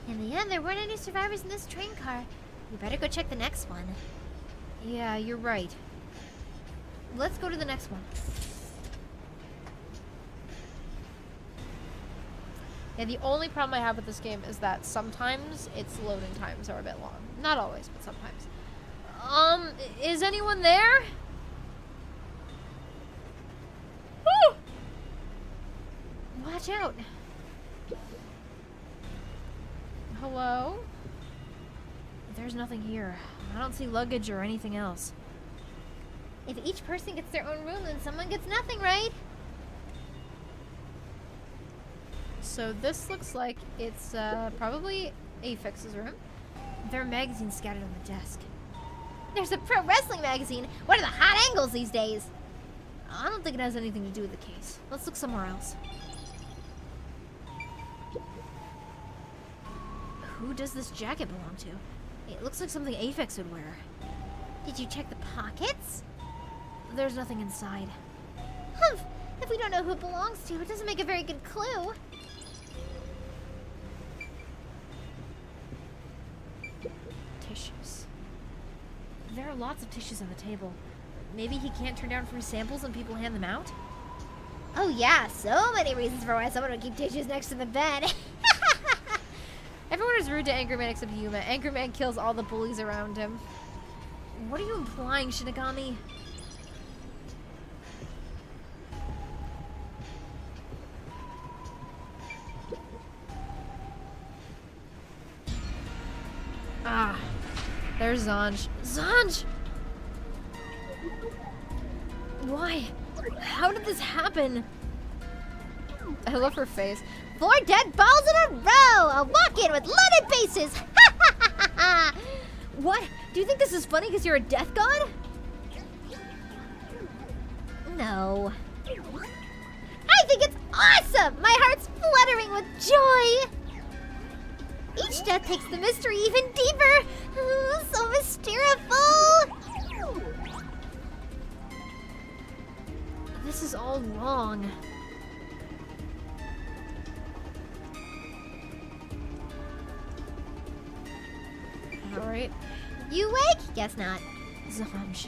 In the end, there weren't any survivors in this train car. You better go check the next one. Yeah, you're right. Let's go to the next one. Yeah, the only problem I have with this game is that sometimes its loading times are a bit long. Not always, but sometimes. Is anyone there? Woo! Watch out. Hello? There's nothing here. I don't see luggage or anything else. If each person gets their own room, then someone gets nothing, right? So this looks like it's probably Afix's room. There are magazines scattered on the desk. There's a pro wrestling magazine. What are the hot angles these days? I don't think it has anything to do with the case. Let's look somewhere else. Who does this jacket belong to? It looks like something Afix would wear. Did you check the pockets? There's nothing inside. Humph. If we don't know who it belongs to, it doesn't make a very good clue. Tissues. There are lots of tissues on the table. Maybe he can't turn down free samples when people hand them out? Oh yeah, so many reasons for why someone would keep tissues next to the bed. Everyone is rude to Angry Man except Yuma. Angry Man kills all the bullies around him. What are you implying, Shinigami? Ah, there's Zanj. Zanj! Why? How did this happen? I love her face. 4 dead balls in a row! A walk-in with loaded bases! What? Do you think this is funny because you're a death god? No. I think it's awesome! My heart's fluttering with joy! Each death takes the mystery even deeper! Oh, so mysteriful! This is all wrong. Alright. You awake? Guess not. Zanj.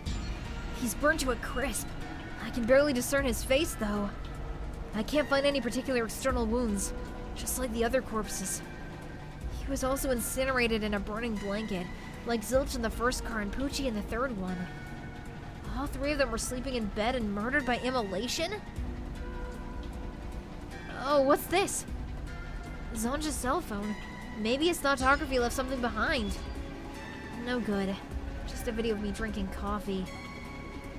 He's burned to a crisp. I can barely discern his face, though. I can't find any particular external wounds, just like the other corpses. He was also incinerated in a burning blanket, like Zilch in the first car and Poochie in the third one. All 3 of them were sleeping in bed and murdered by immolation? Oh, what's this? Zanj's cell phone. Maybe his photography left something behind. No good. Just a video of me drinking coffee.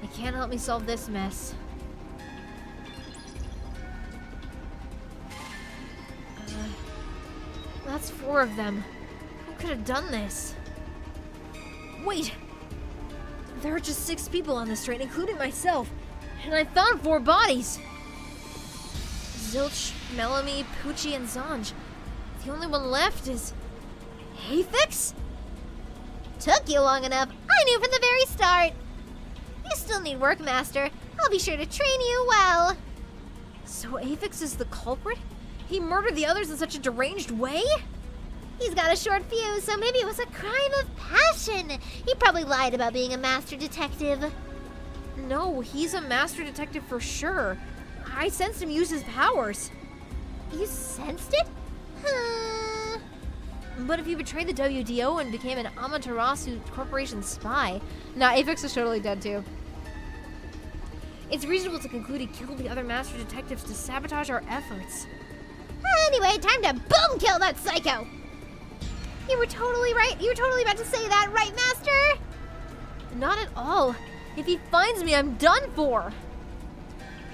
It can't help me solve this mess. That's 4 of them. Who could have done this? Wait! There are just 6 people on this train, including myself. And I found 4 bodies! Zilch, Melanie, Poochie, and Zanj. The only one left is... Afix? Took you long enough. I knew from the very start. You still need work, Master. I'll be sure to train you well. So Afix is the culprit? He murdered the others in such a deranged way? He's got a short fuse, so maybe it was a crime of passion. He probably lied about being a master detective. No, he's a master detective for sure. I sensed him use his powers. You sensed it? Huh. But if he betrayed the WDO and became an Amaterasu Corporation spy... Nah, Afix is totally dead too. It's reasonable to conclude he killed the other master detectives to sabotage our efforts. Anyway, time to boom kill that psycho! You were totally right. You were totally about to say that, right, Master? Not at all. If he finds me, I'm done for.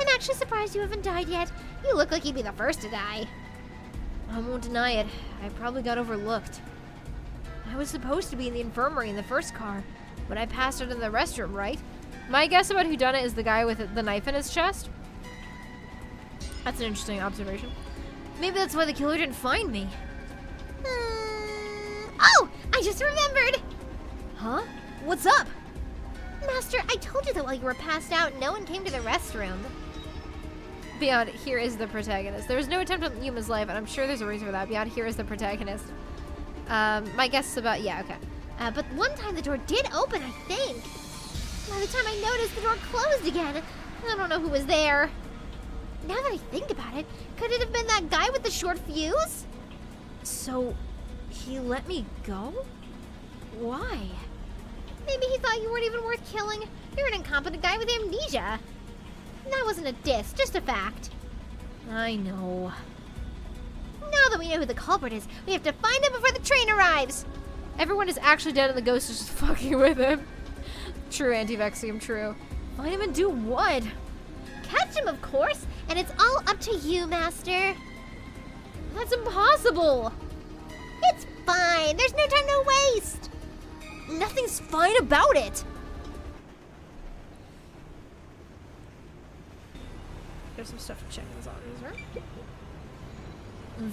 I'm actually surprised you haven't died yet. You look like you'd be the first to die. I won't deny it. I probably got overlooked. I was supposed to be in the infirmary in the first car, but I passed out in the restroom, right? My guess about who done it is the guy with the knife in his chest. That's an interesting observation. Maybe that's why the killer didn't find me. Oh! I just remembered! Huh? What's up? Master, I told you that while you were passed out, no one came to the restroom. Beyond here is the protagonist. There was no attempt on Yuma's life, and I'm sure there's a reason for that. Beyond here is the protagonist. My guess is about, yeah, okay. But one time the door did open, I think. By the time I noticed, the door closed again. I don't know who was there. Now that I think about it, could it have been that guy with the short fuse? So, he let me go? Why? Maybe he thought you weren't even worth killing. You're an incompetent guy with amnesia. That wasn't a diss, just a fact. I know. Now that we know who the culprit is, we have to find him before the train arrives. Everyone is actually dead and the ghost is just fucking with him. True, Anti-Vexium, true. Find him and do what? Catch him, of course, and it's all up to you, Master. That's impossible. It's fine. There's no time to waste. Nothing's fine about it. There's some stuff to check in Zanj's room.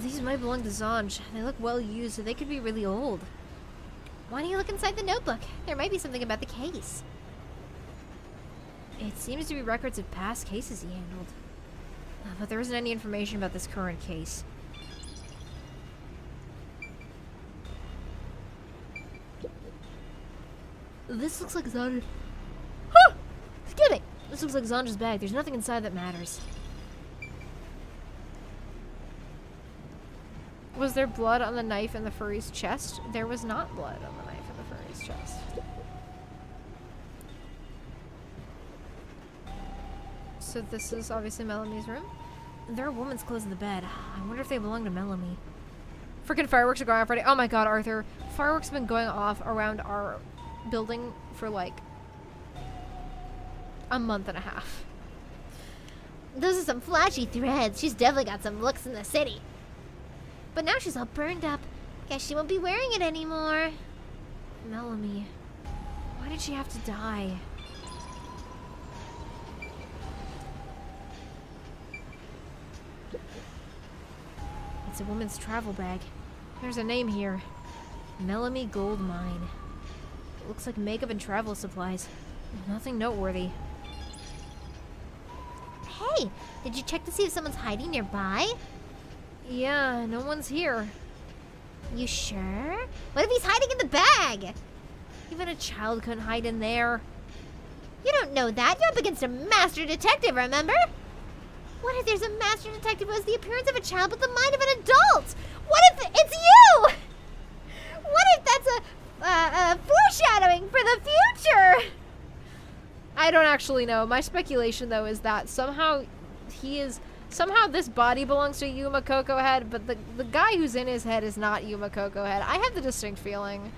These might belong to Zanj. They look well used, so they could be really old. Why don't you look inside the notebook? There might be something about the case. It seems to be records of past cases he handled. But there isn't any information about this current case. This looks like Zanj. Huh! Excuse me! This looks like Zanj's bag. There's nothing inside that matters. Was there blood on the knife in the furry's chest? There was not blood on the knife in the furry's chest. So this is obviously Melamie's room. There are women's clothes in the bed. I wonder if they belong to Melamie. Freaking fireworks are going off already. Oh my god, Arthur. Fireworks have been going off around our building for like a month and a half. Those are some flashy threads. She's definitely got some looks in the city. But now she's all burned up. Guess she won't be wearing it anymore. Melamie. Why did she have to die? It's a woman's travel bag. There's a name here. Melamie Gold Mine. It looks like makeup and travel supplies. Nothing noteworthy. Hey, did you check to see if someone's hiding nearby? Yeah, no one's here. You sure? What if he's hiding in the bag? Even a child couldn't hide in there. You don't know that. You're up against a master detective, remember? What if there's a master detective who has the appearance of a child but the mind of an adult? What if it's you? What if that's a foreshadowing for the future? I don't actually know. My speculation, though, is that somehow this body belongs to Yuma Coco Head, but the guy who's in his head is not Yuma Coco Head. I have the distinct feeling.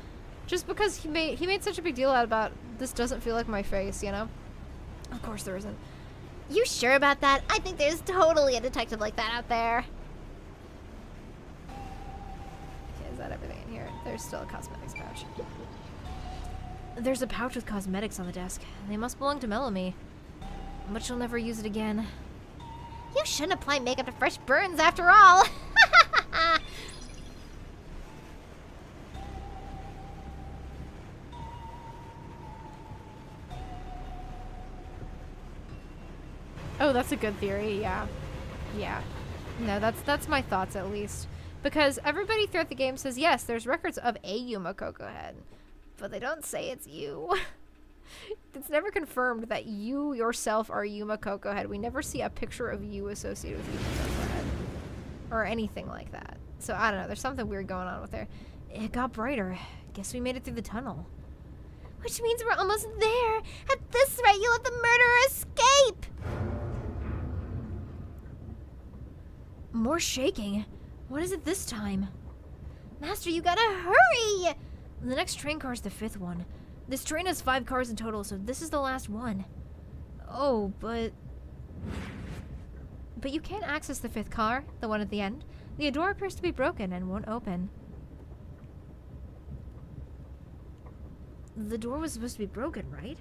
Just because he made such a big deal out about this doesn't feel like my face, you know? Of course there isn't. You sure about that? I think there's totally a detective like that out there. Okay, is that everything in here? There's still a cosmetics pouch. There's a pouch with cosmetics on the desk. They must belong to Melamie. But she'll never use it again. You shouldn't apply makeup to fresh burns after all. Oh, that's a good theory, yeah. Yeah. No, that's my thoughts at least. Because everybody throughout the game says, yes, there's records of a Yuma Coco Head. But they don't say it's you. It's never confirmed that you yourself are Yuma Coco Head. We never see a picture of you associated with Yuma Coco Head. Or anything like that. So I don't know, there's something weird going on with there. It got brighter. Guess we made it through the tunnel. Which means we're almost there. At this rate, you'll let the murderer escape. More shaking. What is it this time? Master, you gotta hurry! The next train car is the 5th one. This train has 5 cars in total, so this is the last one. Oh, but you can't access the 5th car, the one at the end. The door appears to be broken and won't open. The door was supposed to be broken, right?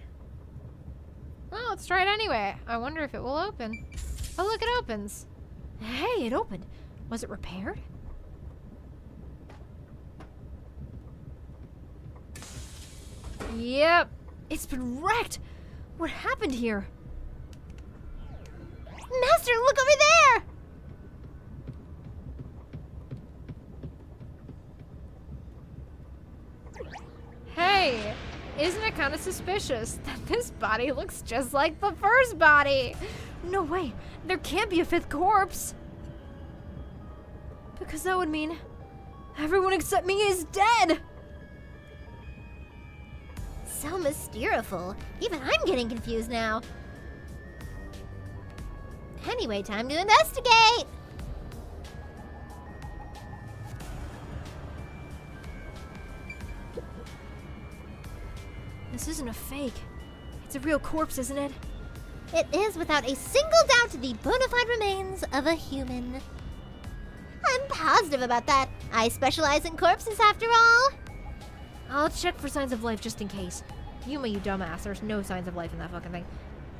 Well, let's try it anyway. I wonder if it will open. Oh, look, it opens. Hey, it opened. Was it repaired? Yep. It's been wrecked. What happened here? Master, look over there! Hey, isn't it kind of suspicious that this body looks just like the first body? No way, there can't be a 5th corpse. Because that would mean everyone except me is dead. So mysteriful. Even I'm getting confused now. Anyway, time to investigate! This isn't a fake. It's a real corpse, isn't it? It is without a single doubt the bona fide remains of a human. I'm positive about that. I specialize in corpses after all. I'll check for signs of life just in case. Yuma, you dumbass, there's no signs of life in that fucking thing.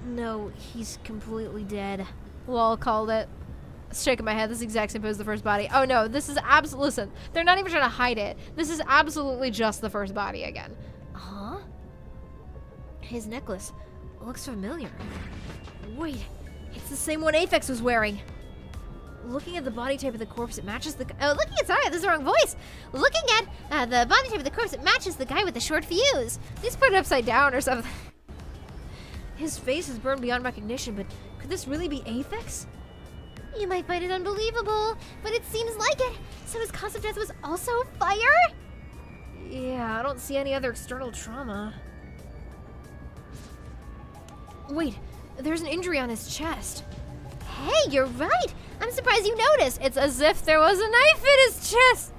No, he's completely dead. Lol, called it. Shaking my head, this is the exact same pose as the first body. Oh no, this is listen, they're not even trying to hide it. This is absolutely just the first body again. Huh? His necklace looks familiar. Wait, it's the same one Aphex was wearing. Looking at the body type of the corpse, it matches the... Oh, sorry, this is the wrong voice. Looking at the body type of the corpse, it matches the guy with the short fuse. He's put it upside down or something. His face is burned beyond recognition, but could this really be Aphex? You might find it unbelievable, but it seems like it. So his cause of death was also fire? Yeah, I don't see any other external trauma. Wait, there's an injury on his chest. Hey, you're right. I'm surprised you noticed. It's as if there was a knife in his chest.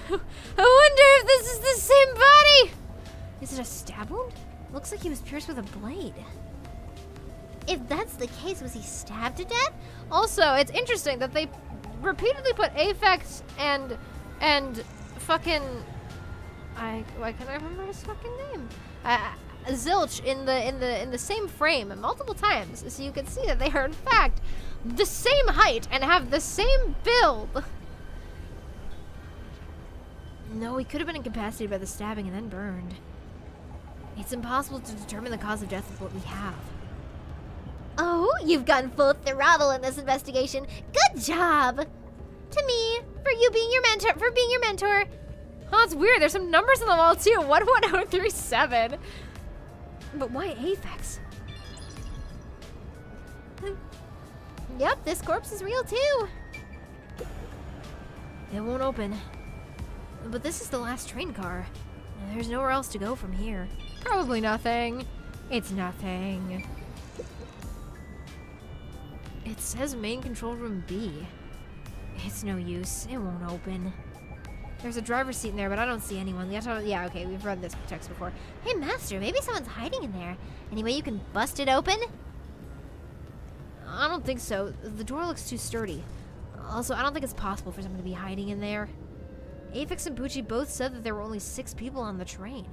I wonder if this is the same body. Is it a stab wound? Looks like he was pierced with a blade. If that's the case, was he stabbed to death? Also, it's interesting that they repeatedly put Aphex and fucking why can't I remember his fucking name? Zilch in the same frame multiple times, so you can see that they are in fact the same height and have the same build. No, he could have been incapacitated by the stabbing and then burned. It's impossible to determine the cause of death with what we have. Oh, you've gone full throttle in this investigation. Good job. To me, for being your mentor. Oh, it's weird. There's some numbers on the wall too. 11037. But why Aphex? Yep, this corpse is real too. It won't open. But this is the last train car. There's nowhere else to go from here. Probably nothing. It's nothing. It says main control room B. It's no use. It won't open. There's a driver's seat in there, but I don't see anyone. Yeah, okay, we've read this text before. Hey, Master, maybe someone's hiding in there. Any way you can bust it open? I don't think so. The door looks too sturdy. Also, I don't think it's possible for someone to be hiding in there. Aphex and Pucci both said that there were only 6 people on the train.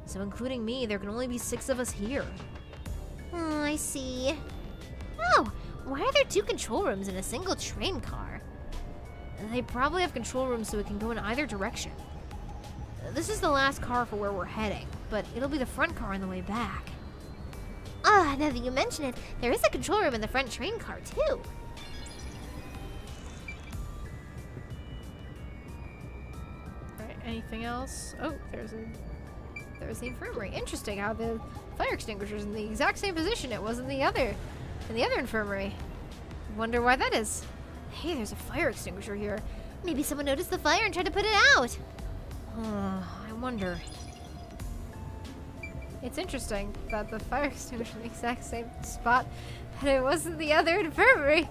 So including me, there can only be 6 of us here. Oh, I see. Oh, why are there 2 control rooms in a single train car? They probably have control rooms so it can go in either direction. This is the last car for where we're heading, but it'll be the front car on the way back. Ah, now that you mention it, there is a control room in the front train car, too. Alright, anything else? Oh, there's the infirmary. Interesting how the fire extinguisher's in the exact same position it was in the other infirmary. Wonder why that is. Hey, there's a fire extinguisher here. Maybe someone noticed the fire and tried to put it out. I wonder. It's interesting that the fire extinguisher in the exact same spot and it wasn't the other infirmary.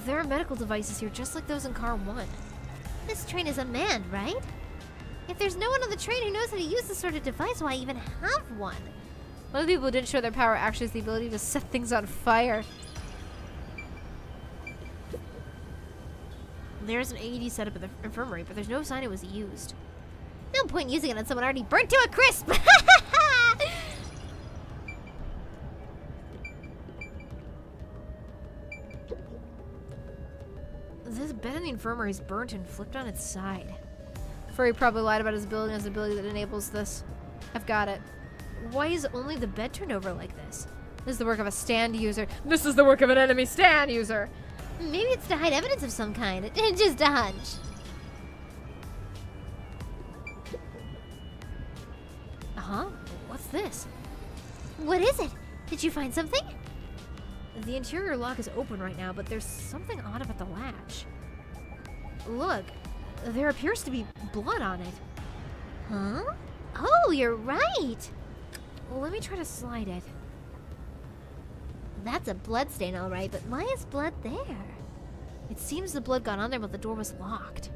There are medical devices here just like those in car 1. This train is unmanned, right? If there's no one on the train who knows how to use this sort of device, why even have one? One of the people who didn't show their power actually has the ability to set things on fire. There's an AED set up at the infirmary, but there's no sign it was used. No point using it on someone already burnt to a crisp! This bed in the infirmary is burnt and flipped on its side. Furry probably lied about his ability and his ability that enables this. I've got it. Why is only the bed turned over like this? This is the work of a stand user. This is the work of an enemy stand user! Maybe it's to hide evidence of some kind. It's just a hunch. Huh? What's this? What is it? Did you find something? The interior lock is open right now, but there's something odd about the latch. Look, there appears to be blood on it. Huh? Oh, you're right. Let me try to slide it. That's a blood stain, all right, but why is blood there? It seems the blood got on there, but the door was locked.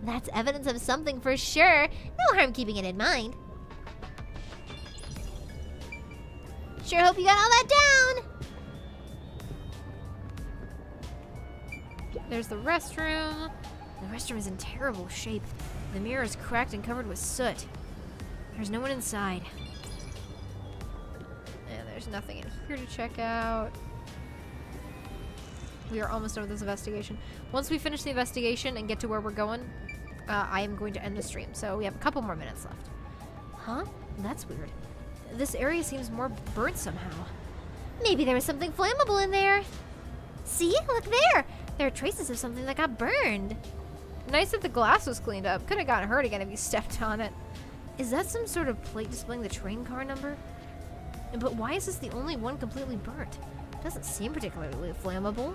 That's evidence of something for sure. No harm keeping it in mind. Sure hope you got all that down. There's the restroom. The restroom is in terrible shape. The mirror is cracked and covered with soot. There's no one inside. And there's nothing in here to check out. We are almost done with this investigation. Once we finish the investigation and get to where we're going, I am going to end the stream. So we have a couple more minutes left. Huh? That's weird. This area seems more burnt somehow. Maybe there was something flammable in there. See? Look there. There are traces of something that got burned. Nice that the glass was cleaned up. Could have gotten hurt again if you stepped on it. Is that some sort of plate displaying the train car number? But why is this the only one completely burnt? Doesn't seem particularly flammable.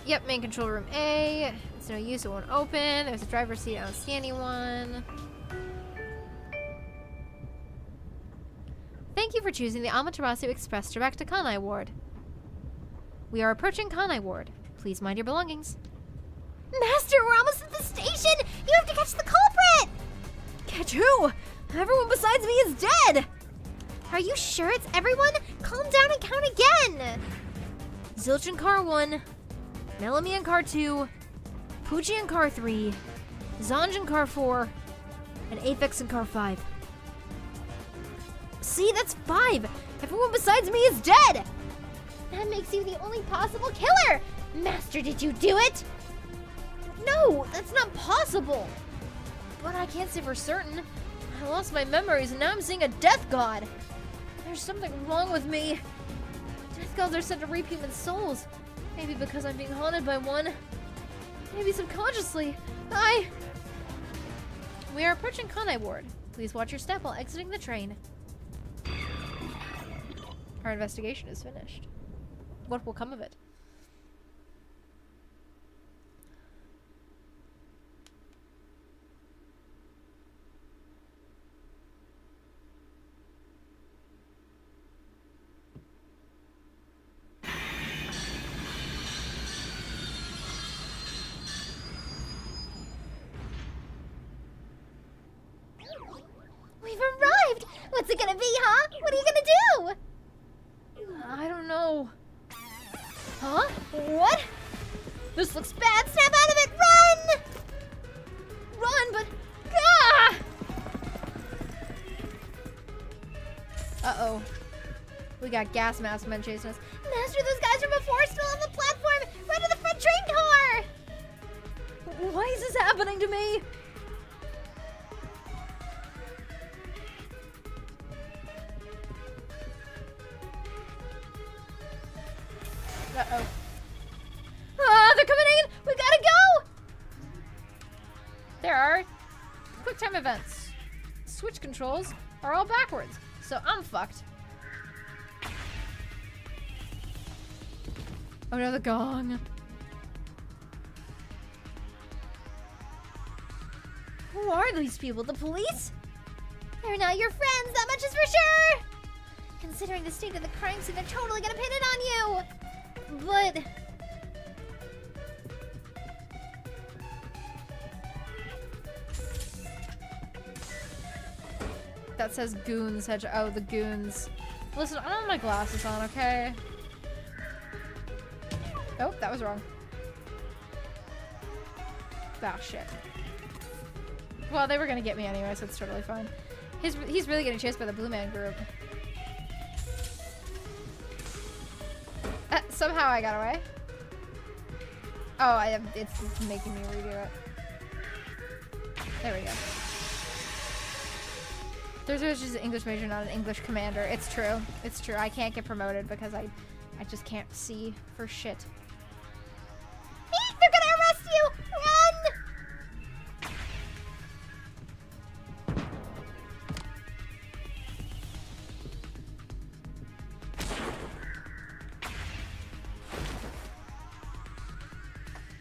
Yep, main control room A. It's no use, it won't open. There's a driver's seat, I don't see anyone. Thank you for choosing the Amaterasu Express direct to Kanai Ward. We are approaching Kanai Ward. Please mind your belongings. Master, we're almost at the station! You have to catch the culprit! Catch who? Everyone besides me is dead! Are you sure it's everyone? Calm down and count again! Zilch in car 1, Melanie in car 2, Poochie in car 3, Zanj in car 4, and Aphex in car 5. See, that's 5! Everyone besides me is dead! That makes you the only possible killer! Master, did you do it? No, that's not possible! But I can't say for certain. I lost my memories and now I'm seeing a death god! There's something wrong with me. Death gods are said to reap human souls. Maybe because I'm being haunted by one. Maybe subconsciously. We are approaching Kanai Ward. Please watch your step while exiting the train. Our investigation is finished. What will come of it? We've arrived! What's it gonna be, huh? What are you gonna do? I don't know. Huh? What? This looks bad! Snap out of it! Run! Run, but... Ah! Uh-oh. We got gas mask men chasing us. Master, those guys from before are still on the platform! Run to the front train car! Why is this happening to me? Uh-oh. Ah, they're coming in! We gotta go! There are quick time events. Switch controls are all backwards, so I'm fucked. Oh no, the gong. Who are these people? The police? They're not your friends, that much is for sure! Considering the state of the crime scene, they're totally gonna pin it on you! But... That says goons. Oh, the goons. Listen, I don't have my glasses on, okay? Oh, that was wrong. Ah, shit. Well, they were gonna get me anyway, so it's totally fine. He's really getting chased by the Blue Man Group. Somehow I got away. Oh, it's making me redo it. There we go. There's just an English major, not an English commander. It's true. It's true. I can't get promoted because I just can't see for shit. They're gonna arrest you! Run!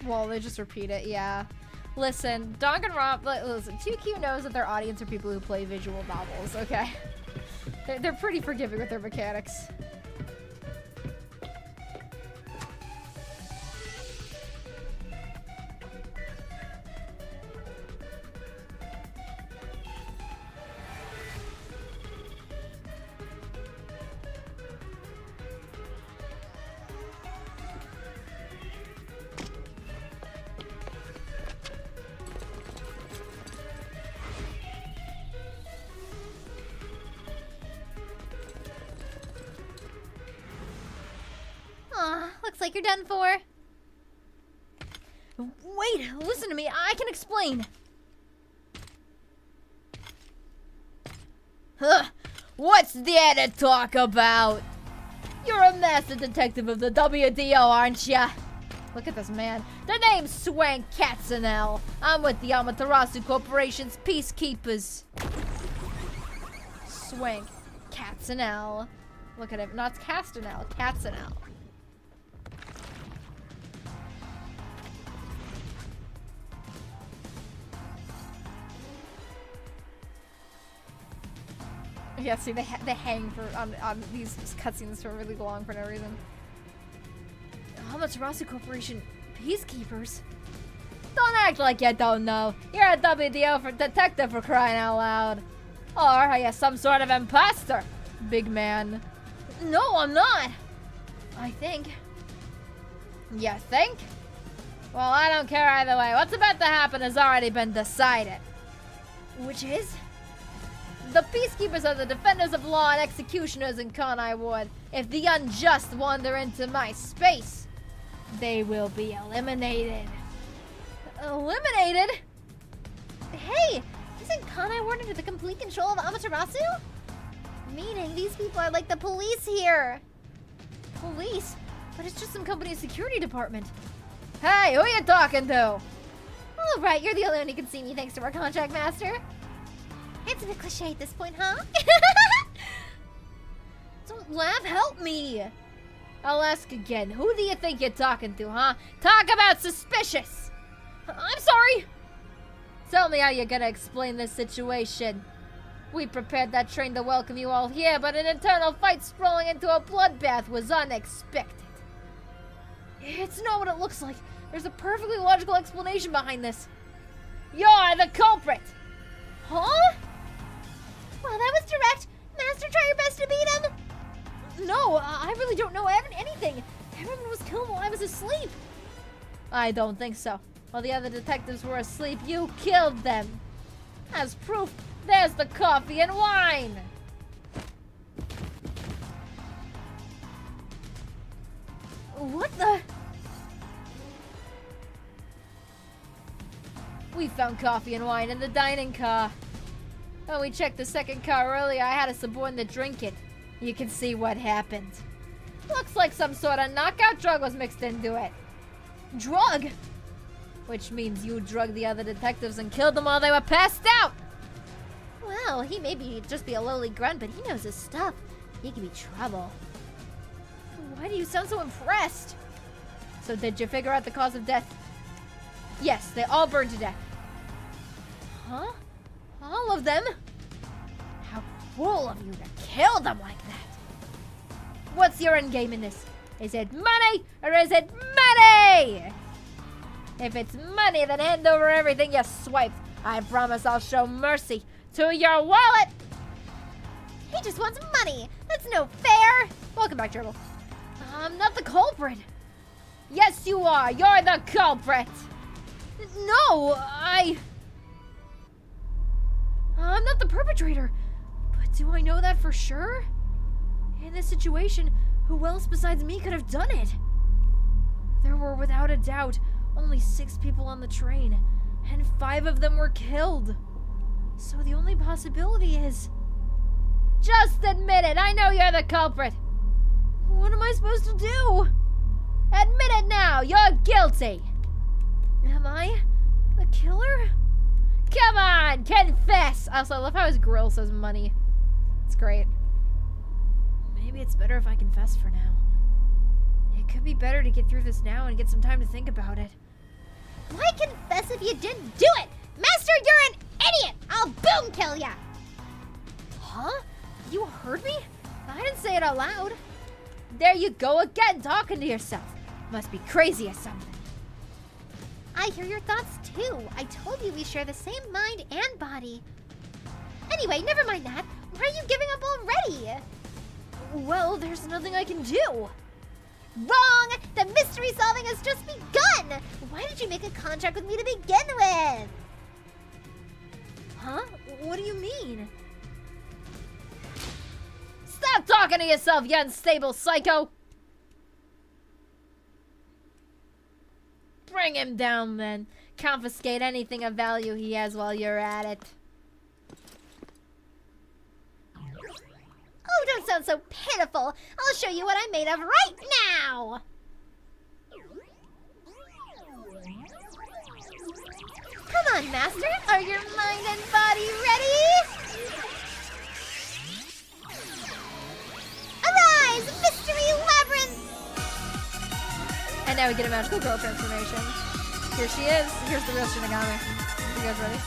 Well, they just repeat it, yeah. Listen, Danganronpa, listen, 2Q knows that their audience are people who play visual novels, okay? They're pretty forgiving with their mechanics. Looks like you're done for. Wait, listen to me. I can explain. Huh? What's there to talk about? You're a master detective of the WDO, aren't ya? Look at this man. The name's Swank Katzenell. I'm with the Amaterasu Corporation's Peacekeepers. Swank. Katzenell. Look at him. Not Castanel. Katzenell. Yeah, see, they hang for on these cutscenes for really long for no reason. Amaterasu Corporation Peacekeepers? Don't act like you don't know. You're a WDO for detective, for crying out loud. Or are you some sort of imposter? Big man. No, I'm not. I think. You think? Well, I don't care either way. What's about to happen has already been decided. Which is? The Peacekeepers are the defenders of law and executioners in Kanai Ward. If the unjust wander into my space, they will be eliminated. Eliminated? Hey, isn't Kanai Ward under the complete control of Amaterasu? Meaning these people are like the police here. Police? But it's just some company's security department. Hey, who you talking to? All right, you're the only one who can see me thanks to our contract master. It's a bit cliche at this point, huh? Don't laugh, help me. I'll ask again. Who do you think you're talking to, huh? Talk about suspicious. I'm sorry. Tell me how you're gonna explain this situation. We prepared that train to welcome you all here, but an internal fight sprawling into a bloodbath was unexpected. It's not what it looks like. There's a perfectly logical explanation behind this. You're the culprit. Huh? Well, that was direct. Master, try your best to beat him. No, I really don't know anything. Everyone was killed while I was asleep. I don't think so. While the other detectives were asleep, you killed them. As proof, there's the coffee and wine. What the? We found coffee and wine in the dining car. When we checked the second car earlier, I had a subordinate drink it. You can see what happened. Looks like some sort of knockout drug was mixed into it. Drug? Which means you drugged the other detectives and killed them while they were passed out. Well, he may just be a lowly grunt, but he knows his stuff. He could be trouble. Why do you sound so impressed? So did you figure out the cause of death? Yes, they all burned to death. Huh? All of them? How cruel of you to kill them like that. What's your end game in this? Is it money or is it money? If it's money, then hand over everything you swiped. I promise I'll show mercy to your wallet. He just wants money. That's no fair. Welcome back, Gerbil. I'm not the culprit. Yes, you are. You're the culprit. No, I'm not the perpetrator. But do I know that for sure? In this situation, who else besides me could have done it? There were, without a doubt, only 6 people on the train, and 5 of them were killed. So the only possibility is... Just admit it! I know you're the culprit! What am I supposed to do? Admit it now! You're guilty! Am I the killer? Come on! Confess! Also, I love how his grill says money. It's great. Maybe it's better if I confess for now. It could be better to get through this now and get some time to think about it. Why confess if you didn't do it? Master, you're an idiot! I'll boom kill ya! Huh? You heard me? I didn't say it out loud. There you go again, talking to yourself. Must be crazy or something. I hear your thoughts too. I told you we share the same mind and body. Anyway, never mind that. Why are you giving up already? Well, there's nothing I can do. Wrong! The mystery solving has just begun! Why did you make a contract with me to begin with? Huh? What do you mean? Stop talking to yourself, you unstable psycho! Bring him down, then. Confiscate anything of value he has while you're at it. Oh, don't sound so pitiful. I'll show you what I'm made of right now. Come on, Master. Are your mind and body ready? Arise, Mystery Labyrinth! And now we get a magical girl transformation. Here she is. Here's the real Shinigami. You guys ready?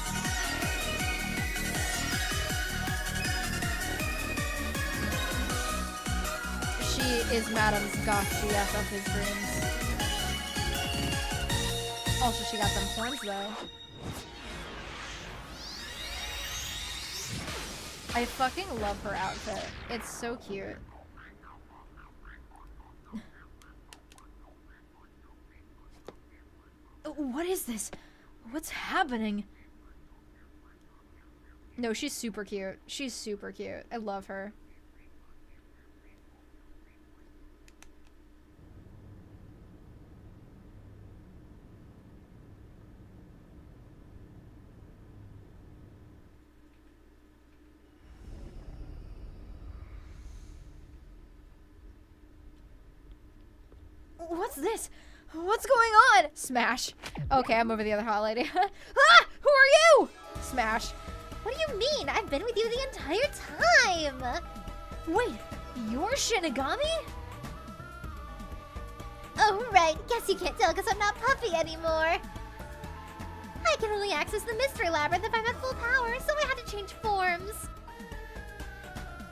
She is Madame's goth GF of his dreams. Also, she got them horns, though. I fucking love her outfit. It's so cute. What is this? What's happening? No, she's super cute. She's super cute. I love her. What's this? What's going on? Smash. Okay, I'm over the other hot lady. Ah! Who are you? Smash. What do you mean? I've been with you the entire time. Wait, you're Shinigami? Oh, right. Guess you can't tell because I'm not puffy anymore. I can only access the Mystery Labyrinth if I'm at full power, so I had to change forms.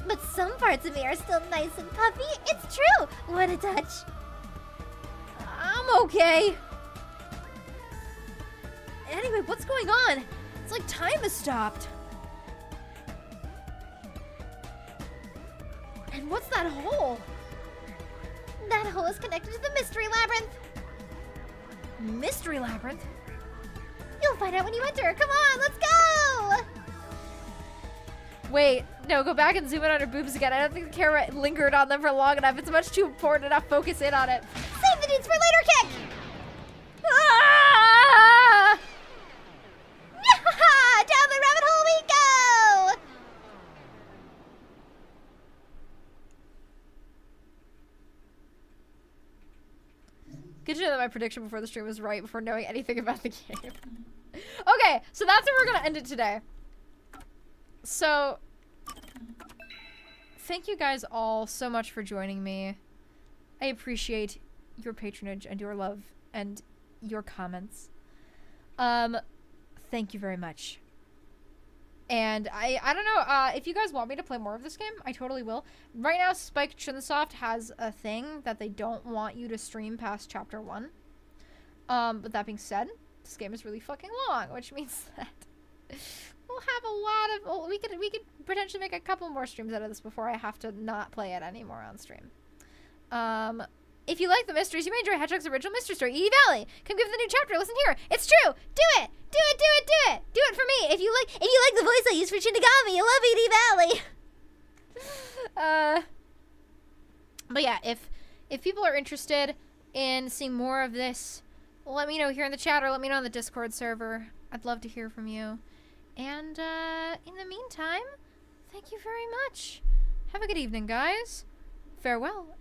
But some parts of me are still nice and puffy. It's true. What a touch. I'm okay. Anyway, what's going on? It's like time has stopped. And what's that hole? That hole is connected to the Mystery Labyrinth. Mystery Labyrinth? You'll find out when you enter. Come on, let's go! Wait, no, go back and zoom in on her boobs again. I don't think the camera lingered on them for long enough. It's much too important to not focus in on it. Save the dudes for later kick! Ah! Down the rabbit hole we go! Good to know that my prediction before the stream was right before knowing anything about the game. Okay, so that's where we're gonna end it today. So, thank you guys all so much for joining me. I appreciate your patronage and your love and your comments. Thank you very much. And I don't know, if you guys want me to play more of this game, I totally will. Right now, Spike Chunsoft has a thing that they don't want you to stream past chapter 1. But that being said, this game is really fucking long, which means that we'll have a lot of, well, we could potentially make a couple more streams out of this before I have to not play it anymore on stream. If you like the mysteries, you may enjoy Hedgehog's original mystery story, Edie Valley. Come give the new chapter. Listen here. It's true. Do it. Do it. Do it. Do it. Do it for me. If you like the voice I use for Shinigami, you love Edie Valley. But yeah, if people are interested in seeing more of this, let me know here in the chat or let me know on the Discord server. I'd love to hear from you. And in the meantime, thank you very much. Have a good evening, guys. Farewell.